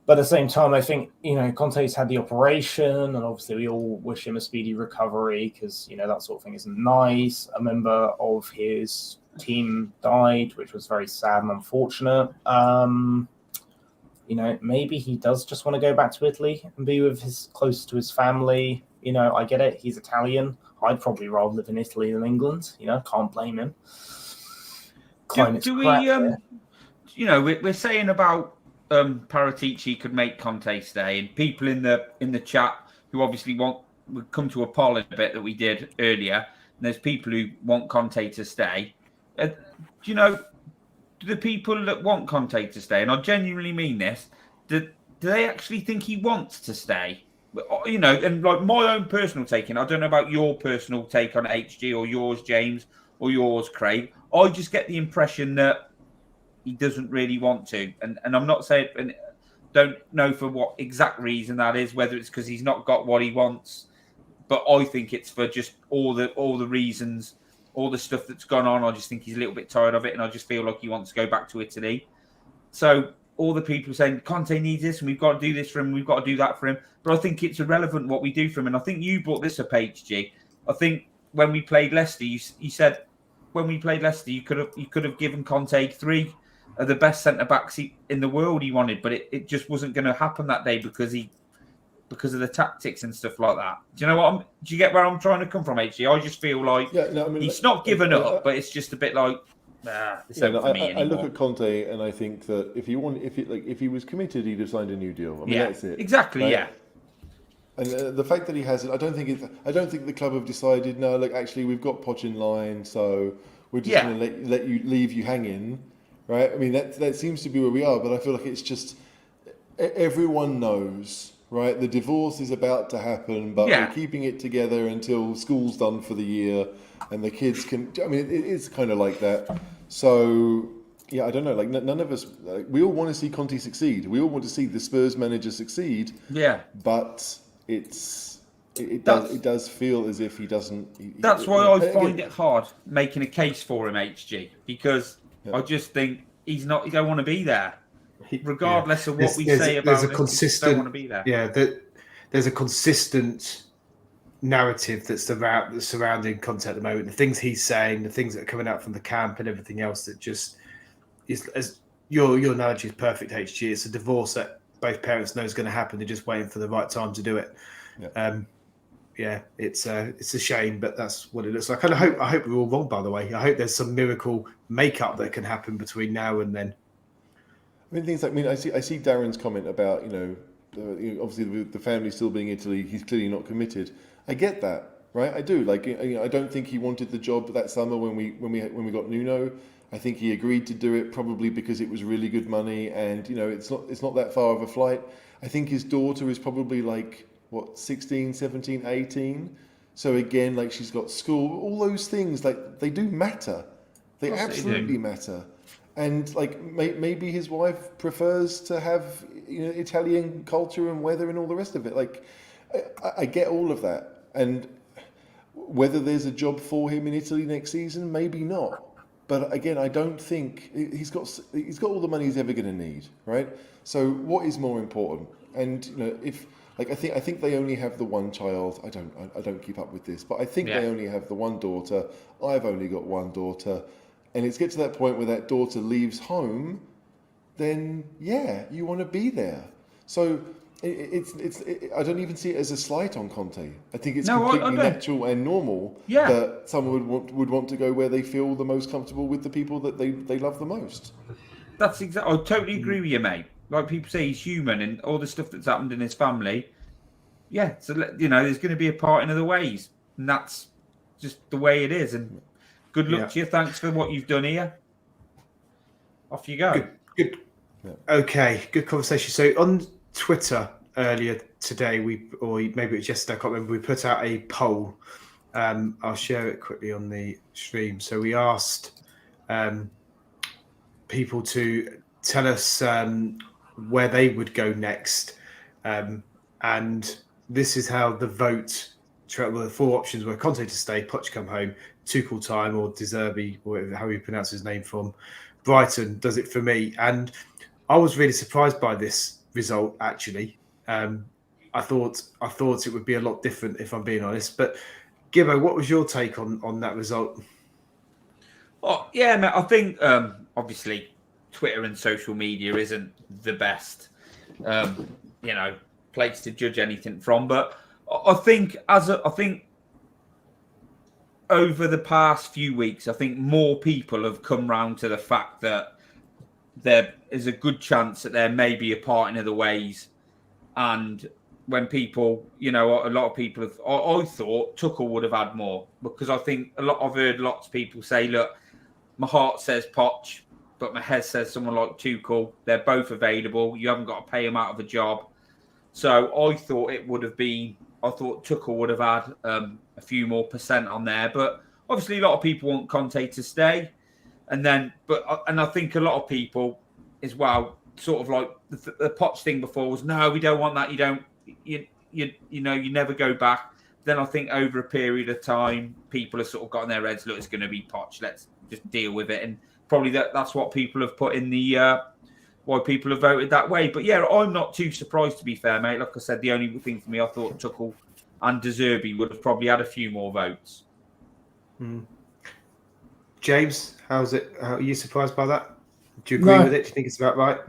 But at the same time, I think, you know, Conte's had the operation, and obviously we all wish him a speedy recovery, because, you know, that sort of thing isn't nice. A member of his team died, which was very sad and unfortunate. You know, maybe he does just want to go back to Italy and be close to his family. You know, I get it. He's Italian. I'd probably rather live in Italy than England. You know, can't blame him. Do we, you know, we're saying about Paratici could make Conte stay, and people in the chat who obviously would come to a poll in a bit that we did earlier. And there's people who want Conte to stay. Do you know, do the people that want Conte to stay, and I genuinely mean this, do they actually think he wants to stay? You know, and like my own personal take, and I don't know about your personal take on HG or yours, James, or yours, Craig. I just get the impression that he doesn't really want to, and I'm not saying, and don't know for what exact reason that is, whether it's because he's not got what he wants, but I think it's for just all the reasons, all the stuff that's gone on. I just think he's a little bit tired of it, and I just feel like he wants to go back to Italy. So all the people saying Conte needs this, and we've got to do this for him, we've got to do that for him. But I think it's irrelevant what we do for him. And I think you brought this up, HG. I think when we played Leicester, you said when we played Leicester, you could have given Conte 3 of the best centre backs in the world he wanted, but it just wasn't going to happen that day because of the tactics and stuff like that. Do you know what? Do you get where I'm trying to come from, HG? I just feel like he's not given up, but it's just a bit like. I look at Conte and I think that if he was committed, he'd have signed a new deal. I mean, that's it. Exactly. Right? Yeah. And the fact that he hasn't, I don't think the club have decided. No, look, actually, we've got Poch in line, so we're just going to leave you hanging, right? I mean, that seems to be where we are. But I feel like it's just everyone knows, right? The divorce is about to happen, but we're keeping it together until school's done for the year. And the kids can. I mean, it is kind of like that. So yeah, I don't know. Like none of us. We all want to see Conte succeed. We all want to see the Spurs manager succeed. Yeah. But it does feel as if he doesn't. That's why I find it hard making a case for him, HG, because I just think he's not. He don't want to be there, regardless of what we say about him. He don't want to be there. Yeah, there's a consistent narrative that's surrounding Conte at the moment. The things he's saying, the things that are coming out from the camp, and everything else that just is. As your analogy is perfect, HG. It's a divorce that both parents know is going to happen. They're just waiting for the right time to do it. Yeah. yeah, it's a shame, but that's what it looks like. And I hope we're all wrong, by the way. I hope there's some miracle makeup that can happen between now and then. I mean, I see Darren's comment about, obviously the family still being Italy, he's clearly not committed. I get that, right? I do. Like, I don't think he wanted the job that summer when we got Nuno. I think he agreed to do it probably because it was really good money, and it's not that far of a flight. I think his daughter is probably like 16, 17, 18. So again, like, she's got school, all those things, like, they do matter. They absolutely matter. And like maybe his wife prefers to have Italian culture and weather and all the rest of it. Like, I get all of that, and whether there's a job for him in Italy next season, maybe not. But again, I don't think he's got all the money he's ever going to need, right? So what is more important? And I think they only have the one child. I don't keep up with this, but I think they only have the one daughter. I've only got one daughter. And it's get to that point where that daughter leaves home, then you want to be there. So I don't even see it as a slight on Conte. I think it's completely natural and normal that someone would want to go where they feel the most comfortable with the people that they love the most. That's exactly. I totally agree with you, mate. Like people say, he's human, and all the stuff that's happened in his family. Yeah, so there's going to be a parting of the ways, and that's just the way it is. And good luck to you. Thanks for what you've done here. Off you go. Good. Yeah. Okay, good conversation. So on Twitter earlier today, maybe it was yesterday, I can't remember, we put out a poll. I'll share it quickly on the stream. So we asked people to tell us where they would go next. And this is how the vote, the four options were: Conte to stay, Poch come home, Tuchel time, or De Zerbi, or how you pronounce his name, from Brighton does it for me. And I was really surprised by this result, actually. I thought it would be a lot different, if I'm being honest. But Gibbo, what was your take on that result? Oh, yeah, mate, I think obviously Twitter and social media isn't the best, place to judge anything from. But I think over the past few weeks, I think more people have come round to the fact that there is a good chance that there may be a parting of the ways. And when people, a lot of people have, I thought Tuchel would have had more, because I think I've heard lots of people say, look, my heart says Poch, but my head says someone like Tuchel. They're both available. You haven't got to pay them out of a job. So I thought Tuchel would have had a few more percent on there. But obviously a lot of people want Conte to stay. And I think a lot of people as well, sort of like the Poch thing before was, no, we don't want that. You never go back. Then I think over a period of time, people have sort of got in their heads, look, it's going to be Poch. Let's just deal with it. And probably that's what people have put in the, why people have voted that way. But yeah, I'm not too surprised, to be fair, mate. Like I said, the only thing for me, I thought Tuchel and De Zerbi would have probably had a few more votes. James, how's it? Are you surprised by that? Do you agree with it? Do you think it's about right?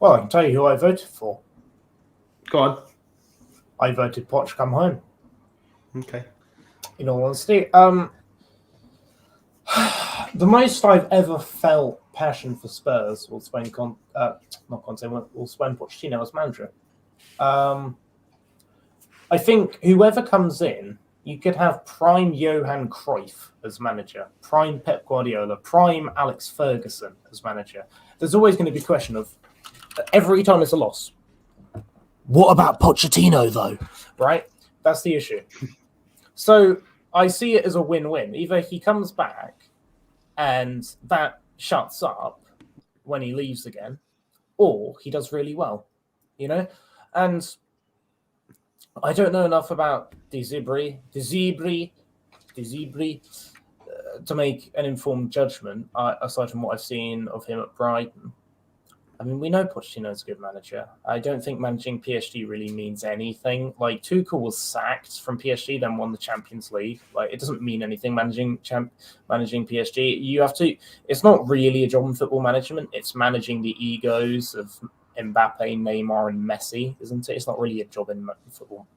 Well, I can tell you who I voted for. Go on. I voted Poch come home. Okay. In all honesty, the most I've ever felt passion for Spurs was when when Pochettino was manager. I think whoever comes in, you could have prime Johan Cruyff as manager, prime Pep Guardiola, prime Alex Ferguson as manager. There's always going to be a question of, every time it's a loss, what about Pochettino though? Right? That's the issue. So I see it as a win-win. Either he comes back and that shuts up when he leaves again, or he does really well, And I don't know enough about De Zerbi to make an informed judgment, aside from what I've seen of him at Brighton. I mean, we know Pochettino's a good manager. I don't think managing PSG really means anything. Like, Tuchel was sacked from PSG, then won the Champions League. Like, it doesn't mean anything managing PSG. You have to. It's not really a job in football management. It's managing the egos of Mbappe, Neymar, and Messi, isn't it? It's not really a job in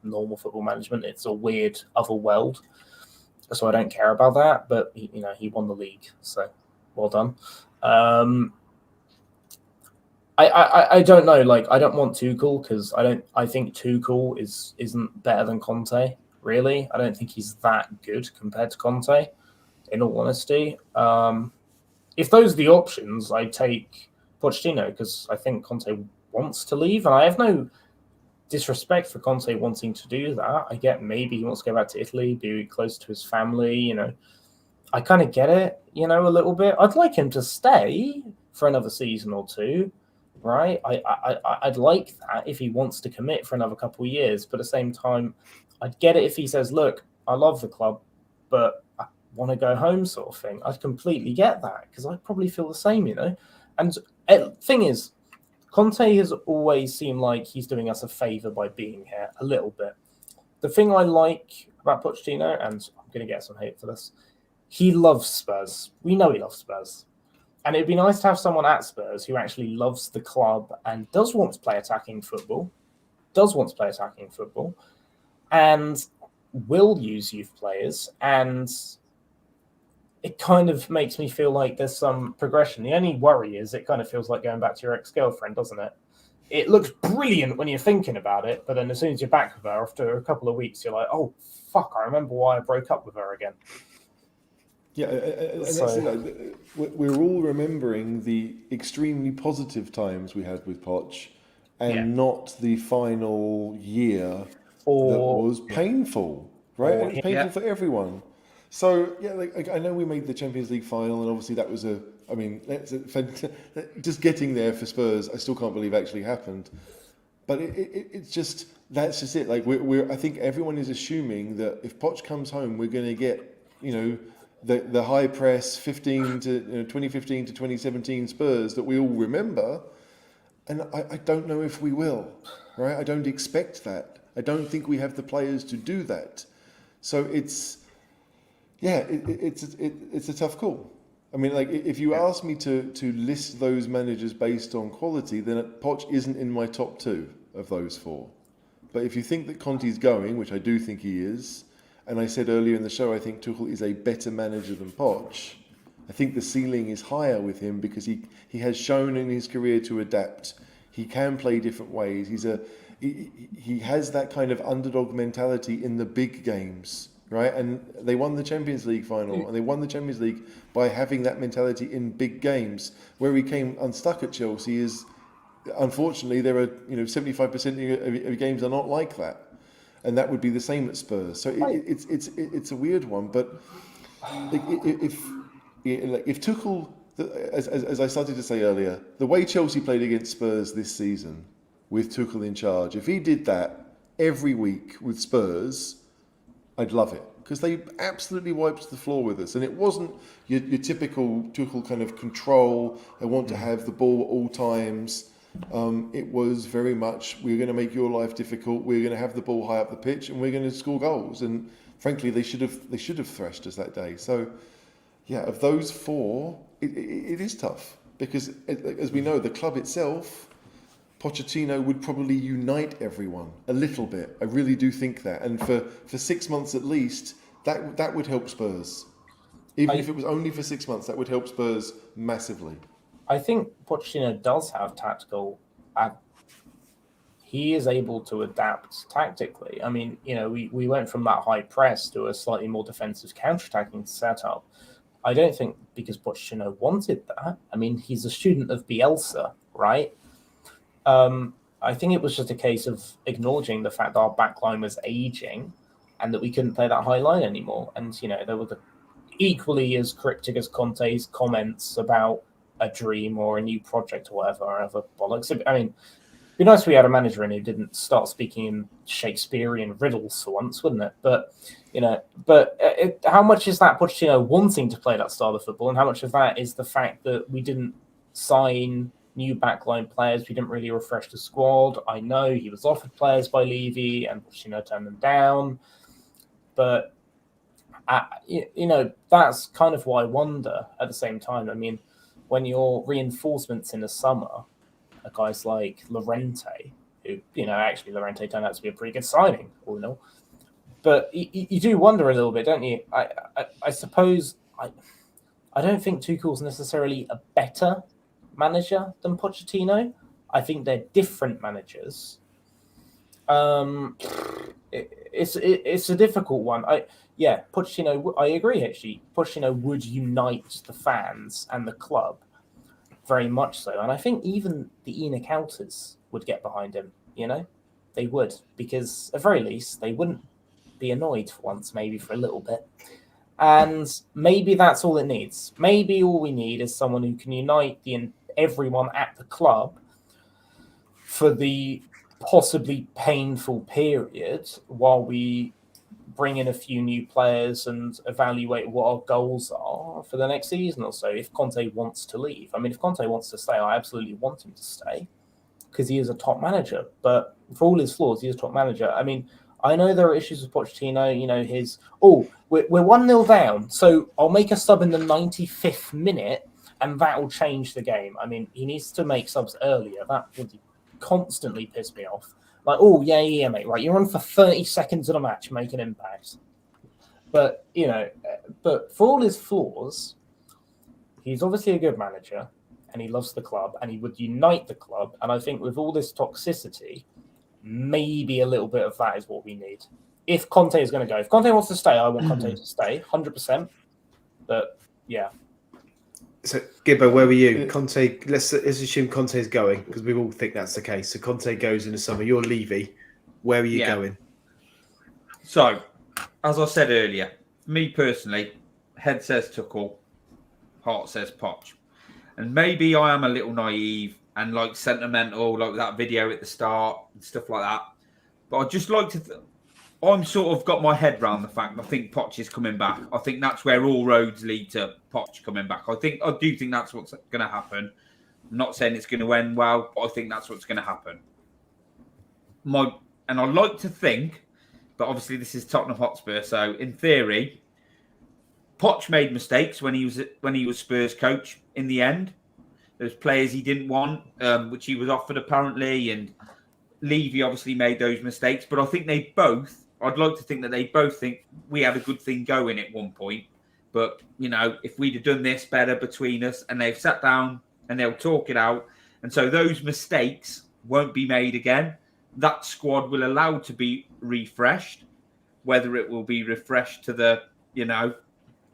normal football management. It's a weird other world. So I don't care about that. But he won the league, so well done. I don't know. Like, I don't want Tuchel because I think Tuchel isn't better than Conte. Really, I don't think he's that good compared to Conte. In all honesty, if those are the options, I take Pochettino because I think Conte wants to leave, and I have no disrespect for Conte wanting to do that. I get maybe he wants to go back to Italy, be close to his family. I kind of get it. A little bit. I'd like him to stay for another season or two. Right, I'd like that if he wants to commit for another couple of years. But at the same time, I'd get it if he says, "Look, I love the club, but I want to go home," sort of thing. I'd completely get that because I'd probably feel the same, And thing is, Conte has always seemed like he's doing us a favour by being here a little bit. The thing I like about Pochettino, and I'm going to get some hate for this, he loves Spurs. We know he loves Spurs. And it'd be nice to have someone at Spurs who actually loves the club and does want to play attacking football, and will use youth players. And it kind of makes me feel like there's some progression. The only worry is it kind of feels like going back to your ex-girlfriend, doesn't it? It looks brilliant when you're thinking about it, but then as soon as you're back with her, after a couple of weeks, you're like, oh, fuck, I remember why I broke up with her again. Yeah, and we're all remembering the extremely positive times we had with Poch, and not the final year that was painful, right? It was painful for everyone. So I know we made the Champions League final, and obviously that was just getting there for Spurs. I still can't believe actually happened, but it's just that's just it. Like I think everyone is assuming that if Poch comes home, we're going to get the high press 2015 to 2017 Spurs that we all remember, and I don't know if we will, right? I don't expect that. I don't think we have the players to do that. So it's a tough call. I mean, like if you ask me to list those managers based on quality, then Poch isn't in my top 2 of those 4. But if you think that Conte's going, which I do think he is, and I said earlier in the show, I think Tuchel is a better manager than Poch. I think the ceiling is higher with him because he has shown in his career to adapt. He can play different ways. He has that kind of underdog mentality in the big games, right? And they won the Champions League final, and they won the Champions League by having that mentality in big games. Where he came unstuck at Chelsea is, unfortunately, there are 75% of games are not like that. And that would be the same at Spurs. So it's a weird one. But if Tuchel, as I started to say earlier, the way Chelsea played against Spurs this season with Tuchel in charge, if he did that every week with Spurs, I'd love it. Because they absolutely wiped the floor with us. And it wasn't your typical Tuchel kind of control. I want to have the ball at all times. It was very much, we're going to make your life difficult. We're going to have the ball high up the pitch, and we're going to score goals. And frankly, they should have thrashed us that day. So, yeah, of those 4, it is tough because, as we know, the club itself, Pochettino would probably unite everyone a little bit. I really do think that, and for 6 months at least, that would help Spurs. Even if it was only for 6 months, that would help Spurs massively. I think Pochettino does have tactical. He is able to adapt tactically. I mean, we went from that high press to a slightly more defensive counter-attacking setup. I don't think because Pochettino wanted that. I mean, he's a student of Bielsa, right? I think it was just a case of acknowledging the fact that our backline was aging and that we couldn't play that high line anymore. And, there were equally as cryptic as Conte's comments about a dream or a new project or whatever bollocks. I mean, it'd be nice if we had a manager in who didn't start speaking in Shakespearean riddles for once, wouldn't it? But, how much is that Pochettino wanting to play that style of football, and how much of that is the fact that we didn't sign new backline players? We didn't really refresh the squad. I know he was offered players by Levy, and Pochettino turned them down. But, that's kind of why I wonder at the same time. I mean, when your reinforcements in the summer are guys like Llorente, who, actually Llorente turned out to be a pretty good signing, all in all. But you do wonder a little bit, don't you? I suppose I don't think Tuchel's necessarily a better manager than Pochettino. I think they're different managers. It's a difficult one. Pochettino. I agree. Actually, Pochettino would unite the fans and the club very much so, and I think even the Enic outers would get behind him. They would, because at very least they wouldn't be annoyed for once, maybe for a little bit. And maybe that's all it needs. Maybe all we need is someone who can unite everyone at the club for the possibly painful period while we bring in a few new players and evaluate what our goals are for the next season or so. If Conte wants to leave, if Conte wants to stay, I absolutely want him to stay because he is a top manager. But for all his flaws, he is a top manager. I know there are issues with Pochettino. We're 1-0 down, so I'll make a sub in the 95th minute, and that will change the game. He needs to make subs earlier. That would constantly piss me off. Like, mate, right, you're on for 30 seconds of the match, make an impact. But, but for all his flaws, he's obviously a good manager, and he loves the club, and he would unite the club. And I think with all this toxicity, maybe a little bit of that is what we need. If Conte is going to go. If Conte wants to stay, I want Conte to stay, 100%. But, yeah. So, Gibbo, where were you? Conte, let's assume Conte is going, because we all think that's the case. So Conte goes in the summer. You're Levy. Where are you going? So, as I said earlier, me personally, head says Tuchel, heart says Poch. And maybe I am a little naive and sentimental, like that video at the start and stuff like that. But I'd just like to... I'm sort of got my head around the fact I think Poch is coming back. I think that's where all roads lead to Poch coming back. I do think that's what's going to happen. I'm not saying it's going to end well, but I think that's what's going to happen. And I'd like to think, but obviously this is Tottenham Hotspur, so in theory, Poch made mistakes when he was Spurs coach in the end. There's players he didn't want, which he was offered apparently, and Levy obviously made those mistakes. But I think I'd like to think that they both think we had a good thing going at one point. But, if we'd have done this better between us, and they've sat down and they'll talk it out. And so those mistakes won't be made again. That squad will allow to be refreshed. Whether it will be refreshed to the,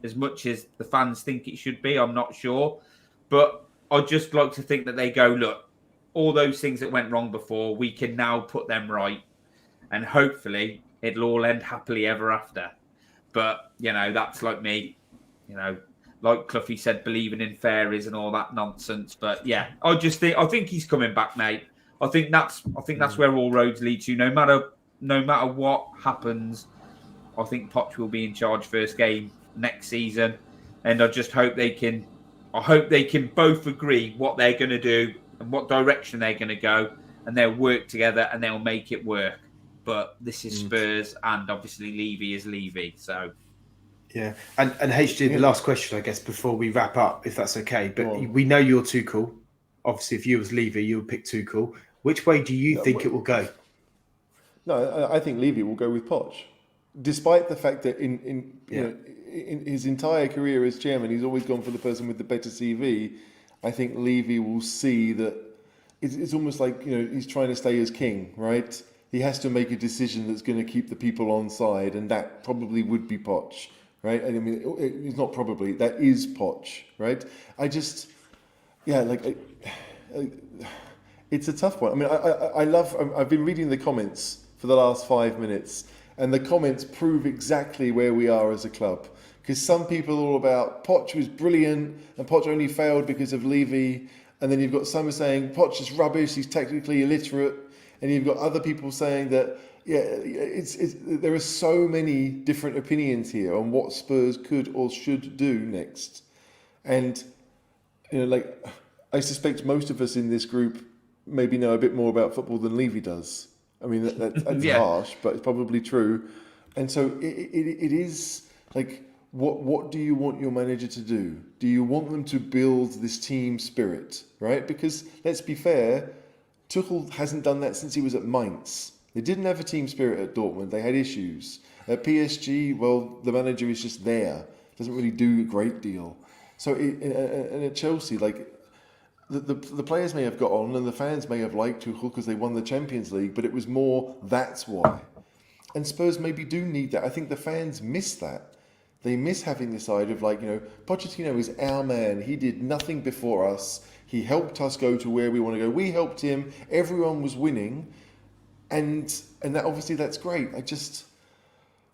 as much as the fans think it should be, I'm not sure. But I'd just like to think that they go, look, all those things that went wrong before, we can now put them right. And hopefully it'll all end happily ever after. But, that's like me, like Cluffy said, believing in fairies and all that nonsense. But yeah, I think he's coming back, mate. I think that's where all roads lead to. No matter what happens, I think Poch will be in charge first game next season. And I just hope they can both agree what they're going to do and what direction they're going to go, and they'll work together and they'll make it work. But this is Spurs, and obviously Levy is Levy. So, yeah. And HG, the last question, I guess, before we wrap up, if that's okay. But we know you're Tuchel. Obviously, if you was Levy, you would pick Tuchel. Which way do you think it will go? No, I think Levy will go with Poch, despite the fact that in his entire career as chairman, he's always gone for the person with the better CV. I think Levy will see that it's almost like he's trying to stay as king, right? He has to make a decision that's going to keep the people on side, and that probably would be Poch, right? And it's not probably, that is Poch, right? It's a tough one. I've been reading the comments for the last 5 minutes, and the comments prove exactly where we are as a club. Because some people are all about Poch was brilliant, and Poch only failed because of Levy. And then you've got some saying Poch is rubbish, he's technically illiterate. And you've got other people saying that, there are so many different opinions here on what Spurs could or should do next. And, I suspect most of us in this group maybe know a bit more about football than Levy does. That's harsh, but it's probably true. And so it is like, what do you want your manager to do? Do you want them to build this team spirit, right? Because let's be fair, Tuchel hasn't done that since he was at Mainz. They didn't have a team spirit at Dortmund. They had issues. At PSG, well, the manager is just there. Doesn't really do a great deal. So, and at Chelsea, like, the players may have got on and the fans may have liked Tuchel because they won the Champions League, but it was more, that's why. And Spurs maybe do need that. I think the fans miss that. They miss having this side of, like, Pochettino is our man. He did nothing before us. He helped us go to where we want to go. We helped him. Everyone was winning. And that, obviously that's great. I just,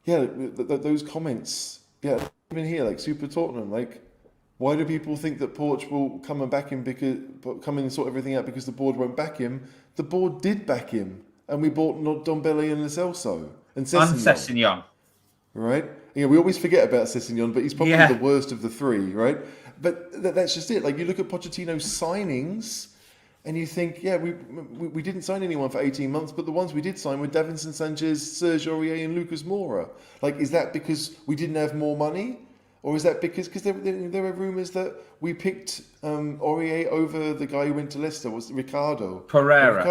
those comments, even here, like Super Tottenham, like, why do people think that Porch will come and back him come in and sort everything out because the board won't back him? The board did back him, and we bought Ndombele and Lo Celso and Sessegnon. Right? We always forget about Sessegnon, but he's probably the worst of the three, right? But that's just it. Like, you look at Pochettino's signings, and you think, we didn't sign anyone for 18 months, but the ones we did sign were Davinson Sanchez, Serge Aurier, and Lucas Moura. Like, is that because we didn't have more money? Or is that because there were rumours that we picked Aurier over the guy who went to Leicester, was Ricardo Pereira.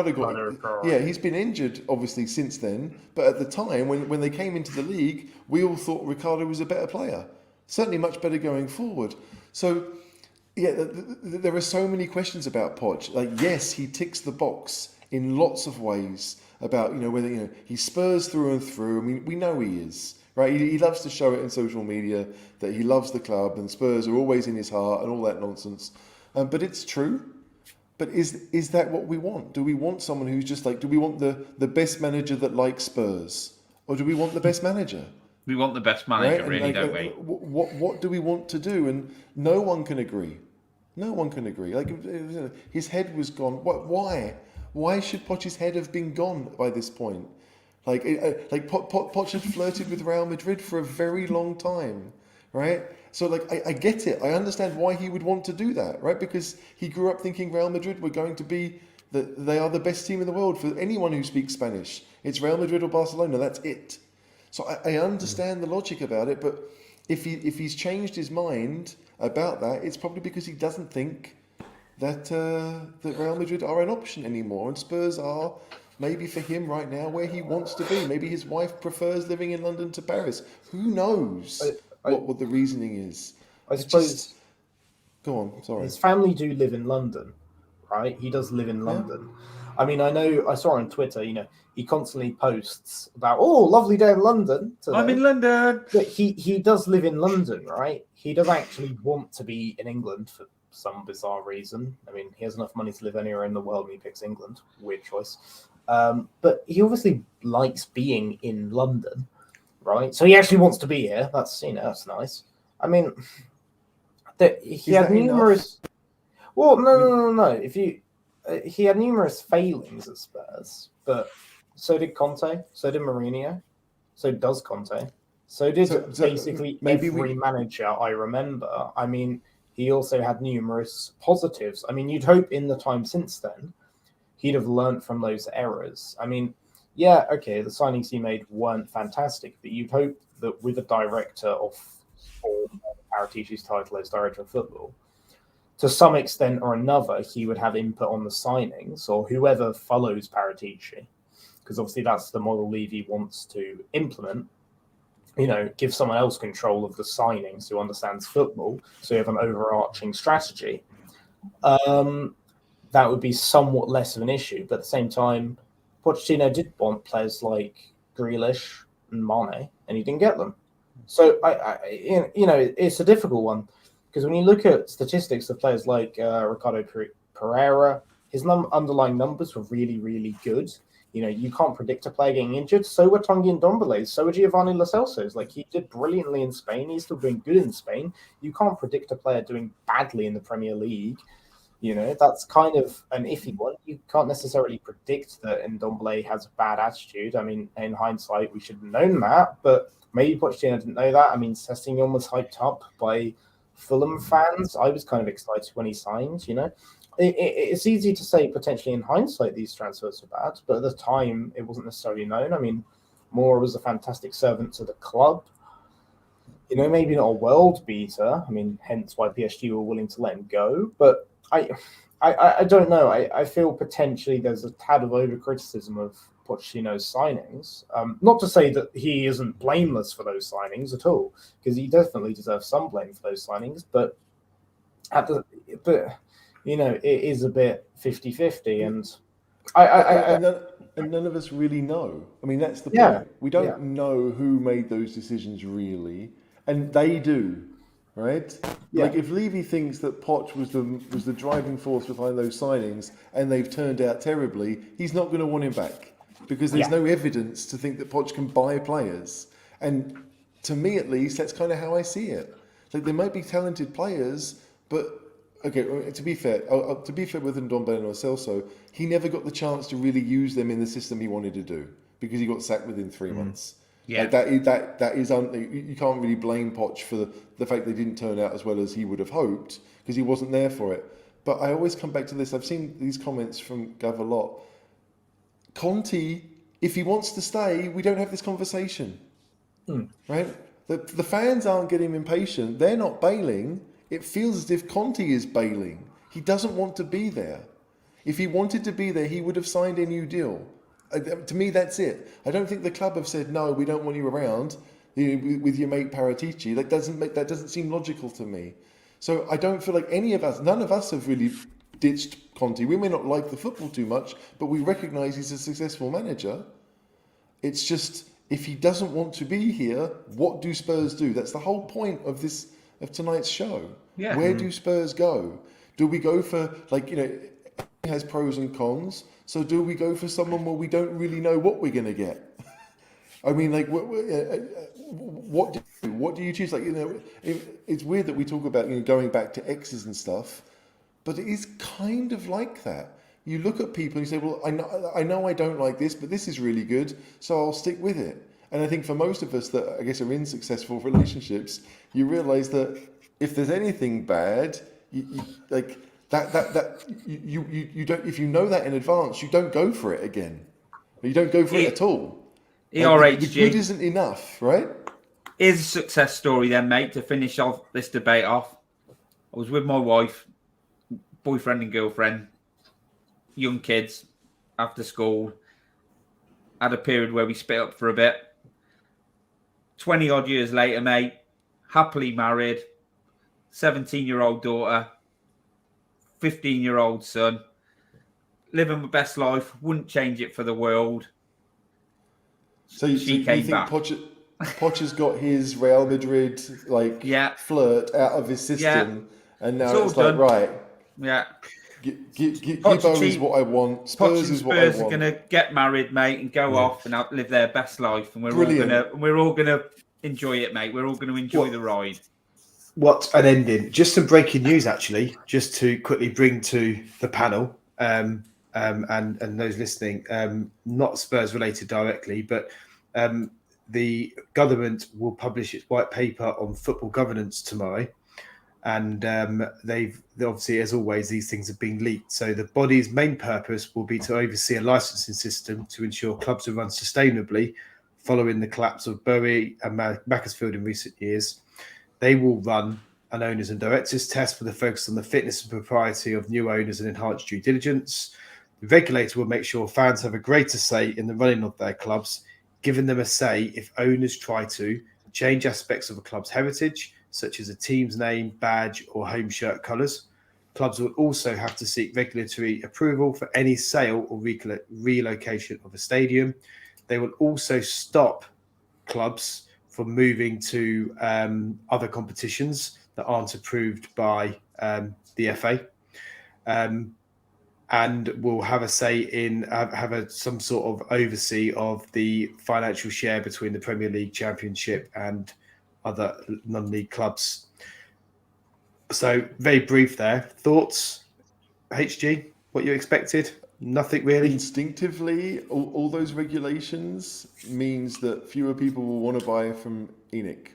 He's been injured, obviously, since then. But at the time, when they came into the league, we all thought Ricardo was a better player. Certainly much better going forward. So, there are so many questions about Poch. Like, yes, he ticks the box in lots of ways about, whether, he's Spurs through and through. I mean, we know he is. Right, he loves to show it in social media that he loves the club and Spurs are always in his heart and all that nonsense. But it's true. But is that what we want? Do we want someone who's just like, do we want the best manager that likes Spurs? Or do we want the best manager? We want the best manager, right? really, don't we? What do we want to do? And no one can agree. No one can agree. Like, his head was gone. Why? Why should Poch's head have been gone by this point? Like Poch had flirted with Real Madrid for a very long time, right? So, like, I get it. I understand why he would want to do that, right? Because he grew up thinking Real Madrid were going to be they are the best team in the world for anyone who speaks Spanish. It's Real Madrid or Barcelona. That's it. So I understand the logic about it, but if he's changed his mind about that, it's probably because he doesn't think that Real Madrid are an option anymore, and Spurs are. Maybe for him right now where he wants to be. Maybe his wife prefers living in London to Paris. Who knows what the reasoning is? I suppose... Go on, sorry. His family do live in London, right? He does live in London. I mean, I saw on Twitter, he constantly posts about, lovely day in London today. I'm in London. But he does live in London, right? He does actually want to be in England for some bizarre reason. I mean, he has enough money to live anywhere in the world and he picks England. Weird choice. But he obviously likes being in London, right? So he actually wants to be here. That's that's nice. I mean, he had numerous. Enough? Well, no. He had numerous failings at Spurs, but so did Conte, so did Mourinho, so does Conte, so did basically every manager I remember. I mean, he also had numerous positives. I mean, you'd hope in the time since then he'd have learned from those errors. I mean, the signings he made weren't fantastic, but you'd hope that with a director of Paratici's title as director of football, to some extent or another, he would have input on the signings, or whoever follows Paratici, because obviously that's the model Levy wants to implement. Give someone else control of the signings who understands football, so you have an overarching strategy. That would be somewhat less of an issue. But at the same time, Pochettino did want players like Grealish and Mane, and he didn't get them. So, it's a difficult one. Because when you look at statistics of players like Ricardo Pereira, his underlying numbers were really, really good. You can't predict a player getting injured. So were Tanguy Ndombele. So were Giovanni Lo Celso. Like, he did brilliantly in Spain. He's still doing good in Spain. You can't predict a player doing badly in the Premier League. That's kind of an iffy one. You can't necessarily predict that Ndombele has a bad attitude. I mean, in hindsight, we should have known that, but maybe Pochettino didn't know that. I mean, Sessegnon was hyped up by Fulham fans. I was kind of excited when he signed, It's easy to say potentially in hindsight these transfers are bad, but at the time it wasn't necessarily known. I mean, Moura was a fantastic servant to the club. Maybe not a world beater. I mean, hence why PSG were willing to let him go. But I don't know. I feel potentially there's a tad of over-criticism of Pochettino's signings. Not to say that he isn't blameless for those signings at all, because he definitely deserves some blame for those signings, but it is a bit 50-50, and none of us really know. I mean, that's the Yeah, point. We don't know who made those decisions really, and they do, right? Yeah. Like if Levy thinks that Poch was the driving force behind those signings and they've turned out terribly, he's not going to want him back because there's no evidence to think that Poch can buy players. And to me, at least, that's kind of how I see it. Like there might be talented players, but okay, to be fair with Ndombele or Celso, he never got the chance to really use them in the system he wanted to do because he got sacked within 3 months. Yeah, like that is you can't really blame Poch for the fact they didn't turn out as well as he would have hoped because he wasn't there for it. But I always come back to this. I've seen these comments from Gav a lot. Conte, if he wants to stay, we don't have this conversation, right? The fans aren't getting impatient. They're not bailing. It feels as if Conte is bailing. He doesn't want to be there. If he wanted to be there, he would have signed a new deal. To me, that's it. I don't think the club have said, no, we don't want you around with your mate Paratici. That doesn't seem logical to me. So I don't feel like none of us have really ditched Conte. We may not like the football too much, but we recognise he's a successful manager. It's just, if he doesn't want to be here, what do Spurs do? That's the whole point of tonight's show. Yeah. Where do Spurs go? Do we go for, it has pros and cons, so do we go for someone where we don't really know what we're going to get? I mean, what do you choose? It's weird that we talk about going back to exes and stuff, but it is kind of like that. You look at people and you say, well, I know I don't like this, but this is really good, so I'll stick with it. And I think for most of us that I guess are in successful relationships, you realise that if there's anything bad, you don't. If you know that in advance, you don't go for it again. You don't go for it at all. ERHG. The good isn't enough, right? Here's a success story then, mate, to finish off this debate off. I was with my wife, boyfriend and girlfriend, young kids, after school. Had a period where we split up for a bit. 20 odd years later, mate, happily married, 17-year-old daughter, 15-year-old son, living my best life, wouldn't change it for the world. So you think Poch has got his Real Madrid flirt out of his system, and now it's like, right, Gibbo is what I want, Spurs is what I want. Spurs are going to get married, mate, and go off and live their best life, and we're all going to enjoy it, mate. We're all going to enjoy the ride. What an ending! Just some breaking news, actually, just to quickly bring to the panel and those listening, not Spurs related directly, but the government will publish its white paper on football governance tomorrow. And they've obviously, as always, these things have been leaked. So the body's main purpose will be to oversee a licensing system to ensure clubs are run sustainably following the collapse of Bury and Macclesfield in recent years. They will run an owners and directors test with a focus on the fitness and propriety of new owners and enhanced due diligence. The regulator will make sure fans have a greater say in the running of their clubs, giving them a say if owners try to change aspects of a club's heritage, such as a team's name, badge, or home shirt colours. Clubs will also have to seek regulatory approval for any sale or relocation of a stadium. They will also stop clubs from moving to other competitions that aren't approved by the FA, and will have a say in some sort of oversee of the financial share between the Premier League, Championship, and other non-league clubs. So very brief there. Thoughts, HG? What you expected? Nothing really. Instinctively, all those regulations means that fewer people will want to buy from Enic.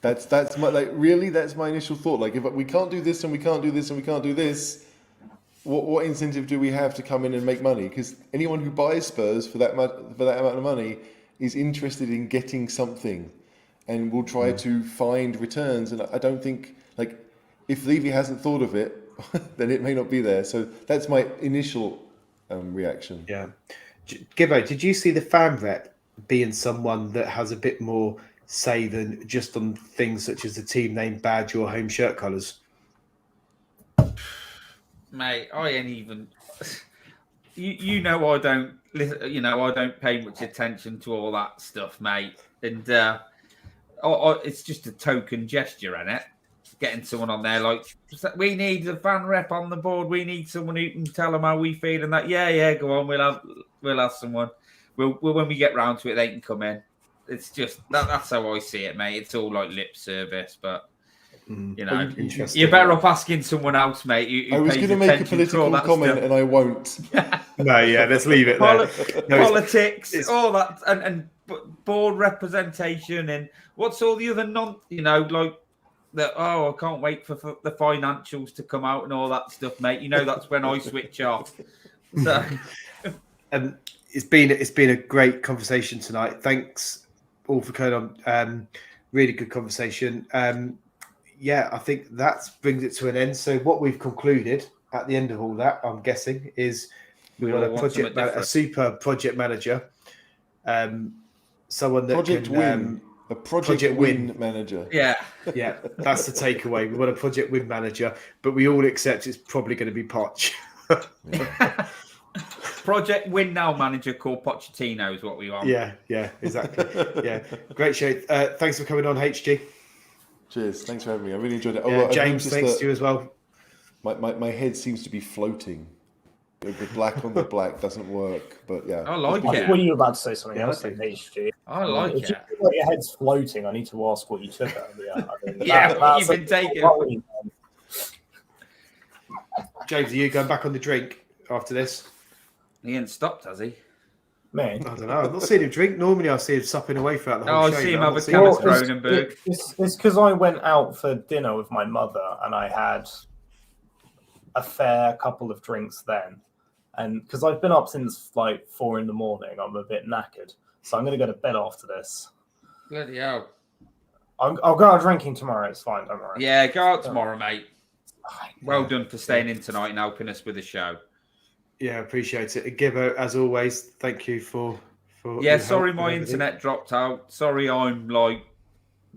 That's my initial thought. Like, if we can't do this and we can't do this and we can't do this, what incentive do we have to come in and make money? Because anyone who buys Spurs for that amount of money is interested in getting something, and will try to find returns. And I don't think, if Levy hasn't thought of it, then it may not be there. So that's my initial reaction. Yeah. Gibbo, did you see the fan rep being someone that has a bit more say than just on things such as the team name, badge, or home shirt colours? Mate, I ain't even. You know, I don't. You know, I don't pay much attention to all that stuff, mate. And it's just a token gesture, isn't it? Getting someone on there like, we need a fan rep on the board. We need someone who can tell them how we feel and that. Yeah, go on. We'll have someone. We'll when we get round to it, they can come in. It's just that's how I see it, mate. It's all like lip service, but you know, you're better off asking someone else, mate. Who I was going to make a political comment, and I won't. No, yeah, let's leave it there. Politics, all that, and board representation, and what's all the other like. That I can't wait for the financials to come out and all that stuff, mate. You know that's when I switch off. So. It's been a great conversation tonight. Thanks all for coming on. Really good conversation. I think that brings it to an end. So what we've concluded at the end of all that, I'm guessing, is we want a super project manager, someone that project can win. A project win manager. Yeah, that's the takeaway. We want a project win manager, but we all accept it's probably going to be Poch. Project win now manager called Pochettino is what we want. Yeah, exactly. Yeah, great show. Thanks for coming on, HG. Cheers. Thanks for having me. I really enjoyed it. James, thanks to you as well. My head seems to be floating. The black on the black doesn't work, but yeah. I like it. Were you about to say something else in HG? I like it. If you feel like your head's floating, I need to ask what you took earlier. What you've been taking. James, are you going back on the drink after this? He ain't stopped, has he? Man, I don't know. I've not seen him drink. Normally, I see him supping away throughout the whole show. I see him have a can of Kronenberg. It's because I went out for dinner with my mother and I had a fair couple of drinks then. And because I've been up since like 4 a.m, I'm a bit knackered. So I'm going to go to bed after this. Bloody hell. I'll go out drinking tomorrow. It's fine. Don't worry. Yeah, go out tomorrow, mate. Well done for staying in tonight and helping us with the show. Yeah, appreciate it. Gibbo, as always, thank you for sorry my internet dropped out. Sorry I'm like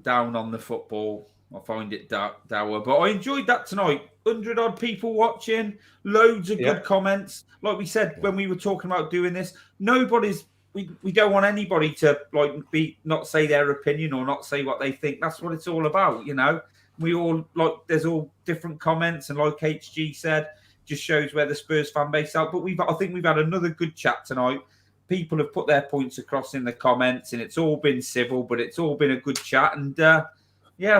down on the football. I find it dour. But I enjoyed that tonight. 100 odd people watching, loads of good comments. Like we said when we were talking about doing this, we don't want anybody to not say their opinion or not say what they think. That's what it's all about, you know. We all there's all different comments, and like HG said, just shows where the Spurs fan base out. But I think we've had another good chat tonight. People have put their points across in the comments, and it's all been civil, but it's all been a good chat. And I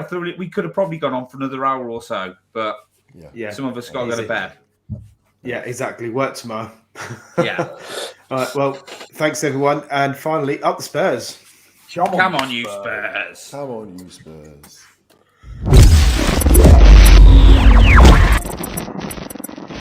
thought we could have probably gone on for another hour or so, but some of us got to go to bed. Yeah, exactly. Work tomorrow. Yeah. All right. Well, thanks everyone, and finally, up the Spurs. Come on, you Spurs. Come on, you Spurs.